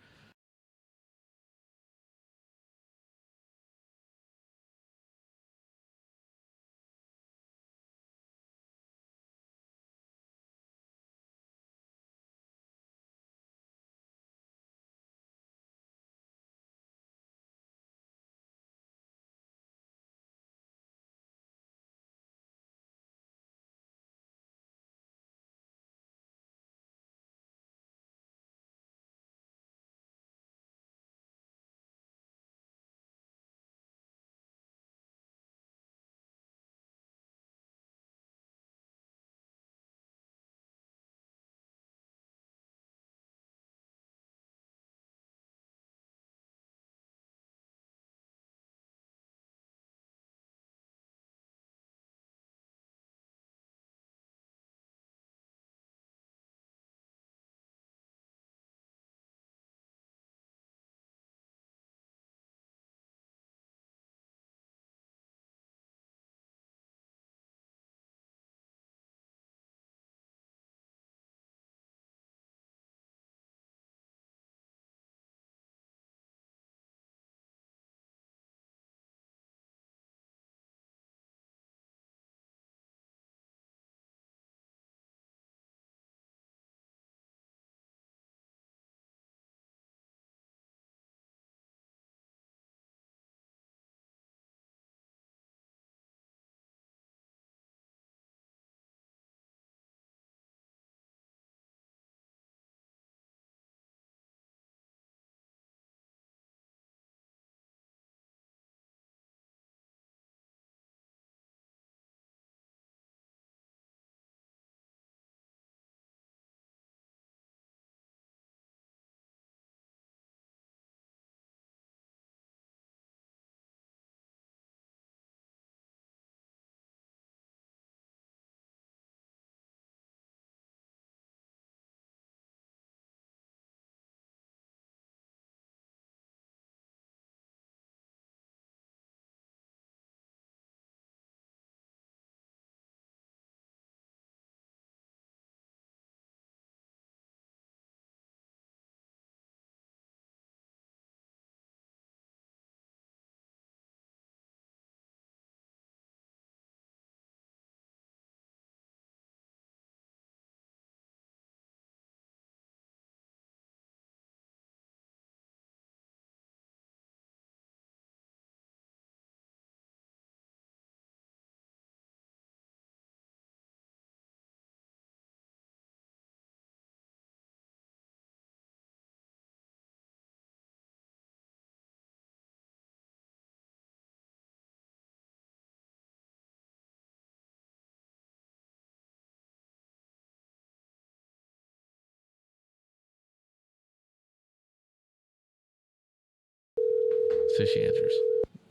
See if she answers.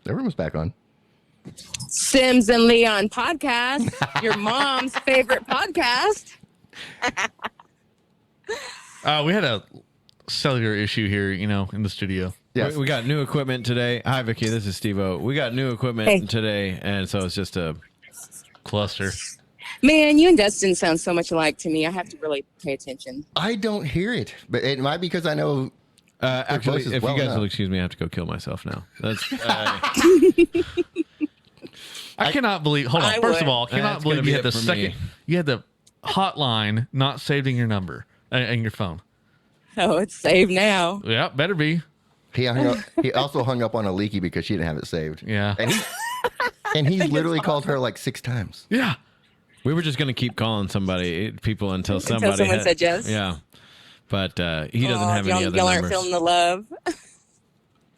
Everyone's back on. Sims and Leon podcast, your mom's favorite podcast. We had a cellular issue here, in the studio. Yes. We got new equipment today. Hi, Vicky. This is Steve-O. We got new equipment today, and so it's just a cluster. Man, you and Dustin sound so much alike to me. I have to really pay attention. I don't hear it, but it might be because I know. Actually, voices if well you guys enough. will excuse me, I have to go kill myself now. That's I cannot believe. Hold on. I First would. of all, I cannot That's believe gonna you be had the it for second. me. You had the hotline not saved in your number and your phone. Oh, it's saved now. Yeah, better be. He hung up, he also hung up on a Leaky because she didn't have it saved. Yeah. And he's literally called her like 6 times. Yeah. We were just going to keep calling people until somebody someone said yes. Yeah. But he doesn't have any other y'all numbers. aren't feeling the love.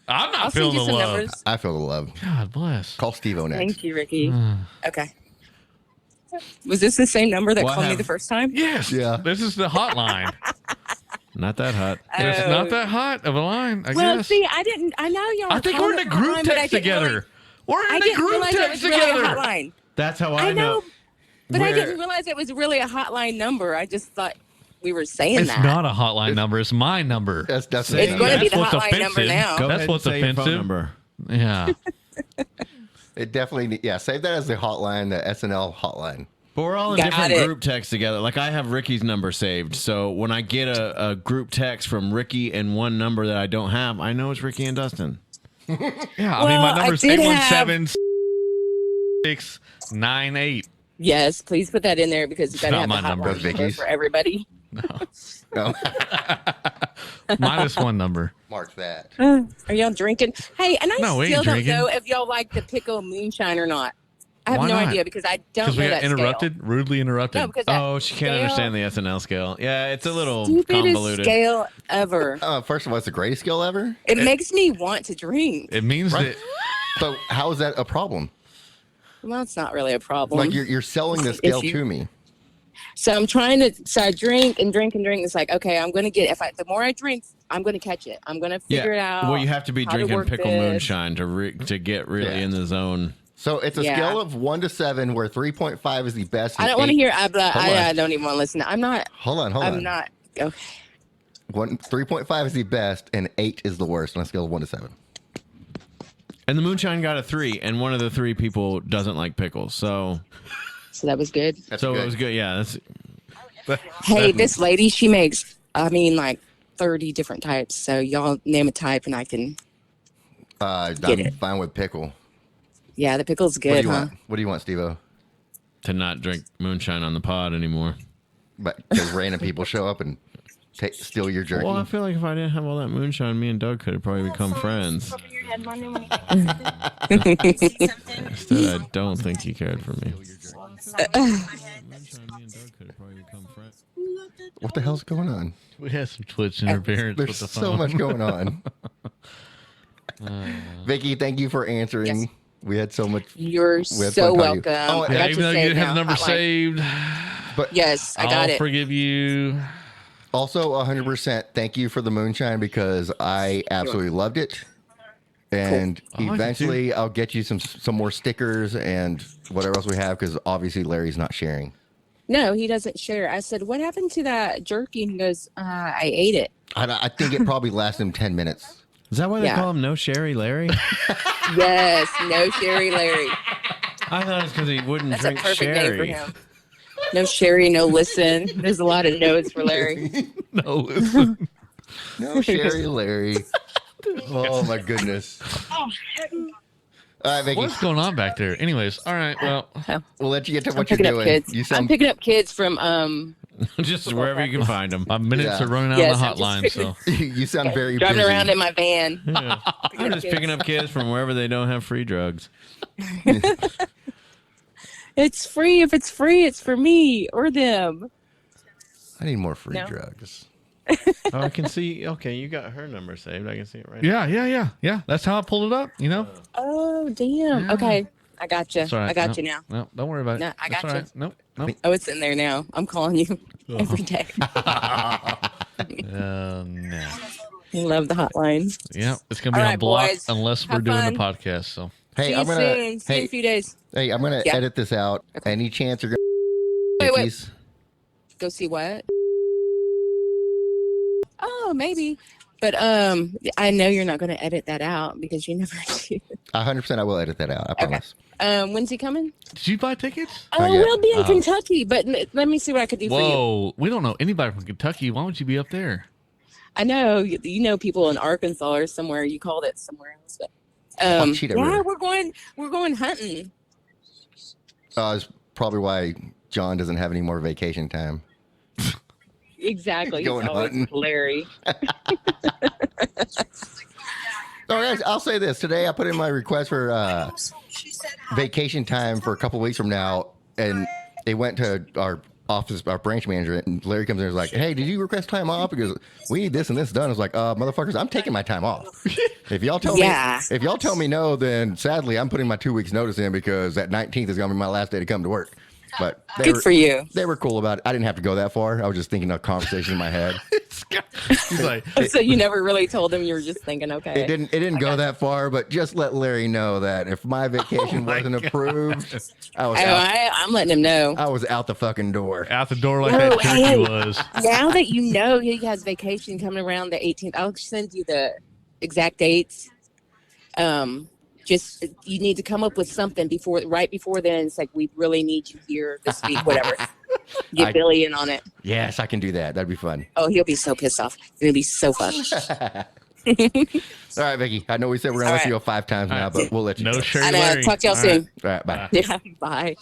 I'm not I'll feeling send the you some love. numbers. I feel the love. God bless. Call Steve-O next. Thank you, Ricky. Okay. Was this the same number that Well, called me the first time? Yes. Yeah. This is the hotline. Not that hot. It's not that hot of a line, I Well, guess. see, I know y'all. I think we're in a group text together. We're in a group text Really a together. hotline. That's how I I know, but I where- didn't realize it was really a hotline number. I just thought we were saying It's that. not a hotline number. It's my number. That's definitely. It's going to be the That's what's hotline number offensive. now. Go That's ahead what's and say your phone offensive. number. Yeah. It definitely. Yeah. Save that as the hotline, the SNL hotline. But we're all in Got different it. group texts together. Like I have Ricky's number saved, so when I get a group text from Ricky and one number that I don't have, I know it's Ricky and Dustin. Yeah. I mean, Well, my I number's did have- 817-698. Yes, please put that in there because you got to Not have the my number. hotline That's number Vicky's. for everybody. No. Minus one number. Mark that. Are y'all drinking? Hey, and I No, we ain't still don't drinking. know if y'all like the pickle moonshine or not. I have Why no not? idea because I don't Because know we got that interrupted, rudely interrupted. No, because that Oh, she can't scale- understand the SNL scale. Yeah, it's a little stupidest convoluted. scale ever. First of all, it's the greatest skill ever. It makes me want to drink. It means Right. that So how is that a problem? Well, it's not really a problem. Like you're selling the scale Issue. to me. So I'm trying to. So I drink and drink and drink. It's like, okay, I'm gonna get. The more I drink, I'm gonna catch it. I'm gonna figure it out. Well, you have to be how to drinking work pickle this. moonshine to get really in the zone. So it's a Yeah. scale of 1 to 7, where 3.5 is the best. I and don't want to 8 hear. Hold I on. don't even want to listen. I'm not. Hold on. I'm not. Okay. 3.5 is the best, and 8 is the worst on a scale of 1 to 7. And the moonshine got a 3, and one of the 3 people doesn't like pickles. So that was good. That's so good. it was good. Yeah. Hey, this lady, she makes. I mean, like 30 different types. So y'all name a type, and I can. I'm it. fine with pickle. Yeah, the pickle's What do good, you huh? want? What do you want, Steve-O? To not drink moonshine on the pod anymore. But because random people show up and steal your jerky. Well, I feel like if I didn't have all that moonshine, me and Doug could have probably become friends. Instead, I don't think he cared for me. What the hell's going on? we had some Twitch interference There's with the so phone. much going on. Vicky, thank you for answering. Yes. We had so much. You're We had so fun calling you. welcome. Oh, I yeah, got Even though you you saved didn't have the now, number hotline. saved, But Yes, I got I'll it. forgive you. also, 100% thank you for the moonshine because I absolutely loved it. And I like it eventually, I'll get you some more stickers and whatever else we have because obviously Larry's not sharing. No, he doesn't share. I said, "What happened to that jerky?" And he goes, "I ate it." I think it probably lasts him 10 minutes. Is that why they Yeah. call him No Sherry Larry? Yes, no Sherry Larry. I thought it's because he wouldn't That's drink a perfect sherry. name for him. No Sherry, no listen. There's a lot of no's for Larry. No, listen. No, Sherry Larry. Oh, my goodness. All right, Vicky. What's going on back there? Anyways, all right. Well, We'll let you get to I'm what you're picking up doing. kids. You I'm sound picking up kids from Just wherever you can find them. my minutes Yeah. are running out Yes, on I'm the just hotline, so you sound very driving busy. around in my van. I'm just picking up kids from wherever they don't have free drugs. It's free. If it's free, it's for me or them. I need more free No. drugs. Oh, I can see. Okay, you got her number saved. I can see it right yeah. That's how I pulled it up. You know. Oh, damn. Yeah. Okay. I got you. That's all right. I got No, you now. No, don't worry about it. No, I That's got all you. right. Nope. Oh, it's in there now. I'm calling you every day. No. Love the hotline. Yeah, it's gonna be All on right, block boys. unless we're Have doing fun. the podcast. So Hey, See I'm you gonna. soon. See you in a few days. Hey, I'm gonna Yeah. edit this out. Any chance you're gonna? Wait. Vicky's? Go see what? Oh, maybe. But I know you're not going to edit that out because you never do. 100%. I will edit that out. I promise. When's he coming? did you buy tickets? Oh, yet. we'll be in Kentucky, but let me see what I could do for you. Whoa, we don't know anybody from Kentucky. Why would you be up there? I know you know people in Arkansas or somewhere. You called it somewhere else, but Cheetah yeah, River. we're going hunting. It's probably why John doesn't have any more vacation time. Exactly. It's Going always hunting. Larry. Oh, guys, I'll say this. Today I put in my request for vacation time for a couple weeks from now, and they went to our office, our branch manager, and Larry comes in and is like, "Hey, did you request time off? Because we need this and this done." I was like, "Motherfuckers, I'm taking my time off. If y'all tell me no, then sadly I'm putting my 2 weeks notice in because that 19th is gonna be my last day to come to work." But Good for you. They were cool about it. I didn't have to go that far. I was just thinking of conversation in my head. He's like, So you never really told him, you were just thinking, okay. It didn't go that far, but just let Larry know that if my vacation wasn't approved, I'm letting him know. I was out the fucking door. Out the door like that turkey was. Now that you know he has vacation coming around the 18th, I'll send you the exact dates. Just you need to come up with something right before then. It's like, we really need you here this week, whatever. Get Billy in on it. Yes, I can do that. That'd be fun. Oh, he'll be so pissed off. It'll be so fun. All right, Vicky. I know we said we're gonna let you go 5 times now, but we'll let you. No, Sherry. I know. Talk to y'all soon. All right, bye. Yeah, bye.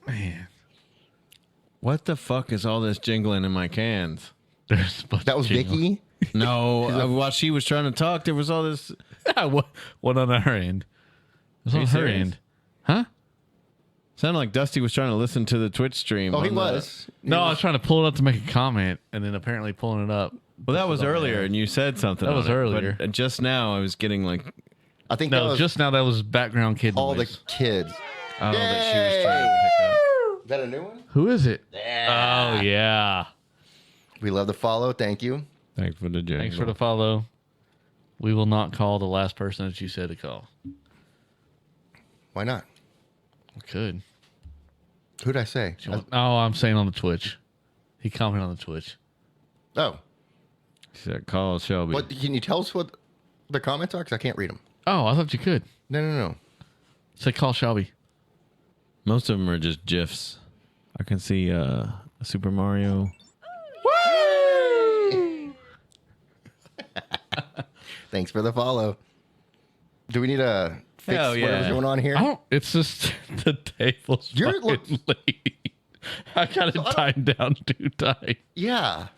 Man, What the fuck is all this jingling in my cans? That was Vicky. No, while she was trying to talk, there was all this. what on her end? It was on her end. Huh? Sounded like Dusty was trying to listen to the Twitch stream. Oh, he was. No, I was trying to pull it up to make a comment, and then apparently pulling it up. Well, that was earlier, and you said something. That was earlier. But just now, I was getting like. I think no, just now that was background kid all noise. the kids. Oh, that she was trying to pick up. Is that a new one? Who is it? Yeah. Oh yeah. We love the follow. Thank you. Thanks for the jingle. Thanks for the follow. We will not call the last person that you said to call. Why not? We could. Who'd I say? I'm saying on the Twitch. He commented on the Twitch. Oh. He said, call Shelby. What, can you tell us what the comments are? Because I can't read them. Oh, I thought you could. No. Say call Shelby. Most of them are just GIFs. I can see Super Mario. Thanks for the follow. Do we need to fix whatever's going on here? It's just the table's fucking late. I got it timed down too tight. Yeah.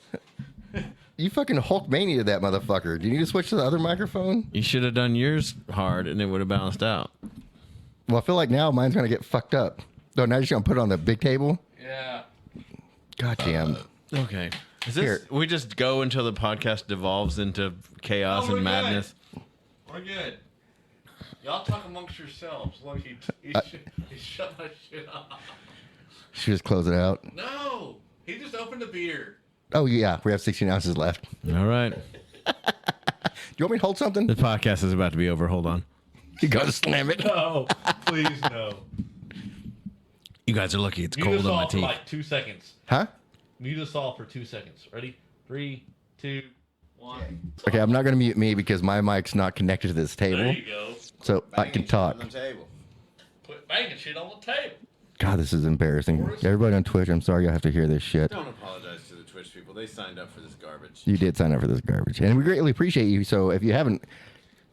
You fucking Hulkmania that motherfucker. Do you need to switch to the other microphone? You should have done yours hard, and it would have balanced out. Well, I feel like now mine's going to get fucked up. So now you're just going to put it on the big table? Yeah. Goddamn. Okay. Is this, we just go until the podcast devolves into chaos and madness? We're good. Y'all talk amongst yourselves. Look, he shut my shit off. Should we just close it out? No. He just opened a beer. Oh, yeah. We have 16 ounces left. All right. Do you want me to hold something? The podcast is about to be over. Hold on. You got to slam it. No. Please, no. You guys are lucky it's Mute cold us on all my for teeth. like 2 seconds. Huh? Mute us all for 2 seconds. Ready? 3, 2, 1. Okay, I'm not going to mute me because my mic's not connected to this table. There you go. So I can talk. Quit banging shit on the table. God, this is embarrassing. Everybody on Twitch, I'm sorry I have to hear this shit. Don't apologize to the Twitch people. They signed up for this garbage. You did sign up for this garbage. And we greatly appreciate you. So if you haven't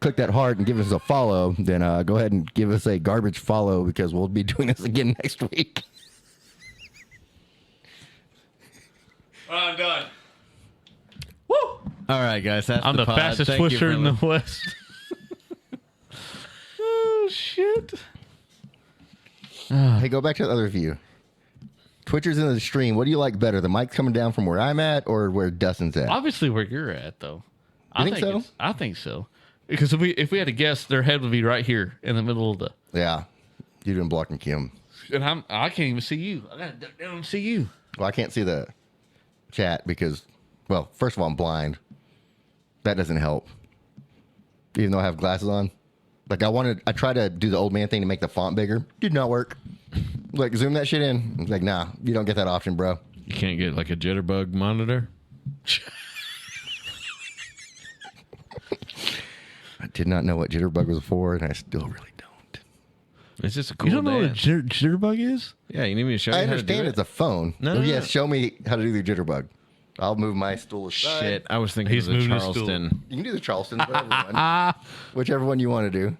clicked that heart and given us a follow, then go ahead and give us a garbage follow because we'll be doing this again next week. I'm done. Woo! All right, guys. That's I'm the pod. fastest Thank you twister for in the West. Oh, shit. Hey, go back to the other view. Twitchers in the stream. What do you like better? The mic coming down from where I'm at or where Dustin's at? Obviously, where you're at, though. You think so? I think so. Because if we had to guess, their head would be right here in the middle of the. Yeah. You've been blocking Kim. And I can't even see you. I gotta duck down and see you. Well, I can't see the chat because, well, first of all, I'm blind. That doesn't help. Even though I have glasses on. Like I tried to do the old man thing to make the font bigger. Did not work. Like zoom that shit in. I was like, nah, you don't get that option, bro. You can't get like a jitterbug monitor? I did not know what jitterbug was for, and I still really don't. It's just a cool You don't know what a dance. jitterbug is? Yeah, you need me to show you I how to do understand it? it's a phone. No, Yes, no. show me how to do the jitterbug. I'll move my stool aside. Shit, I was thinking He's of the moving his stool. Charleston. You can do the Charleston, whatever one. Whichever one you want to do.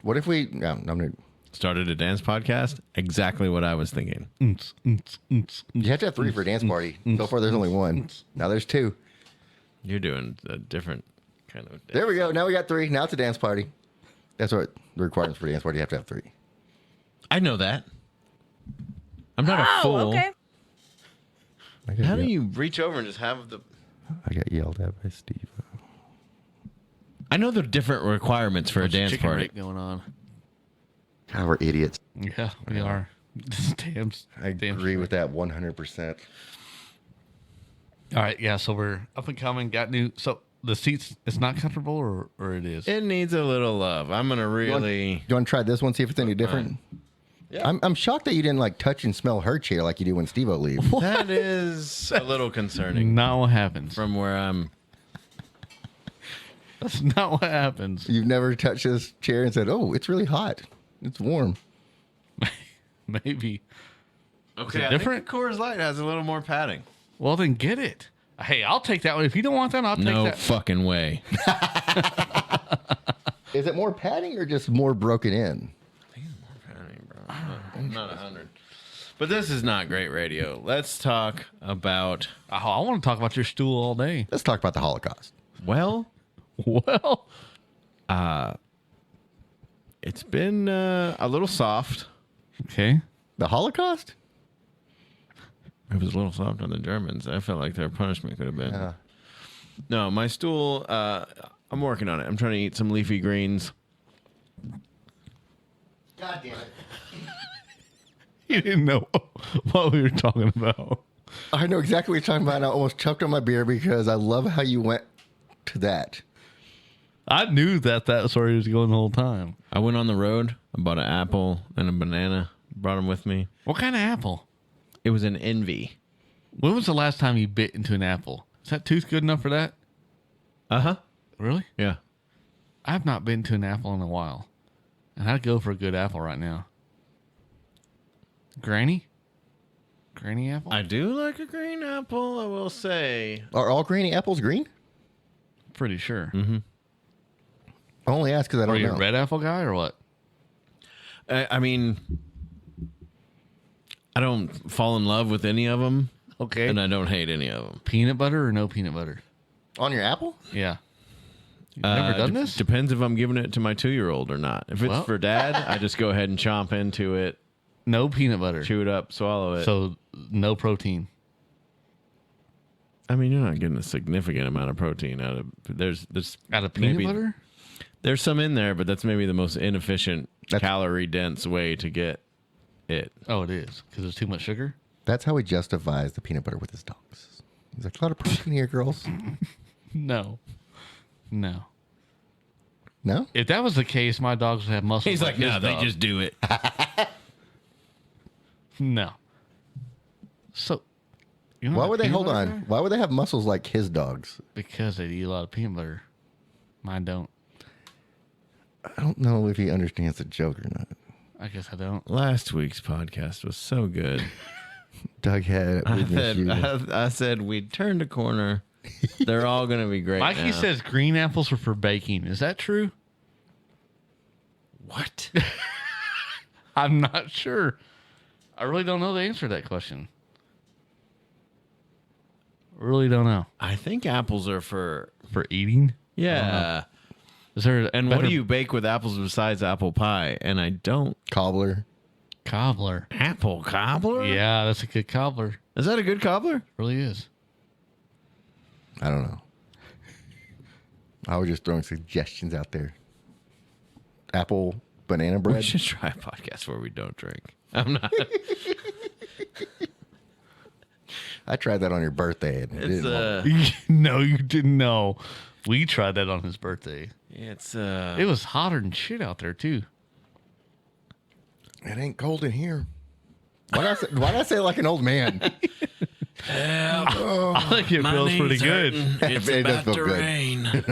What if we... No, I'm gonna, Started a dance podcast? Exactly what I was thinking. you have to have 3 for a dance party. So far, there's only 1. Now there's 2. You're doing a different kind of dance. There we go. Now we got 3. Now it's a dance party. That's what the requirements for a dance party. You have to have 3. I know that. I'm not a fool. Okay. How do you reach over and just have the... I got yelled at by Steve. I know the different requirements for a dance chicken party. rape going on. God, we're idiots. Yeah, we are. I agree with that 100%. All right, yeah. So we're up and coming. Got new. So the seats, it's not comfortable, or it is. It needs a little love. I'm gonna really. You want to try this one? See if it's any different. Yeah. I'm shocked that you didn't like touch and smell her chair like you do when Steve-O leaves. That is a little concerning. Not what happens. From where I'm. That's not what happens. You've never touched this chair and said, "Oh, it's really hot. It's warm." Maybe. Okay, I different? think the Coors Light has a little more padding. Well, then get it. Hey, I'll take that one. If you don't want that, I'll take that. No fucking way. Is it more padding or just more broken in? I think it's more padding, bro. I'm not 100. But this is not great radio. Let's talk about... Oh, I want to talk about your stool all day. Let's talk about the Holocaust. Well, it's been a little soft. Okay. The Holocaust? It was a little soft on the Germans. I felt like their punishment could have been. No, my stool, I'm working on it. I'm trying to eat some leafy greens. God damn it. You didn't know what we were talking about. I know exactly what you're talking about. I almost choked on my beer because I love how you went to that. I knew that story was going the whole time. I went on the road. I bought an apple and a banana. Brought them with me. What kind of apple? It was an Envy. When was the last time you bit into an apple? Is that tooth good enough for that? Uh-huh. Really? Yeah. I've not bitten into an apple in a while. And I'd go for a good apple right now. Granny? Granny apple? I do like a green apple, I will say. Are all granny apples green? Pretty sure. Mm-hmm. I only ask because I don't Are you know. a red apple guy or what? I mean, I don't fall in love with any of them. Okay. And I don't hate any of them. Peanut butter or no peanut butter? On your apple? Yeah. You've never done this? Depends if I'm giving it to my 2-year-old or not. If it's for dad, I just go ahead and chomp into it. No peanut butter. Chew it up, swallow it. So no protein. I mean, you're not getting a significant amount of protein out of there's out of peanut butter. There's some in there, but that's maybe the most inefficient, calorie dense way to get it. Oh, it is because there's too much sugar. That's how he justifies the peanut butter with his dogs. He's like, a lot of protein here, girls. No. No? If that was the case, my dogs would have muscles. He's like, no, his they dog. just do it. No. So, Why would they peanut hold butter on? guy? Why would they have muscles like his dogs? Because they eat a lot of peanut butter. Mine don't. I don't know if he understands the joke or not. I guess I don't. Last week's podcast was so good. Doug had I said we'd turned a corner. They're all going to be great. Mikey now. says green apples are for baking. Is that true? What? I'm not sure. I really don't know the answer to that question. Really don't know. I think apples are for eating. Yeah. Is there and what do you bake with apples besides apple pie? And I don't. Cobbler. Apple cobbler? Yeah, that's a good cobbler. Is that a good cobbler? Really is. I don't know. I was just throwing suggestions out there. Apple banana bread. We should try a podcast where we don't drink. I'm not. I tried that on your birthday. And it didn't No, you didn't know. We tried that on his birthday. It's It was hotter than shit out there too. It ain't cold in here. Why'd I say it like an old man? I think it feels pretty good. It's It does about feel to good. rain.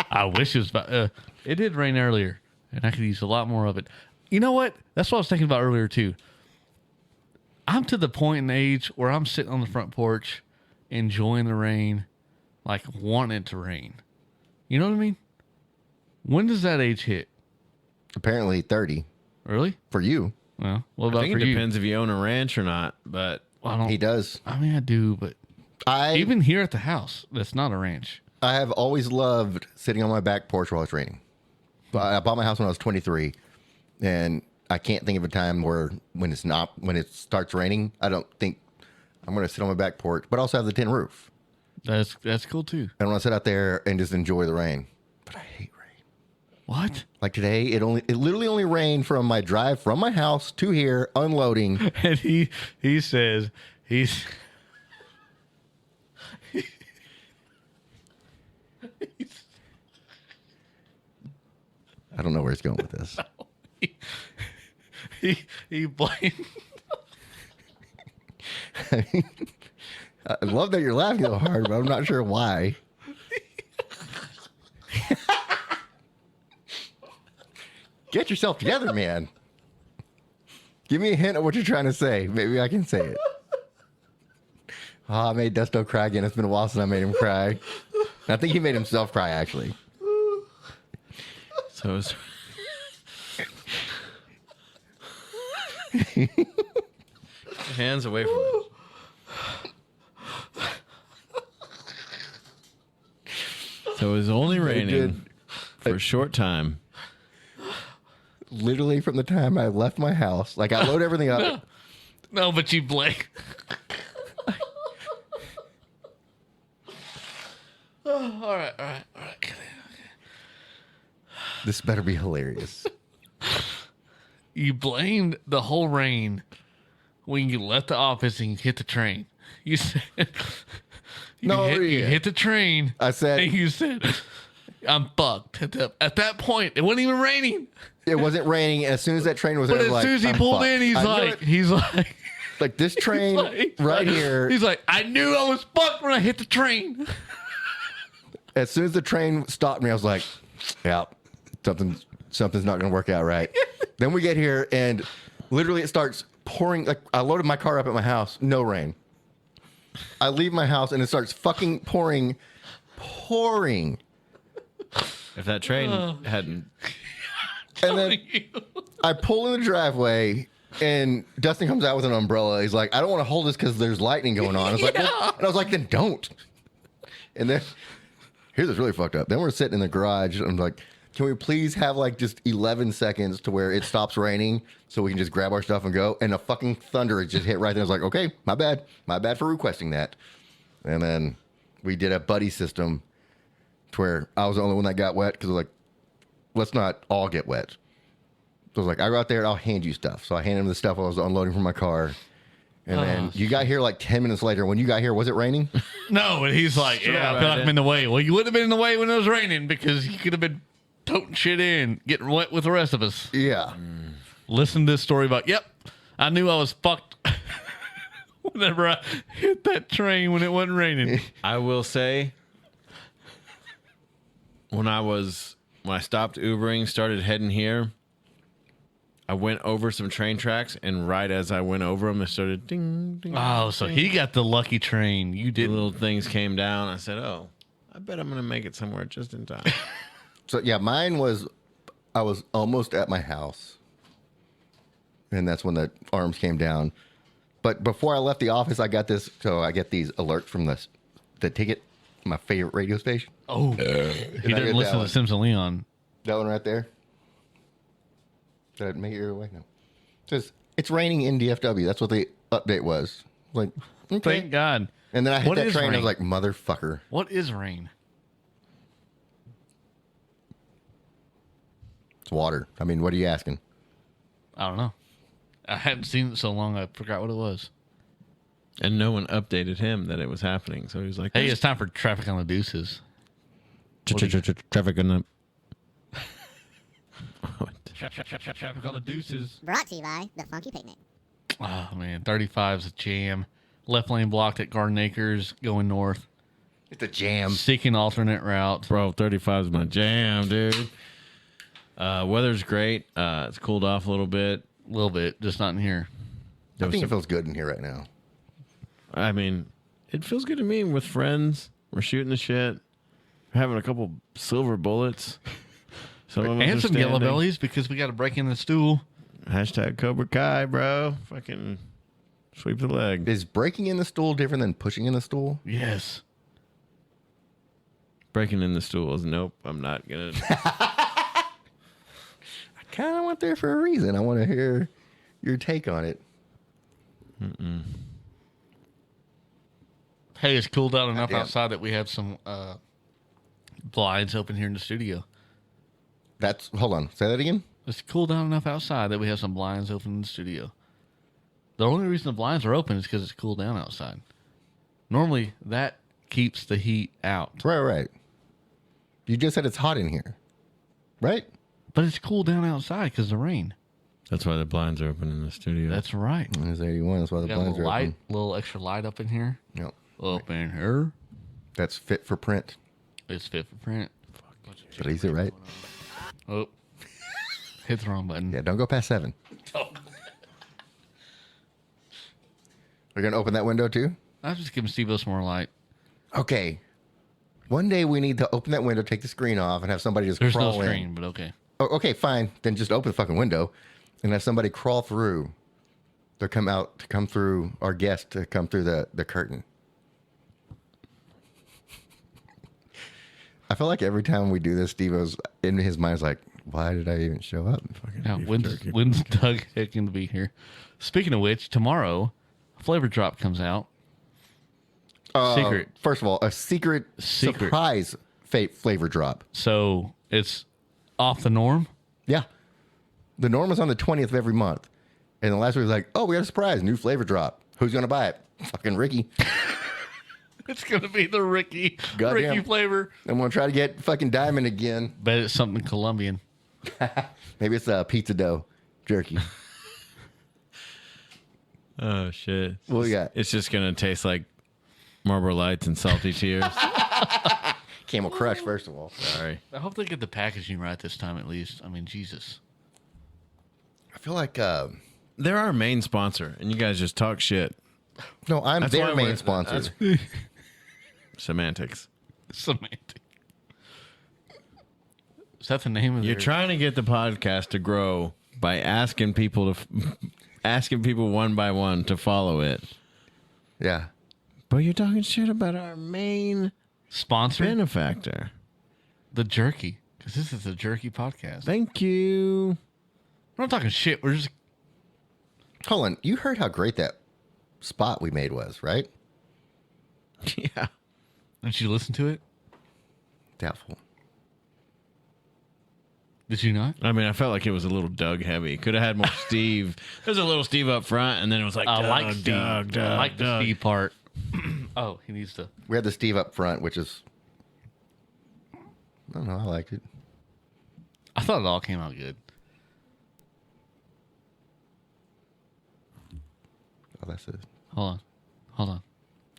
I wish it was about. It did rain earlier, and I could use a lot more of it. You know what? That's what I was thinking about earlier too. I'm to the point in age where I'm sitting on the front porch, enjoying the rain, like wanting it to rain. You know what I mean? When does that age hit? Apparently 30. Really? For you. Well, what I about think for it you? depends if you own a ranch or not, but I don't. He does. I mean, I do, but even here at the house, that's not a ranch. I have always loved sitting on my back porch while it's raining. But I bought my house when I was 23, and I can't think of a time when it starts raining. I don't think I'm going to sit on my back porch, but also have the tin roof. That's cool too. I want to sit out there and just enjoy the rain. But I hate rain. What? Like today, it literally only rained from my drive from my house to here, unloading. And he says he's I don't know where he's going with this. he blamed. I love that you're laughing so hard, but I'm not sure why. Get yourself together, man. Give me a hint of what you're trying to say. Maybe I can say it. I made Desto cry again. It's been a while since I made him cry. I think he made himself cry, actually. So it's... hands away from it. So it was only raining for a short time. Literally from the time I left my house. Like, I load everything up. No, but you blame. All right. This better be hilarious. You blamed the whole rain when you left the office and you hit the train. You said you hit the train. I said, and you said, I'm fucked. At that point, it wasn't even raining. It wasn't raining. As soon as that train was there, But as soon as he pulled in, he's like, like this train right here. He's like, I knew I was fucked when I hit the train. As soon as the train stopped me, I was like, yeah, something's not going to work out right. Then we get here and literally it starts pouring. Like, I loaded my car up at my house, no rain. I leave my house and it starts fucking pouring. If that train hadn't... And then I pull in the driveway and Dustin comes out with an umbrella. He's like, I don't want to hold this because there's lightning going on. I was like, well, and I was like, then don't. And then here's what's really fucked up. Then we're sitting in the garage. And I'm like, can we please have like just 11 seconds to where it stops raining so we can just grab our stuff and go? And a fucking thunder just hit right there. I was like, okay, my bad for requesting that. And then we did a buddy system to where I was the only one that got wet because I was like, let's not all get wet. So I was like, I go out there and I'll hand you stuff. So I handed him the stuff I was unloading from my car. And then you got here like 10 minutes later. When you got here, was it raining? No, and he's like, yeah, I feel like I'm in the way. Well, you wouldn't have been in the way when it was raining because you could have been toting shit in, getting wet with the rest of us. Yeah. Listen to this story about, yep, I knew I was fucked whenever I hit that train when it wasn't raining. I will say, when I stopped Ubering, started heading here, I went over some train tracks, and right as I went over them, it started ding, ding. Oh, so he got the lucky train. You did. Little things came down. I said, oh, I bet I'm going to make it somewhere just in time. So, yeah, mine was, I was almost at my house. And that's when the arms came down. But before I left the office, I got this. So I get these alerts from the ticket, my favorite radio station. Oh, he didn't listen to Sims and Leon. That one right there. Did I make it your way? No. It says, it's raining in DFW. That's what the update was. Like, okay. Thank God. And then I hit that train. Rain? I was like, motherfucker. What is rain? It's water. I mean, what are you asking? I don't know. I hadn't seen it so long, I forgot what it was. And no one updated him that it was happening. So he was like, hey, it's time for Traffic on the Deuces. Traffic on the... Traffic on the Deuces. Brought to you by the Funky Picnic. Oh, man. 35's a jam. Left lane blocked at Garden Acres going north. It's a jam. Seeking alternate route. Bro, 35's my jam, dude. Weather's great. It's cooled off a little bit. A little bit, just not in here. I think it feels good in here right now. I mean, it feels good to me with friends. We're shooting the shit. We're having a couple silver bullets. And some yellow bellies because we got to break in the stool. Hashtag Cobra Kai, bro. Fucking sweep the leg. Is breaking in the stool different than pushing in the stool? Yes. Breaking in the stool is nope. I'm not going to. kind of went there for a reason. I want to hear your take on it. Hey, it's cooled down enough outside that we have some blinds open here in the studio. Hold on. Say that again? It's cooled down enough outside that we have some blinds open in the studio. The only reason the blinds are open is because it's cooled down outside. Normally, that keeps the heat out. Right. You just said it's hot in here, right? But it's cooled down outside because of the rain. That's why the blinds are open in the studio. That's right. It's 81. That's why the blinds are open. Little extra light up in here. Yep. Up in here. That's fit for print. It's fit for print. But is it right? Oh. Hit the wrong button. Yeah, don't go past 7. Oh. We're going to open that window too? I'll just give Steve some more light. Okay. One day we need to open that window, take the screen off, and have somebody just There's crawl no screen, in. but okay. Oh, okay, fine. Then just open the fucking window and have somebody crawl through to come through, our guest to come through the curtain. I feel like every time we do this, Steve-O's in his mind's like, why did I even show up? When's Doug going to be here? Speaking of which, tomorrow, Flavor Drop comes out. Secret. First of all, a secret. Surprise flavor drop. So it's off the norm? Yeah. The norm is on the 20th of every month. And the last week was like, oh, we got a surprise, new flavor drop. Who's going to buy it? Fucking Ricky. It's going to be the Ricky Goddamn. flavor. I'm going to try to get fucking Diamond again. Bet it's something Colombian. Maybe it's pizza dough jerky. Oh, shit. What we got? It's just going to taste like Marlboro Lights and Salty Cheers. Camel Crush, first of all. Sorry. I hope they get the packaging right this time at least. I mean, Jesus. I feel like... they're our main sponsor, and you guys just talk shit. No, I'm That's their why main sponsor. Semantics. Semantic. Is that the name of it? You're trying to get the podcast to grow by asking people one by one to follow it. Yeah. But you're talking shit about our main sponsor, benefactor, the jerky, because this is a jerky podcast. Thank you. We're not talking shit. We're just... Hold on. You heard how great that spot we made was, right? Yeah. Did you listen to it? Doubtful. Did you not? I mean, I felt like it was a little Doug heavy. Could have had more Steve. There's a little Steve up front, and then it was like, I like Steve. Doug, I like the Doug. Steve part. Oh, he needs to. We had the Steve up front, which is... I don't know. I liked it. I thought it all came out good. Oh, that's it. Hold on.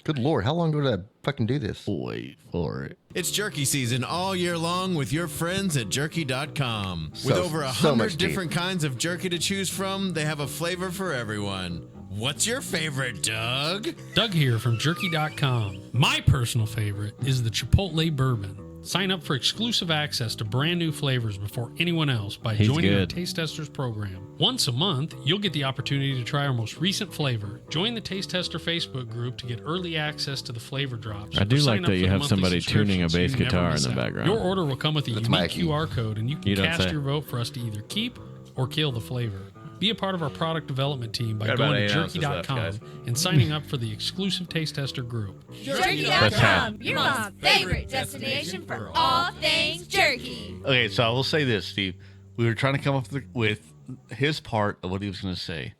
Good Lord. How long did I fucking do this? Wait for it. It's jerky season all year long with your friends at jerky.com. With So- over so 100 much Steve. different kinds of jerky to choose from, they have a flavor for everyone. What's your favorite, Doug? Doug here from jerky.com. My personal favorite is the Chipotle Bourbon. Sign up for exclusive access to brand new flavors before anyone else by He's joining our good. Taste Testers program. Once a month, you'll get the opportunity to try our most recent flavor. Join the Taste Tester Facebook group to get early access to the flavor drops. I do Or sign like up that for you the have monthly somebody tuning a subscription so bass you never guitar in miss the out. background. Your order will come with a That's my unique key. QR code, and you can You don't cast say. your vote for us to either keep or kill the flavor. Be a part of our product development team by Got about going to 8 ounces left, jerky.com guys. and signing up for the exclusive Taste Tester group. Jerky.com, your mom's favorite destination for all things jerky. Okay, so I will say this, Steve. We were trying to come up with his part of what he was going to say.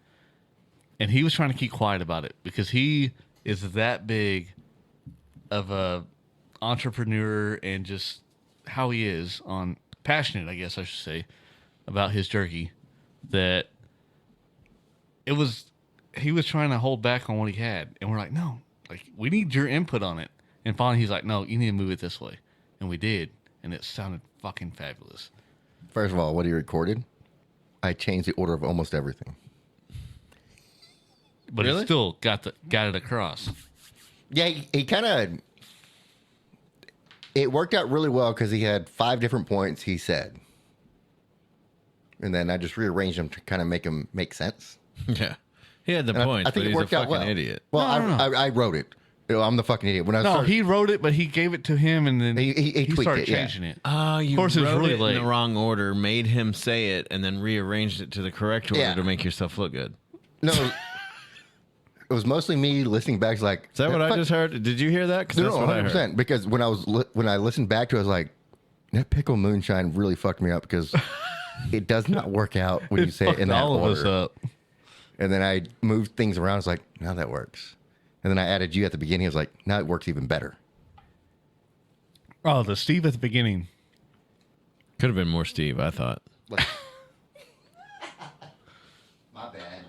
And he was trying to keep quiet about it because he is that big of a entrepreneur and just how he is passionate, I guess I should say, about his jerky, that he was trying to hold back on what he had. And we're like, no, we need your input on it. And finally he's like, no, you need to move it this way. And we did. And it sounded fucking fabulous. First of all, what he recorded, I changed the order of almost everything. But Really? it still got it across. Yeah, he kind of... It worked out really well because he had 5 different points he said. And then I just rearranged them to kind of make them make sense. Yeah. He had the And point, I think but it he's worked a out fucking well. idiot. Well, No. I wrote it. I'm the fucking idiot. When I No, started, he wrote it, but he gave it to him, and then he tweaked started it, yeah. changing it. Oh, you Of course, it was wrote really it late. in the wrong order, made him say it, and then rearranged it to the correct order Yeah. to make yourself look good. No, it was mostly me listening back. Like, Is that what I just heard? Did you hear that? 'Cause No, that's what I 100%. heard. Because when I listened back to it, I was like, that pickle moonshine really fucked me up because it does not work out when you say it in that all order. of us up. And then I moved things around. I was like, now that works. And then I added you at the beginning. I was like, now it works even better. Oh, the Steve at the beginning. Could have been more Steve, I thought. My bad.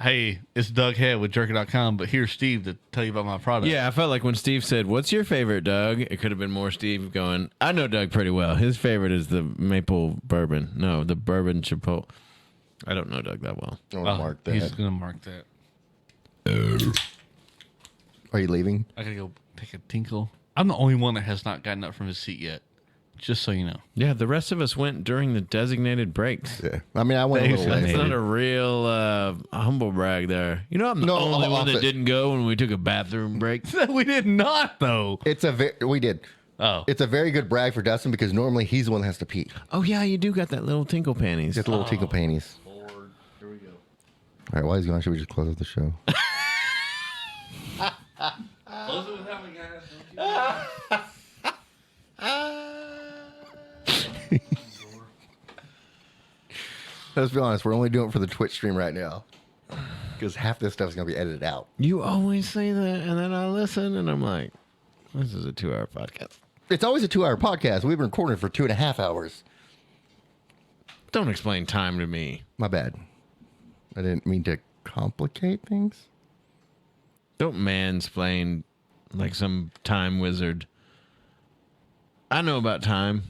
Hey, it's Doug Head with Jerky.com, but here's Steve to tell you about my product. Yeah, I felt like when Steve said, "What's your favorite, Doug?" It could have been more Steve going, "I know Doug pretty well. His favorite is the maple bourbon. No, the bourbon chipotle." I don't know Doug that well. I'm gonna mark that. He's going to mark that. Are you leaving? I got to go take a tinkle. I'm the only one that has not gotten up from his seat yet, just so you know. Yeah, the rest of us went during the designated breaks. Yeah. I mean, I went a little That's late. not a real humble brag there. You know, I'm the No, only one that off it. didn't go when we took a bathroom break. We did not, though. We did. Oh. It's a very good brag for Dustin because normally he's the one that has to pee. Oh, yeah, you do got that little tinkle panties. Get the little tinkle panties. Lord. Here we go. All right, while he's gone, should we just close out the show? Close it without me, guys. Let's be honest, we're only doing it for the Twitch stream right now because half this stuff is going to be edited out. You always say that, and then I listen, and I'm like, this is a 2-hour podcast. It's always a 2-hour podcast. We've been recording for 2.5 hours. Don't explain time to me. My bad. I didn't mean to complicate things. Don't mansplain like some time wizard. I know about time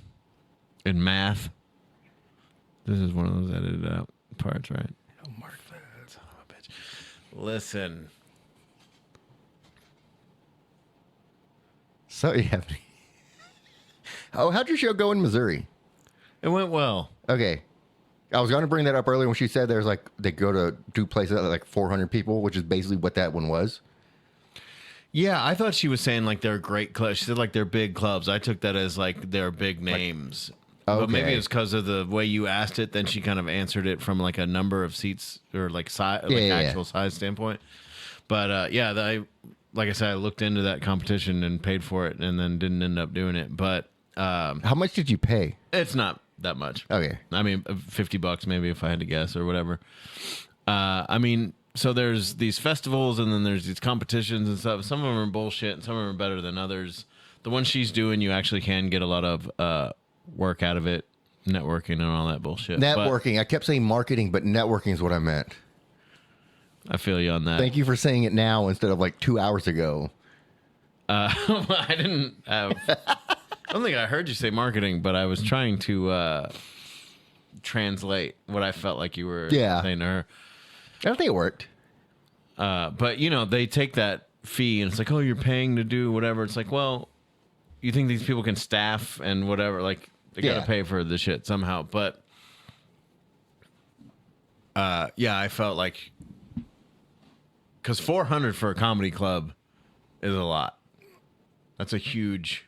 and math. This is one of those edited out parts, right? Oh, mark that. Son of a bitch. Listen. So, yeah. Oh, how'd your show go in Missouri? It went well. Okay. I was going to bring that up earlier when she said there's like, they go to do places at like 400 people, which is basically what that one was. Yeah, I thought she was saying like they're great clubs. She said like they're big clubs. I took that as like they're big names. But maybe it's because of the way you asked it. Then she kind of answered it from like a number of seats or like size, actual size standpoint. But like I said, I looked into that competition and paid for it, and then didn't end up doing it. But how much did you pay? It's not that much. Okay, I mean $50 maybe if I had to guess or whatever. I mean, so there's these festivals and then there's these competitions and stuff. Some of them are bullshit, and some of them are better than others. The one she's doing, you actually can get a lot of work out of it, networking and all that bullshit. Networking. I kept saying marketing, but networking is what I meant. I feel you on that. Thank you for saying it now instead of like 2 hours ago. I didn't have... I don't think I heard you say marketing, but I was trying to translate what I felt like you were saying to her. I don't think it worked. But, you know, they take that fee and it's like, oh, you're paying to do whatever. It's like, well, you think these people can staff and whatever. Like, they got to pay for the shit somehow. But, I felt like... Because 400 for a comedy club is a lot. That's a huge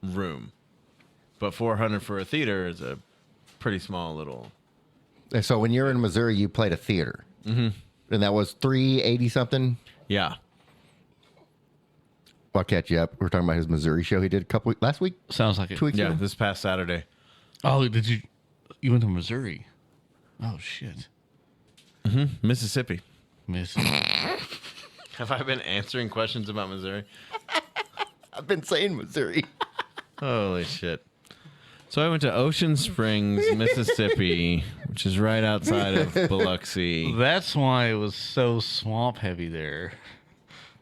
room. But 400 for a theater is a pretty small little... And so when you're in Missouri, you played a theater. Mm-hmm. And that was $380 something? Yeah. I'll catch you up. We were talking about his Missouri show he did last week? Sounds like it. 2 weeks ago? This past Saturday. Oh, did you went to Missouri? Oh, shit. Mm-hmm. Mississippi. Mississippi. Have I been answering questions about Missouri? I've been saying Missouri. Holy shit. So I went to Ocean Springs, Mississippi, which is right outside of Biloxi. That's why it was so swamp heavy there.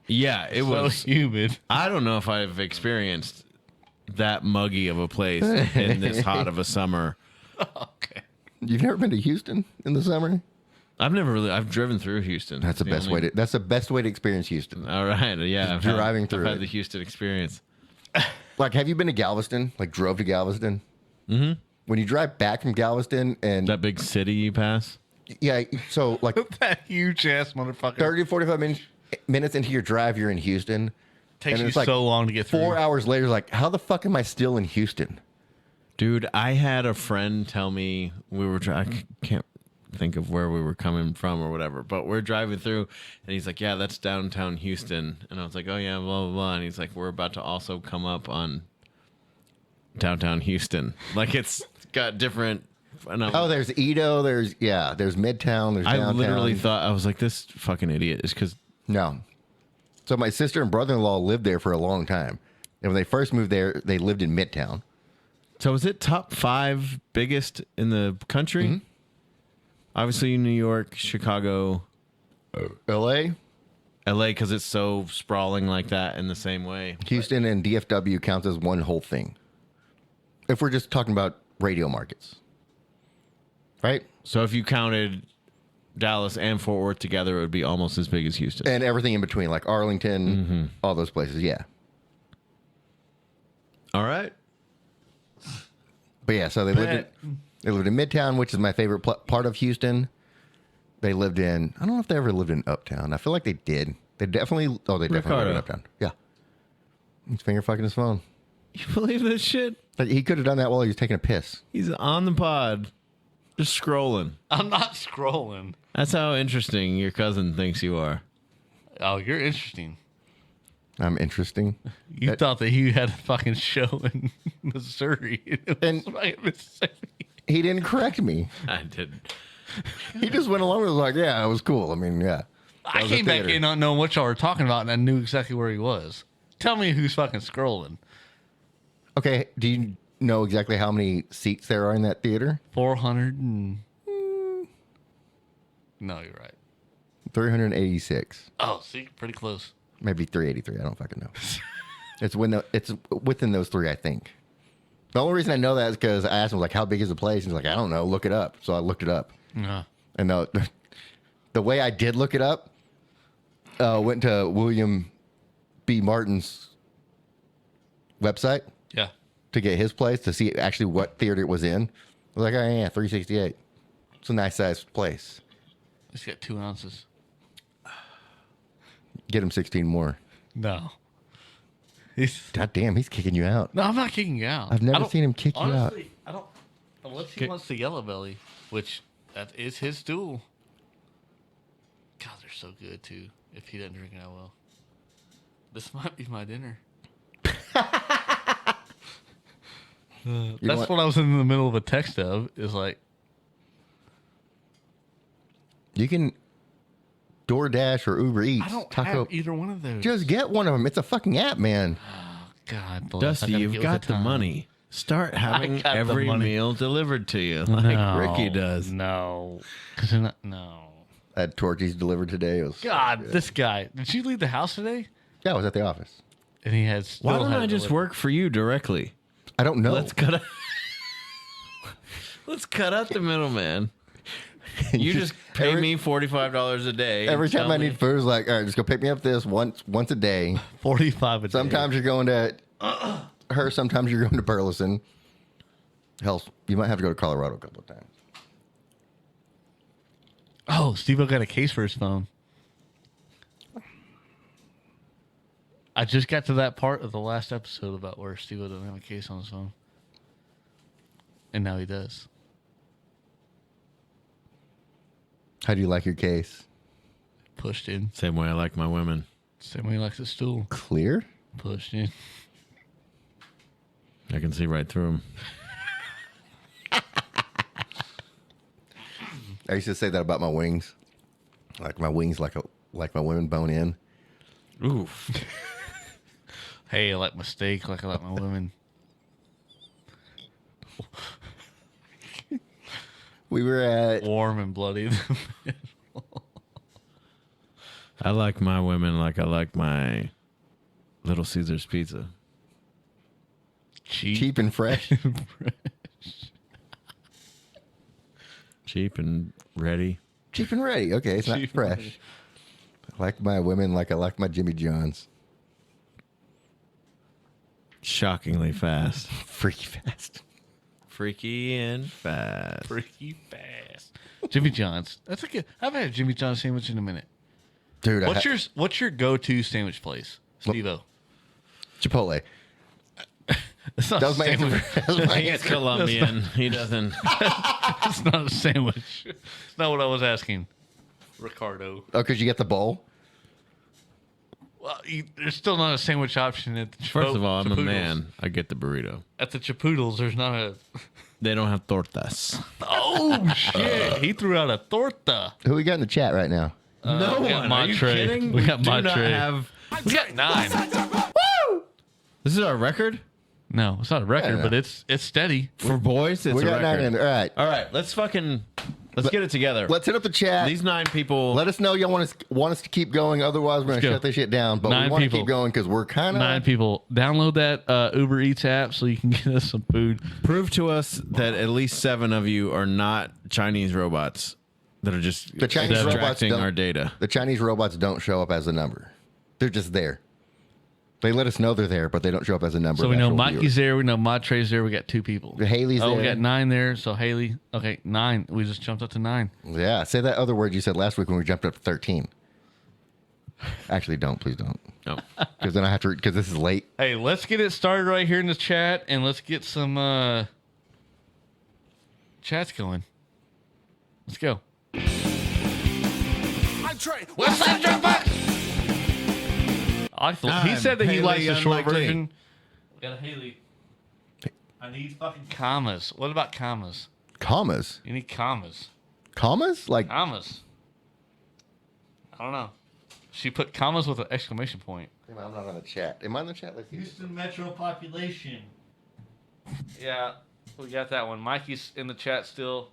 Yeah, it was humid. I don't know if I've experienced that muggy of a place in this hot of a summer. Okay. You've never been to Houston in the summer? I've driven through Houston. That's the best way to experience Houston. All right. Yeah. Just driving through I've had it. the Houston experience. Like, have you been to Galveston? Like, drove to Galveston? Mm-hmm. When you drive back from Galveston and... That big city you pass? Yeah, so, like... that huge-ass motherfucker. 30 to 45 minutes... minutes into your drive, you're in Houston. Takes and you it's like so long to get through. 4 hours later, like, how the fuck am I still in Houston? Dude, I had a friend tell me I can't think of where we were coming from or whatever, but we're driving through and he's like, yeah, that's downtown Houston. And I was like, oh yeah, blah, blah, blah. And he's like, we're about to also come up on downtown Houston. Like it's got different. There's Edo. There's Midtown. There's downtown. I literally thought, I was like, this fucking idiot is because. No. So my sister and brother-in-law lived there for a long time. And when they first moved there, they lived in Midtown. So is it top 5 biggest in the country? Mm-hmm. Obviously New York, Chicago, LA because it's so sprawling like that in the same way. Houston and DFW counts as one whole thing. If we're just talking about radio markets. Right? So if you counted Dallas and Fort Worth together, it would be almost as big as Houston. And everything in between, like Arlington, all those places, yeah. All right. But yeah, so they lived in Midtown, which is my favorite part of Houston. They lived in, I don't know if they ever lived in Uptown. I feel like they did. They definitely lived in Uptown. Yeah. He's finger fucking his phone. You believe this shit? Like, he could have done that while he was taking a piss. He's on the pod, just scrolling. I'm not scrolling. That's how interesting your cousin thinks you are. Oh, you're interesting. I'm interesting. You thought that he had a fucking show in Missouri. He didn't correct me. I didn't. He just went along with it. Was like, yeah, it was cool. I mean, yeah. I came back in not knowing what y'all were talking about, and I knew exactly where he was. Tell me who's fucking scrolling. Okay, do you know exactly how many seats there are in that theater? 400 and... No, you're right. 386. Oh, see, pretty close. Maybe 383. I don't fucking know. It's within those three, I think. The only reason I know that is because I asked him, like, how big is the place? And he's like, I don't know. Look it up. So I looked it up. Yeah. And the way I did look it up, went to William B. Martin's website. Yeah. To get his place, to see actually what theater it was in. I was like, oh, yeah, 368. It's a nice sized place. It's got 2 ounces. Get him 16 more. No. God damn, he's kicking you out. No, I'm not kicking you out. I've never seen him kick you out. I don't. Unless he wants the yellow belly, which that is his stool. God, they're so good too. If he doesn't drink it that well, this might be my dinner. That's what I was in the middle of a text of. Is like, you can DoorDash or Uber Eats. I don't have either one of those. Just get one of them. It's a fucking app, man. Oh, God bless. Dusty, you've got the money. Start having every meal delivered to you like Ricky does. No. No. I had Torchies delivered today. It was God, this guy. Did you leave the house today? Yeah, I was at the office. And he had still Why don't had I just work for you directly? I don't know. Let's cut out the middleman. You just pay me $45 a day. Every time I need food, it's like, all right, just go pick me up this once a day. 45 a day. Sometimes you're going to her. Sometimes you're going to Burleson. Hell, you might have to go to Colorado a couple of times. Oh, Steve-O got a case for his phone. I just got to that part of the last episode about where Steve-O doesn't have a case on his phone. And now he does. How do you like your case? Pushed in. Same way I like my women. Same way he likes the stool. Clear? Pushed in. I can see right through them. I used to say that about my wings. Like my wings, like my women bone in. Oof. Hey, I like my steak like I like my women. We were at warm and bloody. I like my women like I like my Little Caesars pizza. Cheap and fresh. Cheap and ready. Cheap and ready. Okay, it's not fresh. I like my women like I like my Jimmy John's. Shockingly fast. Freaky fast. Freaky and fast. Freaky fast. Jimmy John's. That's like I haven't had a Jimmy John's sandwich in a minute. Dude, what's your go-to sandwich place, Steve-O? Chipotle. It's not That was my answer. That was my He's answer. Colombian. He doesn't. It's not a sandwich. It's not what I was asking, Ricardo. Oh, because you get the bowl? Well, there's still not a sandwich option at the First of all, I'm a Chipoodles. man. I get the burrito. At the Chipoodles, there's not a... They don't have tortas. Oh, shit. He threw out a torta. Who we got in the chat right now? No we got one. my Are you tray. kidding? We got do my not tray. have. We got 9. This is our record No, it's not a record, Yeah. but it's steady. for boys. It's We a got 9 record. in there. All right. All right, let's get it together. Let's hit up the chat. These 9 people. Let us know y'all want us to keep going. Otherwise, we're going to go. shut this shit down. But 9 we want to people. keep going because we're kind 9 of... people. Download that Uber Eats app so you can get us some food. Prove to us that at least 7 of you are not Chinese robots that are just The Chinese robots extracting don't- our data. The Chinese robots don't show up as a number. They're just there. They let us know they're there, but they don't show up as a number. So we of know actual Mikey's viewers. there. We know Matre's there. We got 2 people. Haley's Oh, there. we got 9 there. So Haley. Okay, 9. We just jumped up to 9. Yeah, say that other word you said last week when we jumped up to 13. Actually, don't. Please don't. No. Because then I have to... Because this is late. Hey, let's get it started right here in the chat, and let's get some chats going. Let's go. What's that jump box? He said that he Haley likes the short Unlikely. version. We got a Haley. I need fucking commas. What about commas? Commas? You need commas. Commas? Like... Commas. I don't know. She put commas with an exclamation point. I'm not on the chat. Am I on the chat? Let's see. Houston metro population. Yeah, we got that one. Mikey's in the chat still.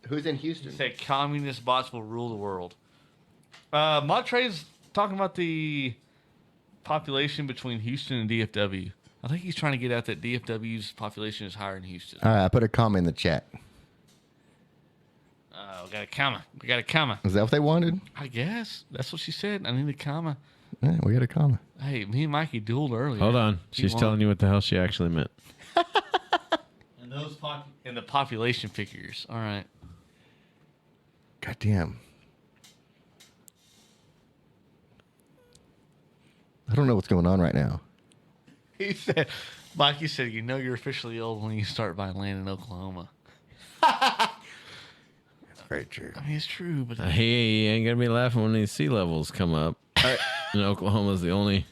Who's in Houston? He said communist bots will rule the world. Montre's talking about the population between Houston and DFW. I think he's trying to get at that DFW's population is higher than Houston. All right, I put a comma in the chat. We got a comma. We got a comma. Is that what they wanted? I guess. That's what she said. I need a comma. Yeah, we got a comma. Hey, me and Mikey dueled earlier. Hold on. She's telling you what the hell she actually meant. And those and the population figures. All right. God damn. I don't know what's going on right now. He said, Mikey said, you know you're officially old when you start buying land in Oklahoma. That's very true. I mean, it's true, but He ain't gonna be laughing when these sea levels come up. And Oklahoma's the only.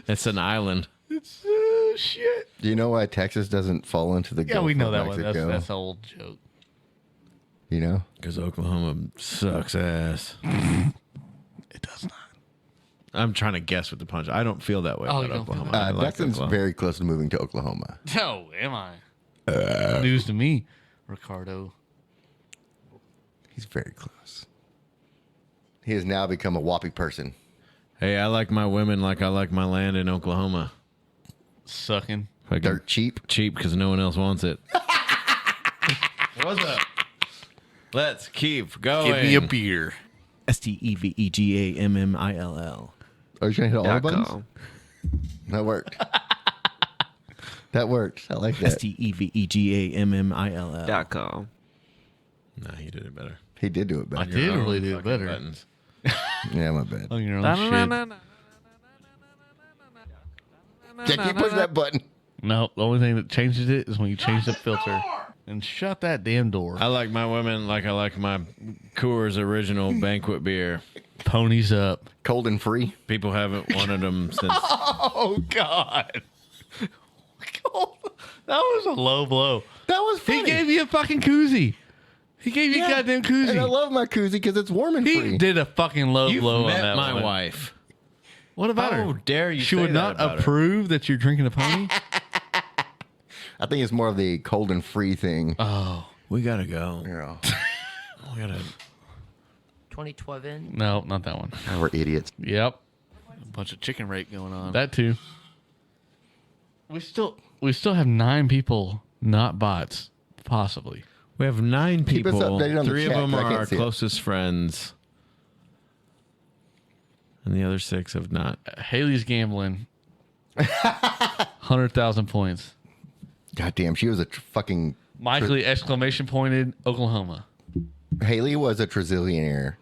It's an island. it's shit. Do you know why Texas doesn't fall into the Yeah, Gulf we know of that one. Mexico? That's an old joke. You know? Because Oklahoma sucks ass. It does not. I'm trying to guess with the punch. I don't feel that way Oh, about you don't feel Oklahoma. that I like Dustin's Oklahoma. very close to moving to Oklahoma. No, am I? News to me, Ricardo. He's very close. He has now become a whoppy person. Hey, I like my women like I like my land in Oklahoma. Sucking. Fucking Dirt cheap. cheap because no one else wants it. What's up? Let's keep going. Give me a beer. STEVEGAMMILL. Are you trying to hit all the buttons? .com. That worked. That worked. I like that. STEVEGAMMILL. .com. No, he did it better. He did do it I better. did Your really own do it fucking better. Buttons. Yeah, my bad. On your own shit. Can't keep pushing that button. No, the only thing that changes it is when you change the filter. And shut that damn door. I like my women like I like my Coors Original Banquet beer. Ponies up. Cold and free. People haven't wanted them since. Oh, God. That was a low blow. That was funny. He gave you a fucking koozie. He gave you a goddamn koozie. And I love my koozie because it's warm and He free. did a fucking low You've blow on met that my one. wife. What about How her? dare you She say would that not about her. approve that you're drinking a pony? I think it's more of the cold and free thing. Oh. We gotta go. Yeah. We gotta. 2012 in. No, not that one. Oh, we're idiots. Yep. A bunch of chicken rape going on. That too. We still have 9 people, not bots, possibly. We have 9 Keep us people. updated on the 3 of chat, them 'cause I are can't our see it. closest friends, and the other 6 have not. Haley's gambling. 100,000 points. God damn, she was a fucking... Mikey exclamation pointed Oklahoma. Haley was a Trazillionaire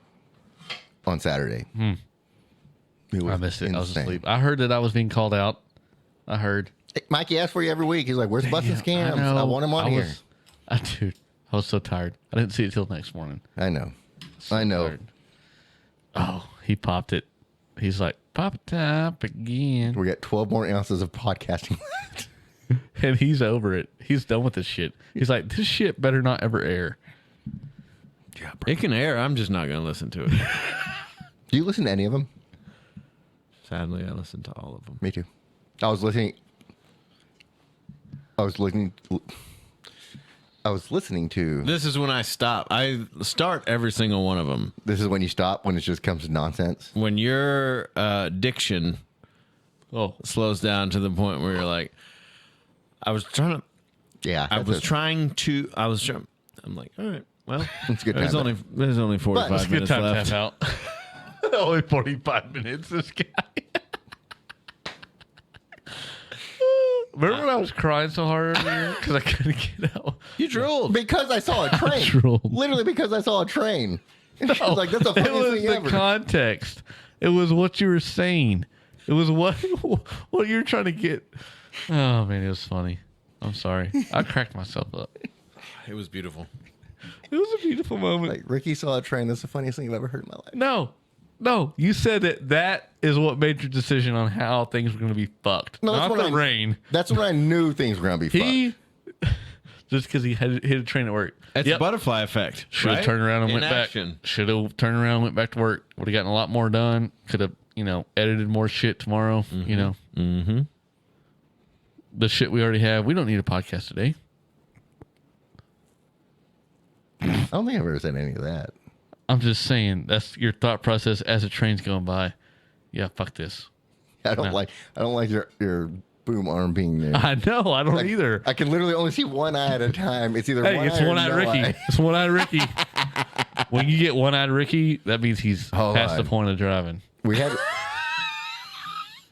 on Saturday. I missed it. I was asleep. I heard that I was being called out. I heard. Hey, Mikey asks for you every week. He's like, where's Bustin' Scams? I want him on here. Dude, I was so tired. I didn't see it till next morning. I know. Tired. Oh, he popped it. He's like, pop it up again. We got 12 more ounces of podcasting left. And he's over it. He's done with this shit. He's like, this shit better not ever air. Yeah, it can air. I'm just not going to listen to it. Do you listen to any of them? Sadly, I listen to all of them. Me too. I was listening to. This is when I stop. I start every single one of them. This is when you stop, when it just comes to nonsense. When your diction slows down to the point where you're like, I'm like, all right, well, it's good. There's only 45 minutes left. Out. Only 45 minutes. This guy. Remember when I was crying so hard earlier because I couldn't get out? You drooled because I saw a train. Literally because I saw a train. No, like that's the funniest thing ever. The context. It was what you were saying. It was what you were trying to get. Oh man, it was funny. I'm sorry. I cracked myself up. It was beautiful. It was a beautiful moment. Like Ricky saw a train. That's the funniest thing I've ever heard in my life. No, you said that is what made your decision on how things were going to be fucked. No, not the rain. That's when I knew things were going to be fucked. Just because he hit a train at work. It's a butterfly effect. Should have turned around and went back. Should have turned around and went back to work. Would have gotten a lot more done. Could have, edited more shit tomorrow. Mm-hmm. The shit we already have. We don't need a podcast today. I don't think I've ever said any of that. I'm just saying that's your thought process as the train's going by. Yeah, fuck this. I don't like your boom arm being there. I know. I don't either. I can literally only see one eye at a time. It's either one-eyed Ricky. It's one-eyed Ricky. When you get one-eyed Ricky, that means he's past the point of driving. We had.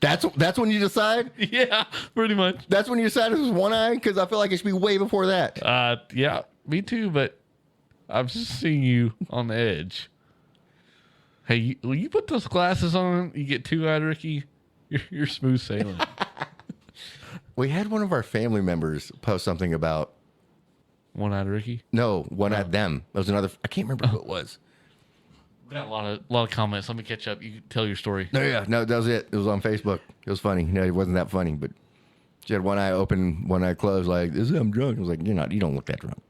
That's when you decide. Yeah, pretty much. That's when you decide it was one eye because I feel like it should be way before that. Yeah, me too. But I'm just seeing you on the edge. Hey, will you put those glasses on? You get two-eyed Ricky. You're smooth sailing. We had one of our family members post something about one-eyed Ricky. No, one-eyed them. That was another. I can't remember who it was. We got a lot of comments. Let me catch up. You can tell your story. No, that was it. It was on Facebook. It was funny. No, it wasn't that funny, but she had one eye open, one eye closed. Like, this is I'm drunk. I was like, you're not. You don't look that drunk.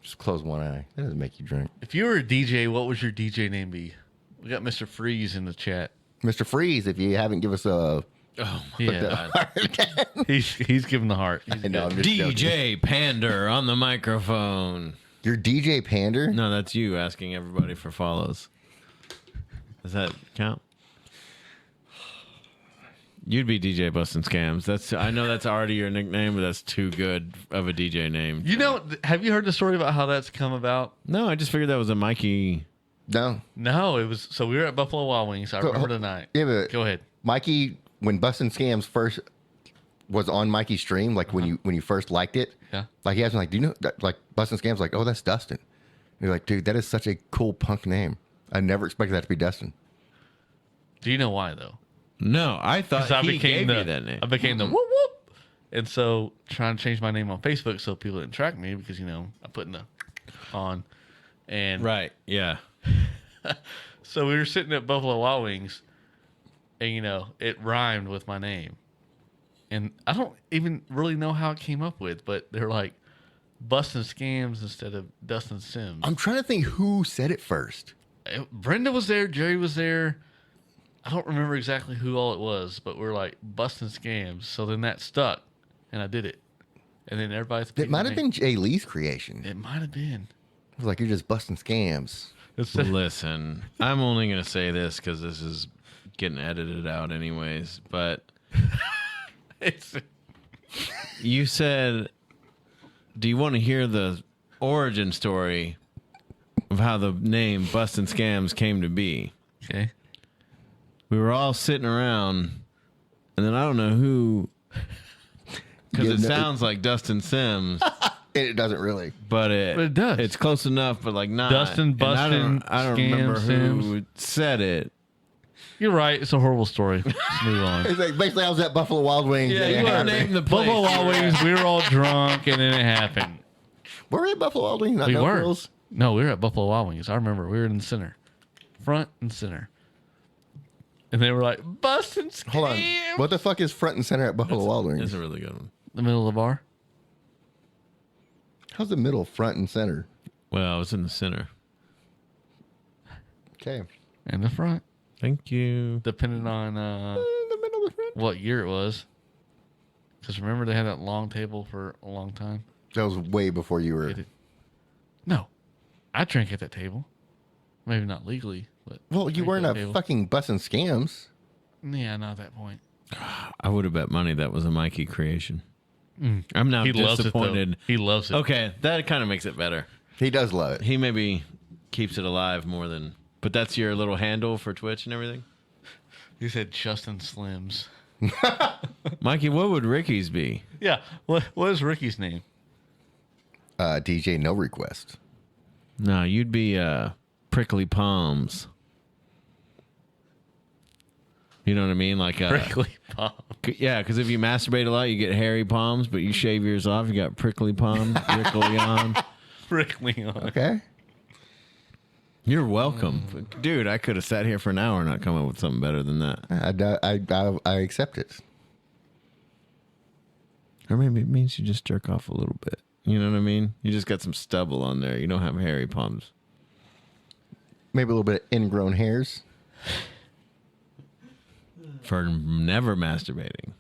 Just close one eye. That doesn't make you drunk. If you were a DJ, what would your DJ name be? We got Mr. Freeze in the chat. Mr. Freeze, if you haven't given us a. Oh, yeah. He's giving the heart. I know, DJ Pander on the microphone. You're DJ Pander? No, that's you asking everybody for follows. Does that count? You'd be DJ Bustin' Scams. I know that's already your nickname, but that's too good of a DJ name. Have you heard the story about how that's come about? No, I just figured that was a Mikey. No, it was. So we were at Buffalo Wild Wings. I remember the night. Yeah, but go ahead. Mikey, when Bustin' Scams first was on Mikey's stream, like when you first liked it, like he has been like, do you know that, like Bustin' Scams, like, oh, that's Dustin. And you're like, dude, that is such a cool punk name. I never expected that to be Dustin. Do you know why though? No, I thought he gave me that name. I became the whoop whoop, and so trying to change my name on Facebook so people didn't track me because I put in the on, and right, yeah. So we were sitting at Buffalo Wild Wings, and it rhymed with my name, and I don't even really know how it came up with, but they're like Bustin' Scams instead of Dustin Sims. I'm trying to think who said it first. Brenda was there, Jerry was there. I don't remember exactly who all it was, but we're like Bustin' Scams. So then that stuck, and I did it. And then everybody's. It might have been Jay Lee's creation. It might have been. It was like, you're just busting scams. Listen, I'm only going to say this because this is getting edited out anyways, but you said, do you want to hear the origin story of how the name Bustin' Scams came to be? Okay. We were all sitting around, and then I don't know who, because it sounds like Dustin Sims. It doesn't really. But it does. It's close enough, but like not. Dustin, And Bustin, I don't remember who Sims. said it. You're right. It's a horrible story. Let's move on. It's like basically I was at Buffalo Wild Wings. Yeah, and it you want to happened. name the place. Buffalo Wild Wings. We were all drunk, and then it happened. Were we at Buffalo Wild Wings? Not We No were. Frills? No, we were at Buffalo Wild Wings. I remember we were in the center, front and center, and they were like busting. Hold on. What the fuck is front and center at Buffalo Wild Wings? That's a really good one. The middle of the bar. How's the middle front and center? Well, it's in the center. Okay. And the front, Thank you. depending on The middle of the front. what year it was. Because remember they had that long table for a long time. That was way before you were. No, I drank at that table. Maybe not legally, but Well, you drank weren't at a that table. fucking busting scams. Yeah, not at that point. I would have bet money that was a Mikey creation. I'm now He loves it, though. disappointed. He loves it. Okay, that kind of makes it better. He does love it. He maybe keeps it alive more than. But that's your little handle for Twitch and everything? He said Justin Slims. Mikey, what would Ricky's be? Yeah. What is Ricky's name? DJ No Request. No, you'd be Prickly Palms. You know what I mean? Like Prickly Palm. Yeah, because if you masturbate a lot, you get hairy palms, but you shave yours off, you got prickly palms, prickly on. Prickly on. Okay. You're welcome. Dude, I could have sat here for an hour and not come up with something better than that. I accept it. Or maybe it means you just jerk off a little bit. You know what I mean? You just got some stubble on there. You don't have hairy palms. Maybe a little bit of ingrown hairs. For never masturbating.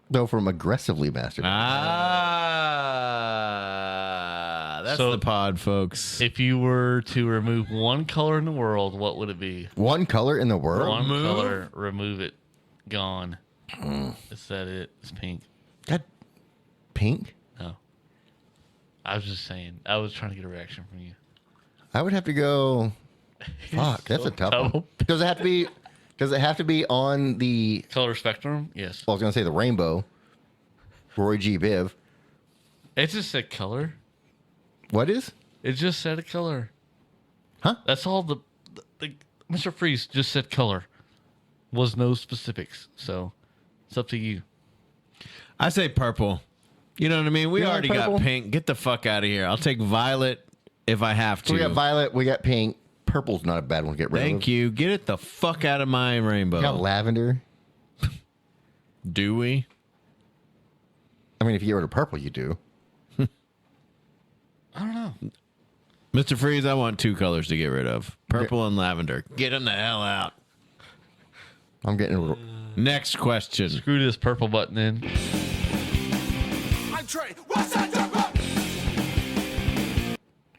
Though from aggressively masturbating. That's So- the pod, folks. If you were to remove one color in the world, what would it be? One color in the world? One color, remove it. Gone. Is that it? It's pink. That pink? No. I was just saying. I was trying to get a reaction from you. I would have to go. Fuck, that's a tough one. Does it have to be? Does it have to be on the color spectrum? Yes. Well, I was gonna say the rainbow. Roy G. Biv. It just said color. What is? It just said a color. Huh? That's all the Mr. Freeze just said color. Was no specifics. So it's up to you. I say purple. You know what I mean? We You like already purple? got pink. Get the fuck out of here. I'll take violet if I have to. So we got violet. We got pink. Purple's not a bad one to get rid of. Thank you. Get it the fuck out of my rainbow. We got lavender. Do we? I mean, if you get rid of purple, you do. I don't know. Mr. Freeze, I want two colors to get rid of. Purple and lavender. Get them the hell out. I'm getting Next question. Screw this purple button in. I'm Trey. What's that number?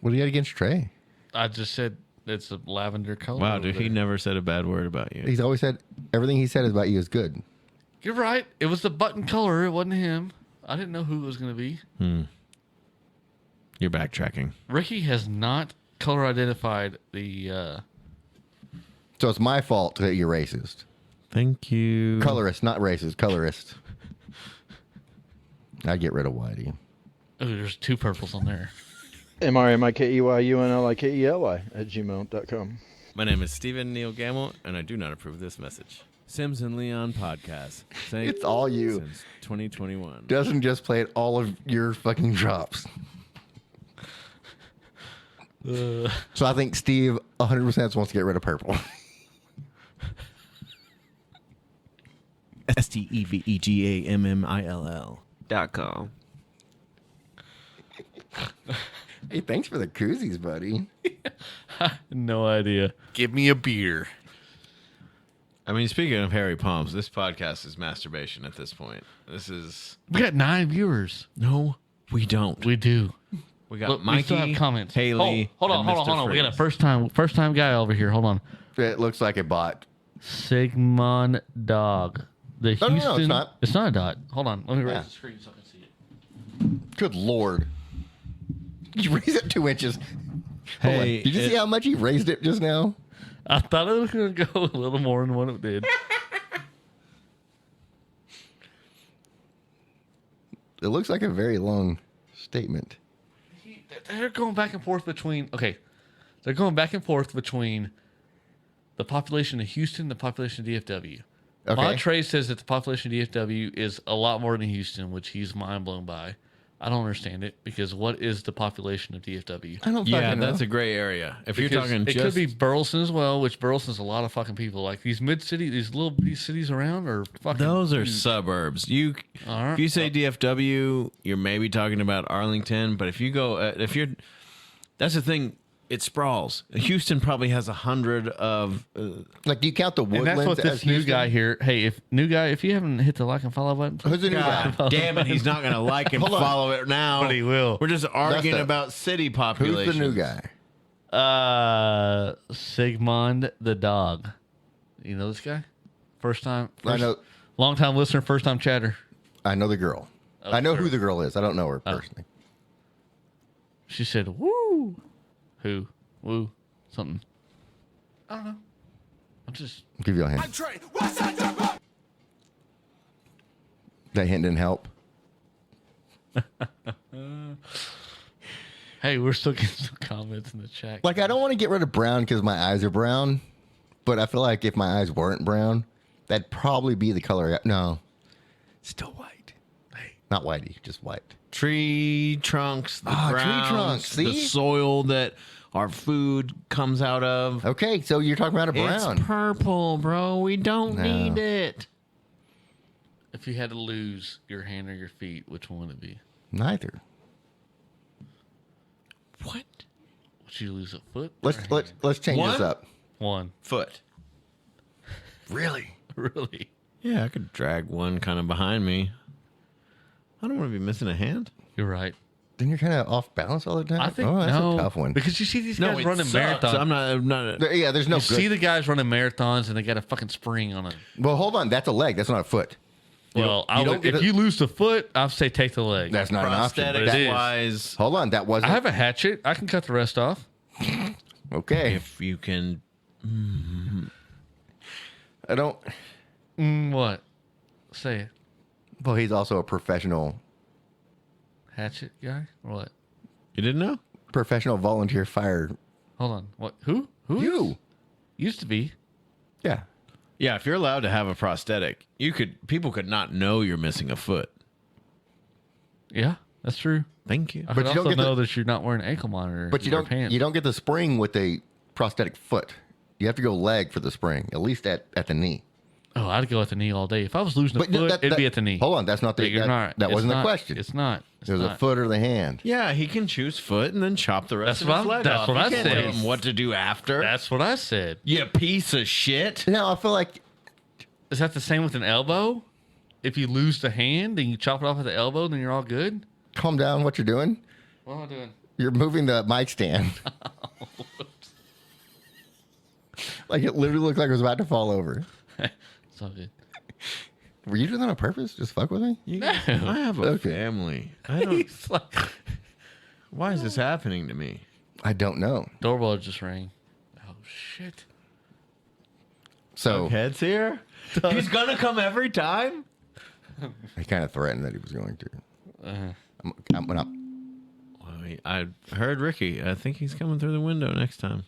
What do you got against Trey? I just said it's a lavender color. Wow, over dude, he there. never said a bad word about you. He's always said everything he said about you is good. You're right. It was the button color. It wasn't him. I didn't know who it was going to be. You're backtracking. Ricky has not color identified the. So it's my fault that you're racist. Thank you. Colorist, not racist. Colorist. I'd get rid of Whitey. Oh, there's two purples on there. MRMIKEYUNLIKEELY@gmail.com. My name is Stephen Neil Gamble, and I do not approve of this message. Sims and Leon podcast. It's all you. Since 2021. Doesn't just play at all of your fucking drops. So I think Steve 100% wants to get rid of purple. STEVEGAMMILL.com. Hey, thanks for the koozies, buddy. No idea. Give me a beer. I mean, speaking of hairy palms, this podcast is masturbation at this point. This is... We got 9 viewers. No, we don't. We do. We got Look, Mikey, we still have comments. Haley, Hold on. and Mr. We got a Freeze. first time guy over here. Hold on. It looks like a bot. Sigmund Dog. The No, Houston. it's not. It's not a dot. Hold on. Let me raise Yeah. the screen so I can see it. Good Lord. You raised it 2 inches. Hold on. Hey, Did you see how much he raised it just now? I thought it was going to go a little more than what it did. It looks like a very long statement. they're going back and forth between. Okay, they're going back and forth between the population of Houston, the population of DFW. Okay. Montrey says that the population of DFW is a lot more than Houston, which he's mind blown by. I don't understand it because what is the population of DFW? I don't Yeah, fucking know. that's a gray area. If Because you're talking it just could be Burleson as well, which Burleson's a lot of fucking people. Like these mid-city, these little bitty cities around are fucking. those are huge. suburbs. All right. If you say DFW, you're maybe talking about Arlington. But if you go, that's the thing. It sprawls. Houston probably has 100 of. Like, do you count the And Woodlands that's what this as new Houston? guy here. Hey, if you haven't hit the like and follow button, Who's the new guy? God damn it! He's not going to like and Hold on. follow it now. But he will. We're just arguing the- about city population. Who's the new guy? Sigmund the dog. You know this guy? First time. I know. Long time listener, first time chatter. I know the girl. Oh, I know sure. who the girl is. I don't know her personally. She said, "Woo." Who? Woo. Something. I don't know. I'm just. I'll give you a hint. I'm Trey. What's that? That hint didn't help. Hey, we're still getting some comments in the chat. Like, I don't want to get rid of brown because my eyes are brown, but I feel like if my eyes weren't brown, that'd probably be the color. No, still white. Hey, not whitey, just white. Tree trunks, the tree grounds, trunks, the see? soil that our food comes out of. Okay, so you're talking about a brown. It's purple, bro. We don't No. need it. If you had to lose your hand or your feet, which one would it be? Neither. What? Would you lose a foot? Let's change this up. One. Foot. Really? Really? Yeah, I could drag one kind of behind me. I don't want to be missing a hand. You're right. Then you're kind of off balance all the time. I think that's no, a tough one. because you see these No, guys it running sucks. marathons. I'm not. Yeah, there's no You good. see the guys running marathons and they got a fucking spring on it. Well, hold on. That's a leg. That's not a foot. Well, you don't get if a- you lose the foot, I'll say take the leg. That's not an option. But it Prosthetics is. wise, Hold on. That I wasn't. have a hatchet. I can cut the rest off. Okay. if you can. I don't. What? Say it. Well, he's also a professional Hatchet guy or what? You didn't know? volunteer fire. Hold on. What? Who? Who? You. Used to be. Yeah. Yeah, if you're allowed to have a prosthetic, people could not know you're missing a foot. Yeah, that's true. Thank you. I But could you don't also get the- know that you're not wearing an ankle monitor. But you wear don't. pants. You don't get the spring with a prosthetic foot. You have to go leg for the spring, at least at the knee. Oh, I'd go at the knee all day. If I was losing a But foot, it'd be at the knee. Hold on, that's not the. But you're that not. that It's wasn't the not. question. It's not. It's There's a not. foot or the hand. Yeah, he can choose foot and then chop the rest That's of what his I- leg that's off. what You I can't said. tell him what to do after. That's what I said. You piece of shit. Now I feel like Is that the same with an elbow? If you lose the hand and you chop it off at the elbow, then you're all good? calm down. What you're doing? What am I doing? You're moving the mic stand. Like it literally looked like it was about to fall over. It's all good. Were you doing that on purpose? Just fuck with me? I have a Okay. family. I don't. He's like, Why is this happening to me? I don't know. doorbell just rang. Oh, shit. So Head's here. He's gonna come every time. he kind of threatened that he was going to. I'm gonna. I heard Ricky. I think he's coming through the window next time.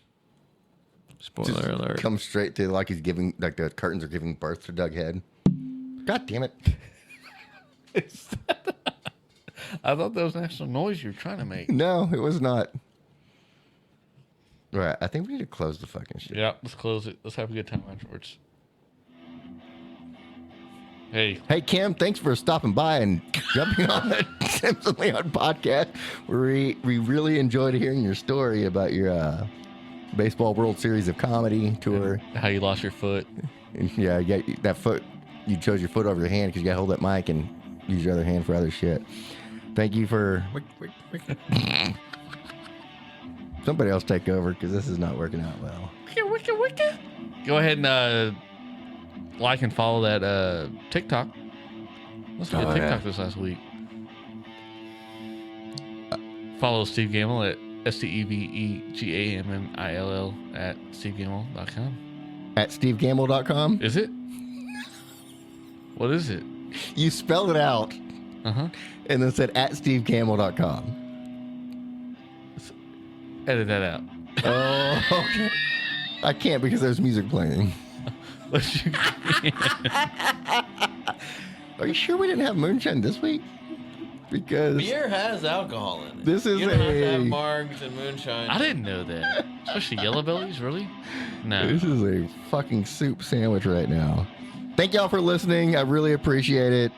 Spoiler alert. Come straight to like he's giving like the curtains are giving birth to Doug Head. God damn it! I thought that was an actual noise you were trying to make. No, it was not. All right, I think we need to close the fucking shit. Yeah, let's close it. Let's have a good time afterwards. Hey, Kim, thanks for stopping by and jumping on the Sims and Leon podcast. We really enjoyed hearing your story about your Baseball World Series of Comedy tour. how you lost your foot. And yeah, that foot, you chose your foot over your hand because you got to hold that mic and use your other hand for other shit. Thank you for... Somebody else take over because this is not working out well. Go ahead and like and follow that TikTok. Let's get Oh, TikTok yeah. this last week. Follow Steve Gamble at SteveGammil at SteveGamble.com. At stevegamble.com? Is it? What is it? You spelled it out Uh-huh. and then said at stevegamble.com. Edit that out. Oh, okay. I can't because there's music playing. Are you sure we didn't have moonshine this week? Because beer has alcohol in it. This is you don't have to have margs and moonshine. I didn't know that. Especially Yellow Bellies, really? No. This is a fucking soup sandwich right now. Thank y'all for listening. I really appreciate it.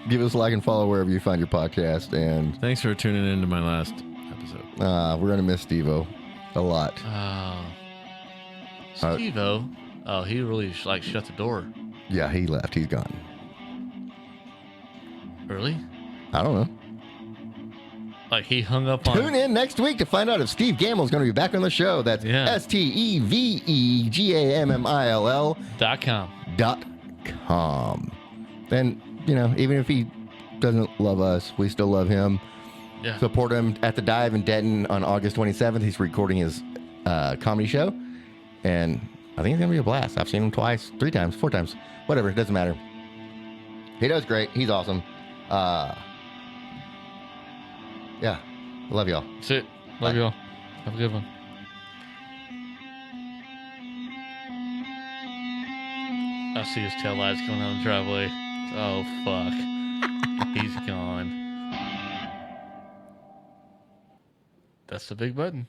Give us a like and follow wherever you find your podcast. And thanks for tuning into my last episode. We're gonna miss Steve-O a lot. Steve-O? Oh, he really shut the door. Yeah, he left. He's gone. Really? I don't know. Like he hung up on. Tune in next week to find out if Steve Gamble is going to be back on the show. That's STEVEGAMMILL.com. And, even if he doesn't love us, we still love him. Yeah. Support him at the Dive in Denton on August 27th. He's recording his comedy show. And I think it's going to be a blast. I've seen him twice, 3 times, 4 times. Whatever. It doesn't matter. He does great. He's awesome. Yeah. Love y'all. That's it. Love y'all. Have a good one. I see his tail lights going down the driveway. Oh, fuck. He's gone. That's the big button.